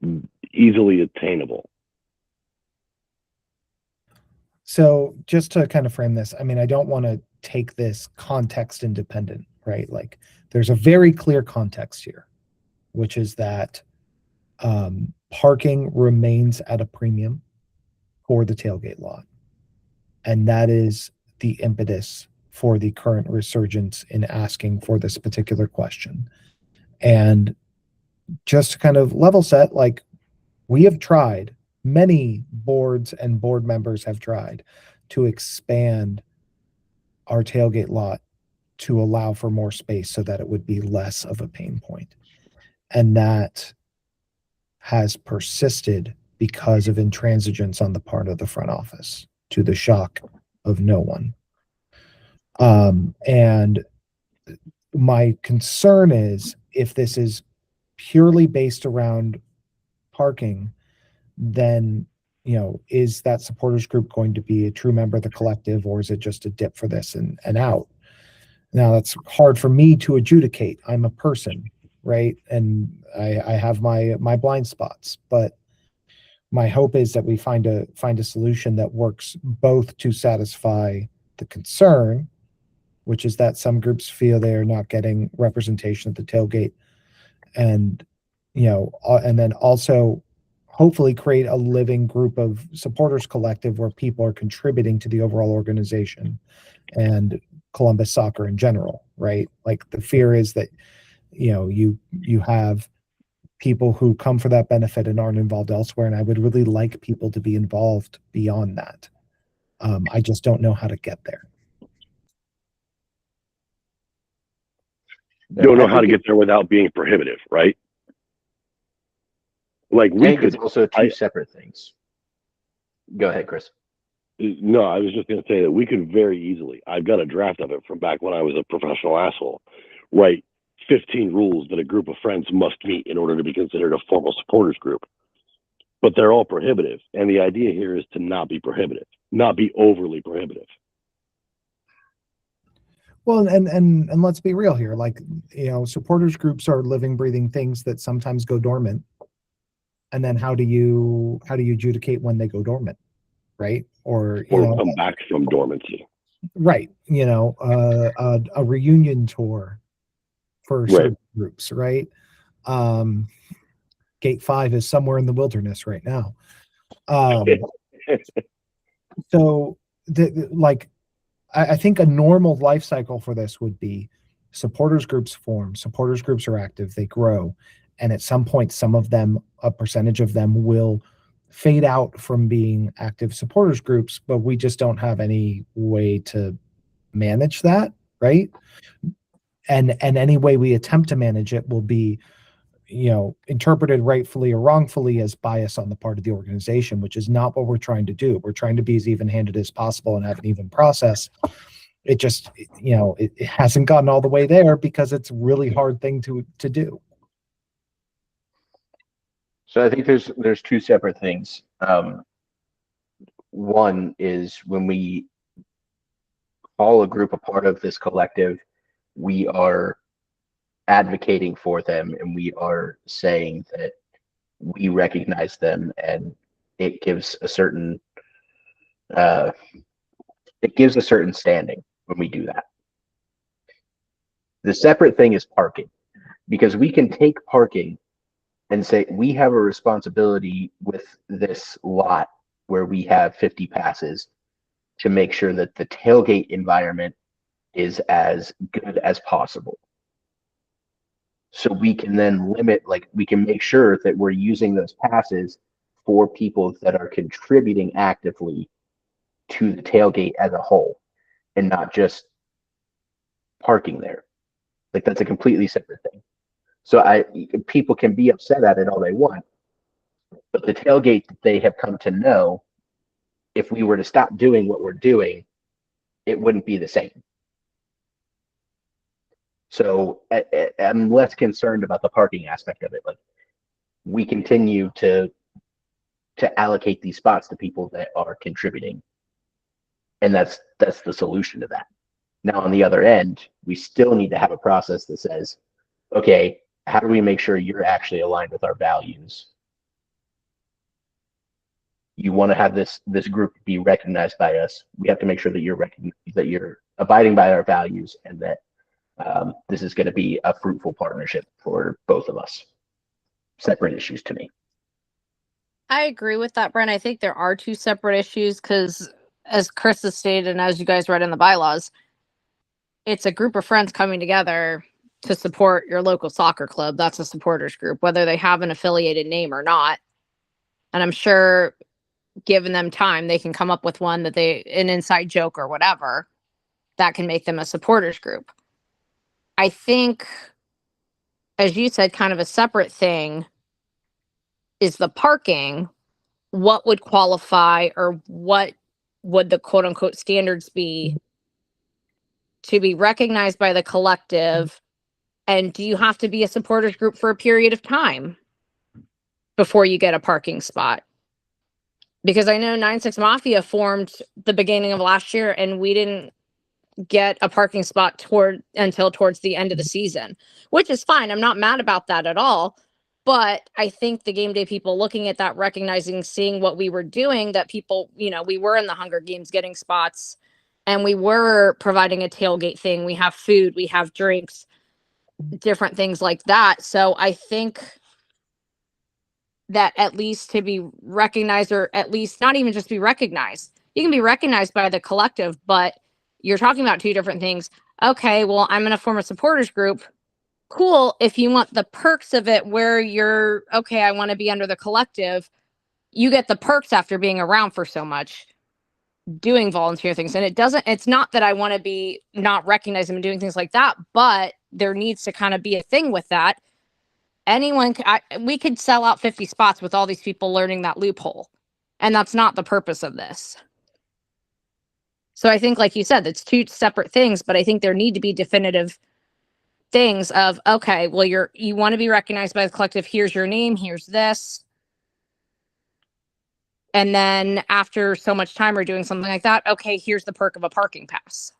easily attainable. So just to kind of frame this, I mean, I don't want to take this context independent, right? Like, there's a very clear context here, which is that parking remains at a premium for the tailgate lot. And that is the impetus for the current resurgence in asking for this particular question. And just to kind of level set, like, we have tried, many boards and board members have tried to expand our tailgate lot to allow for more space so that it would be less of a pain point. And that has persisted because of intransigence on the part of the front office, to the shock of no one. And my concern is, if this is purely based around parking, then, is that supporters group going to be a true member of the collective, or is it just a dip for this and out? Now, that's hard for me to adjudicate. I'm a person, right? And I have my blind spots, but my hope is that we find a solution that works both to satisfy the concern, which is that some groups feel they are not getting representation at the tailgate, and and then also hopefully create a living group of supporters collective where people are contributing to the overall organization and Columbus soccer in general, right? Like, the fear is that you have people who come for that benefit and aren't involved elsewhere, and I would really like people to be involved beyond that. I just don't know how to get there. don't know I how to think get there without being prohibitive, right? Like I we think could. it's also two separate things. Go ahead, Chris. No, I was just going to say that we could very easily. I've got a draft of it from back when I was a professional asshole. Write 15 rules that a group of friends must meet in order to be considered a formal supporters group. But they're all prohibitive, and the idea here is to not be prohibitive, not be overly prohibitive. Well, and let's be real here. Like, you know, supporters groups are living, breathing things that sometimes go dormant. And then how do you adjudicate when they go dormant, right? Or come back from dormancy. right? You know, a reunion tour for certain groups, right? Gate 5 is somewhere in the wilderness right now. So, I think a normal life cycle for this would be supporters groups form, supporters groups are active, they grow, and at some point, some of them, a percentage of them, will fade out from being active supporters groups, but we just don't have any way to manage that, right? And any way we attempt to manage it will be, you know, interpreted rightfully or wrongfully as bias on the part of the organization, which is not what we're trying to do. We're trying to be as even-handed as possible and have an even process. It just, you know, it hasn't gotten all the way there because it's a really hard thing to do. So I think there's two separate things. One is when we call a group a part of this collective, we are advocating for them and we are saying that we recognize them, and it gives a certain standing when we do that. The separate thing is parking, because we can take parking and say we have a responsibility with this lot where we have 50 passes to make sure that the tailgate environment is as good as possible. So we can then limit, like we can make sure that we're using those passes for people that are contributing actively to the tailgate as a whole and not just parking there. Like that's a completely separate thing. So people can be upset at it all they want, but the tailgate that they have come to know, if we were to stop doing what we're doing, it wouldn't be the same. So I'm less concerned about the parking aspect of it. Like we continue to allocate these spots to people that are contributing, and that's the solution to that. Now on the other end, we still need to have a process that says, okay, how do we make sure you're actually aligned with our values? You want to have this group be recognized by us. We have to make sure that you're abiding by our values, and that this is going to be a fruitful partnership for both of us. Separate issues to me. I agree with that, Brent. I think there are two separate issues because, as Chris has stated, and as you guys read in the bylaws, it's a group of friends coming together to support your local soccer club. That's a supporters group, whether they have an affiliated name or not. And I'm sure, given them time, they can come up with one that an inside joke or whatever that can make them a supporters group. I think, as you said, kind of a separate thing is the parking. What would qualify, or what would the quote unquote standards be to be recognized by the collective? And do you have to be a supporters group for a period of time before you get a parking spot? Because I know 9-6 Mafia formed the beginning of last year and we didn't get a parking spot until towards the end of the season, which is fine. I'm not mad about that at all. But I think the game day people looking at that, recognizing, seeing what we were doing, that people, you know, we were in the Hunger Games getting spots and we were providing a tailgate thing. We have food, we have drinks, different things like that. So I think that at least to be recognized, or at least not even just be recognized, you can be recognized by the collective, but you're talking about two different things. Okay, well, I'm going to form a supporters group. Cool. If you want the perks of it where you're, okay, I want to be under the collective, you get the perks after being around for so much. doing volunteer things. And it's not that I want to be not recognize them and doing things like that, but there needs to kind of be a thing with that. We could sell out 50 spots with all these people learning that loophole. And that's not the purpose of this. So I think, like you said, that's two separate things, but I think there need to be definitive things of, okay, well, you want to be recognized by the collective. Here's your name. Here's this. And then after so much time or doing something like that, okay, here's the perk of a parking pass.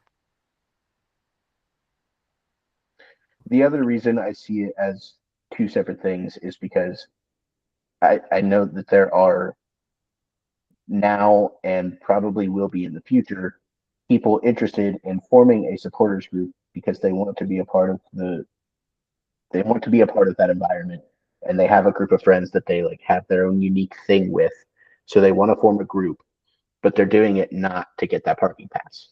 The other reason I see it as two separate things is because I know that there are now and probably will be in the future people interested in forming a supporters group because they want to be a part of that environment, and they have a group of friends that they like have their own unique thing with, so they want to form a group, but they're doing it not to get that parking pass.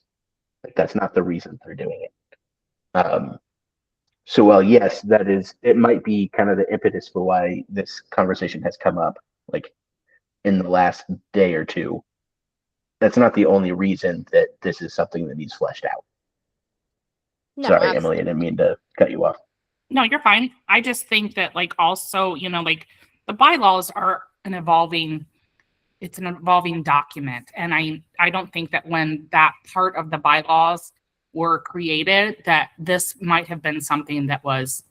Like, that's not the reason they're doing it. So while yes, it might be kind of the impetus for why this conversation has come up like in the last day or two, that's not the only reason that this is something that needs fleshed out. No, Sorry, Emily, I didn't mean to cut you off. No, you're fine. I just think that like also, like the bylaws are it's an evolving document. And I don't think that when that part of the bylaws were created, that this might have been something that was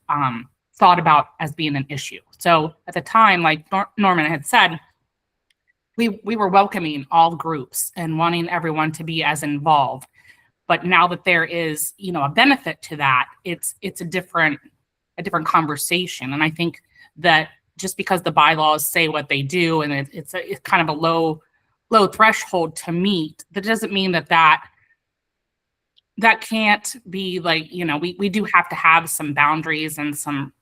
thought about as being an issue. So at the time, like Norman had said, we were welcoming all groups and wanting everyone to be as involved. But now that there is, a benefit to that, it's a different conversation. And I think that just because the bylaws say what they do, and it's kind of a low threshold to meet, that doesn't mean that can't be like, we do have to have some boundaries and some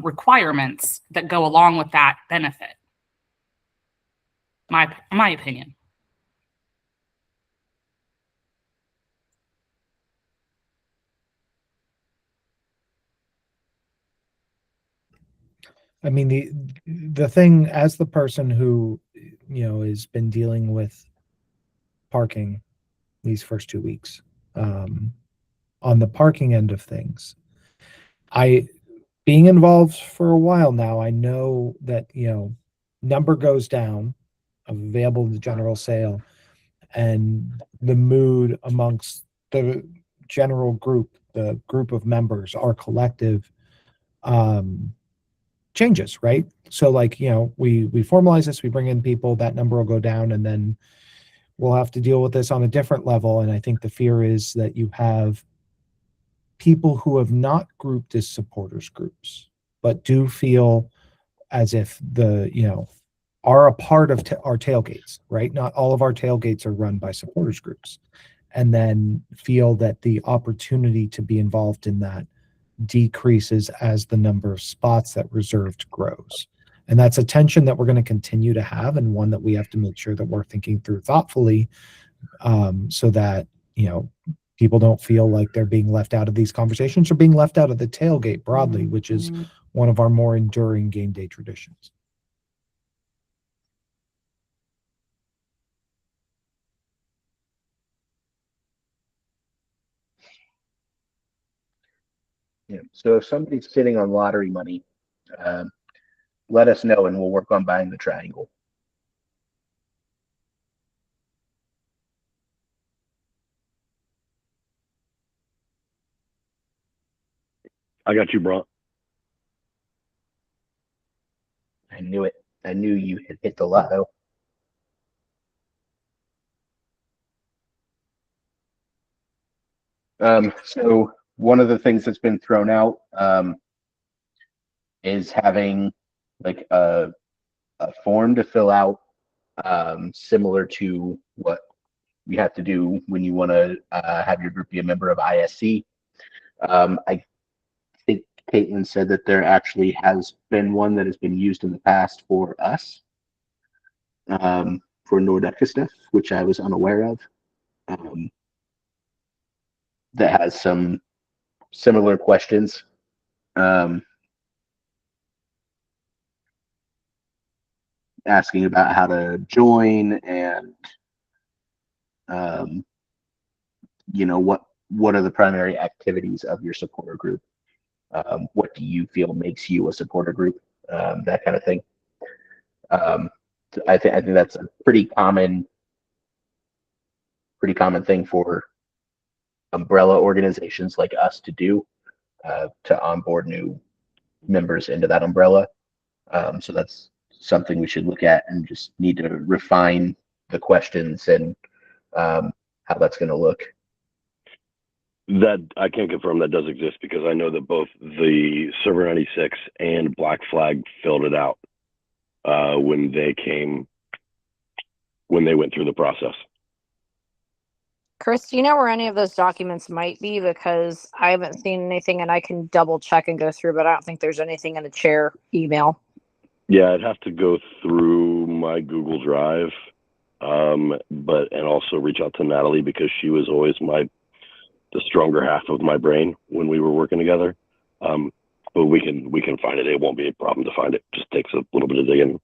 requirements that go along with that benefit. My opinion. I mean, the thing, as the person who, has been dealing with parking these first 2 weeks, on the parking end of things, being involved for a while now, I know that, number goes down of available to general sale, and the mood amongst the general group, the group of members, our collective, changes, right? So like, we formalize this, we bring in people, that number will go down, and then we'll have to deal with this on a different level. And I think the fear is that you have people who have not grouped as supporters groups, but do feel as if are a part of our tailgates, right? Not all of our tailgates are run by supporters groups, and then feel that the opportunity to be involved in that decreases as the number of spots that reserved grows. And that's a tension that we're going to continue to have, and one that we have to make sure that we're thinking through thoughtfully, so that, people don't feel like they're being left out of these conversations or being left out of the tailgate broadly, which is one of our more enduring game day traditions. Yeah. So if somebody's sitting on lottery money, let us know and we'll work on buying the triangle. I got you, bro. I knew it. I knew you had hit the lotto. So one of the things that's been thrown out is having like a form to fill out, similar to what you have to do when you want to have your group be a member of ISC. I think Caitlin said that there actually has been one that has been used in the past for us, for Nordecke stuff, which I was unaware of. That has some similar questions. Asking about how to join and You know, what are the primary activities of your supporter group? What do you feel makes you a supporter group? That kind of thing. I think that's a pretty common thing for umbrella organizations like us to do, to onboard new members into that umbrella. So that's something we should look at and just need to refine the questions and how that's going to look. That I can confirm that does exist because I know that both the Server 96 and Black Flag filled it out when they went through the process. Chris, do you know where any of those documents might be? Because I haven't seen anything, and I can double check and go through, but I don't think there's anything in the chair email. Yeah, I'd have to go through my Google Drive, and also reach out to Natalie because she was always the stronger half of my brain when we were working together. But we can find it. It won't be a problem to find it. Just takes a little bit of digging.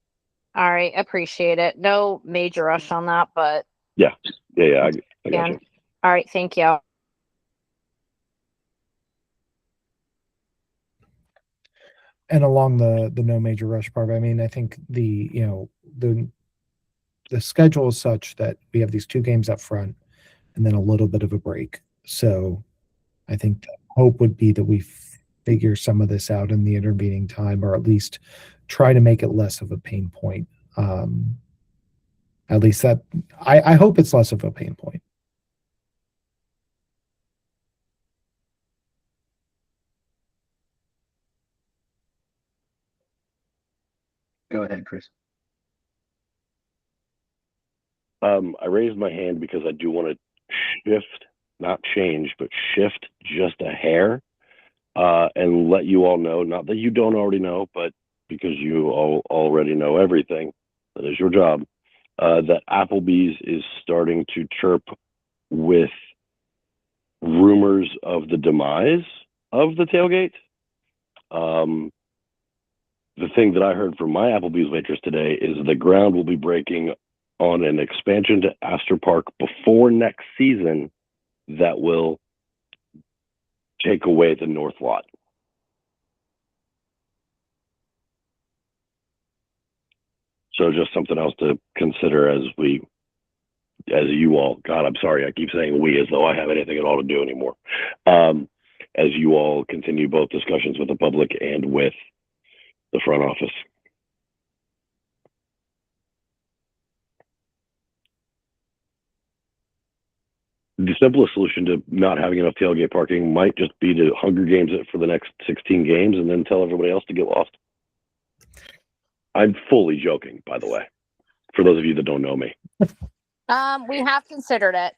All right, appreciate it. No major rush on that, but Yeah. I got you. All right, thank you. And along the no major rush part, I mean, I think the schedule is such that we have these 2 games up front and then a little bit of a break. So I think the hope would be that we figure some of this out in the intervening time, or at least try to make it less of a pain point. At least that I hope it's less of a pain point. Go ahead, Chris. I raised my hand because I do want to shift, not change, but shift just a hair, and let you all know, not that you don't already know, but because you all already know everything, that is your job, that Applebee's is starting to chirp with rumors of the demise of the tailgate. The thing that I heard from my Applebee's waitress today is the ground will be breaking on an expansion to Astor Park before next season that will take away the north lot. So just something else to consider as you all, God, I'm sorry, I keep saying we as though I have anything at all to do anymore. As you all continue both discussions with the public and with the front office. The simplest solution to not having enough tailgate parking might just be to Hunger Games it for the next 16 games and then tell everybody else to get lost. I'm fully joking, by the way, for those of you that don't know me. We have considered it.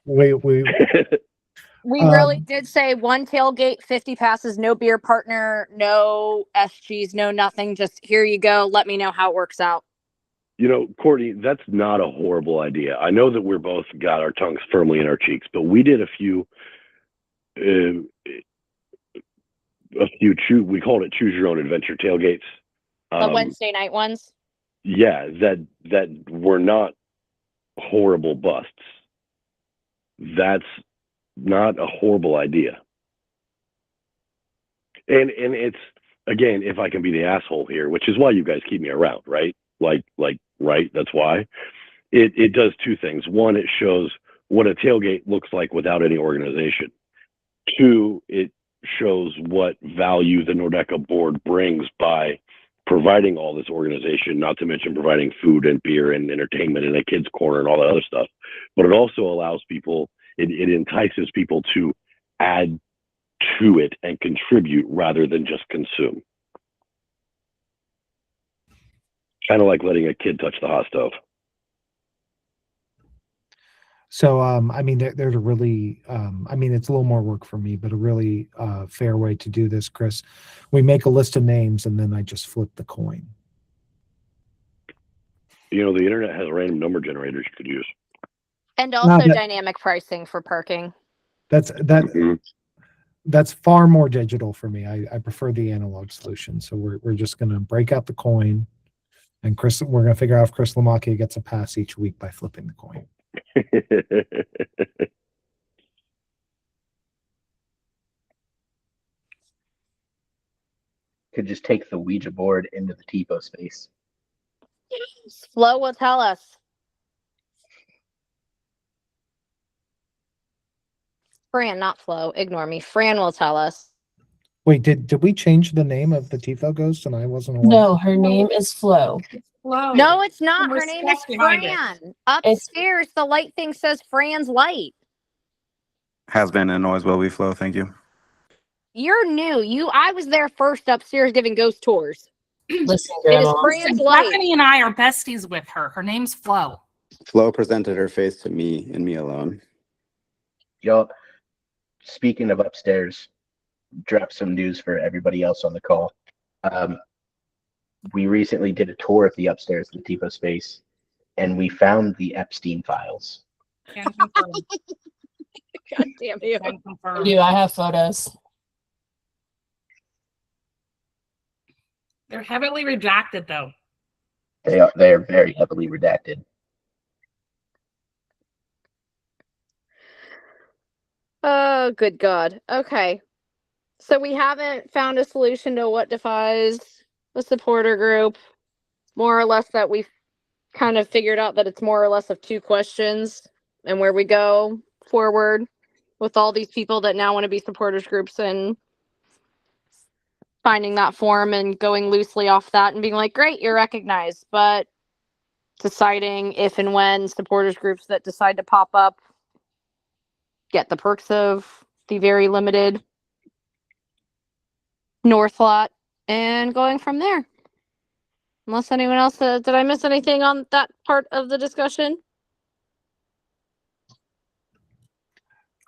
We really did say 1 tailgate, 50 passes, no beer partner, no SGs, no nothing. Just here you go. Let me know how it works out. You know, Courtney, that's not a horrible idea. I know that we're both got our tongues firmly in our cheeks, but we did a few we called it choose your own adventure tailgates. The Wednesday night ones? Yeah, that were not horrible busts. That's not a horrible idea. And it's, again, if I can be the asshole here, which is why you guys keep me around, right? Right? That's why. It does 2 things. 1, it shows what a tailgate looks like without any organization. 2, it shows what value the Nordecke board brings by providing all this organization, not to mention providing food and beer and entertainment and a kid's corner and all that other stuff. But it also allows people, it entices people to add to it and contribute rather than just consume. Kind of like letting a kid touch the hot stove. So, I mean, there's a really, I mean, it's a little more work for me, but a really fair way to do this, Chris. We make a list of names and then I just flip the coin. You know, the internet has random number generators you could use. And also dynamic pricing for parking. That's far more digital for me. I prefer the analog solution. So we're just going to break out the coin, and we're going to figure out if Chris Lamacchia gets a pass each week by flipping the coin. Could just take the Ouija board into the TiFo space. Flo will tell us. Fran, not Flo. Ignore me. Fran will tell us. Wait, did we change the name of the Tifo ghost and I wasn't aware? No, her name is Flo. Flo. No, it's not. Some Her name is respect behind it. Fran. Upstairs, the light thing says Fran's light. Has been and always will be Flo. Thank you. You're new. I was there first upstairs giving ghost tours. Listen, It is Grandma. Fran's light. Stephanie and I are besties with her. Her name's Flo. Flo presented her face to me and me alone. Y'all, speaking of upstairs, drop some news for everybody else on the call. We recently did a tour of the upstairs of the TiFo space, and we found the Epstein files. Can confirm. God damn you. Can confirm. I have photos. They're heavily redacted, though. They are very heavily redacted. Oh, good God. Okay. So we haven't found a solution to what defies a supporter group. More or less that we've kind of figured out that it's more or less of two questions and where we go forward with all these people that now want to be supporters groups and finding that form and going loosely off that and being like, great, you're recognized. But deciding if and when supporters groups that decide to pop up get the perks of the very limited North lot and going from there. Unless anyone else, did I miss anything on that part of the discussion?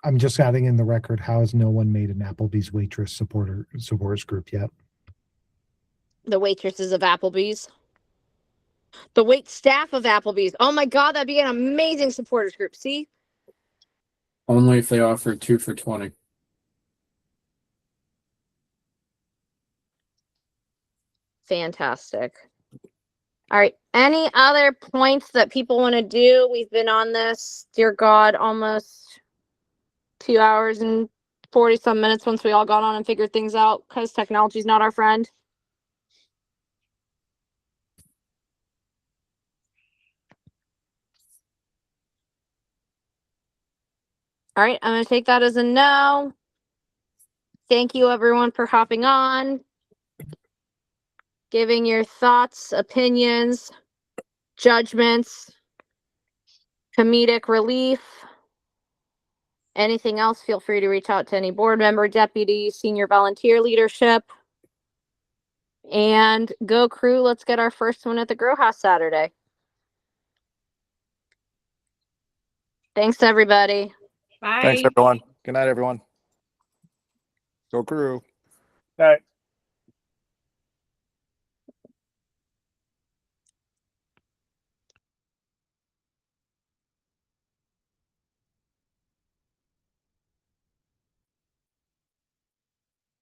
I'm just adding in the record. How has no one made an Applebee's waitress supporters group yet? The waitresses of Applebee's. The wait staff of Applebee's. Oh my God, that'd be an amazing supporters group. See? Only if they offer 2 for $20. Fantastic. All right. Any other points that people want to do? We've been on this, dear God, almost 2 hours and 40 some minutes once we all got on and figured things out because technology's not our friend. All right. I'm going to take that as a no. Thank you, everyone, for hopping on, giving your thoughts, opinions, judgments, comedic relief. Anything else, feel free to reach out to any board member, deputy, senior volunteer leadership. And go crew, let's get our first one at the Grow House Saturday. Thanks, everybody. Bye. Thanks, everyone. Good night, everyone. Go crew. All right.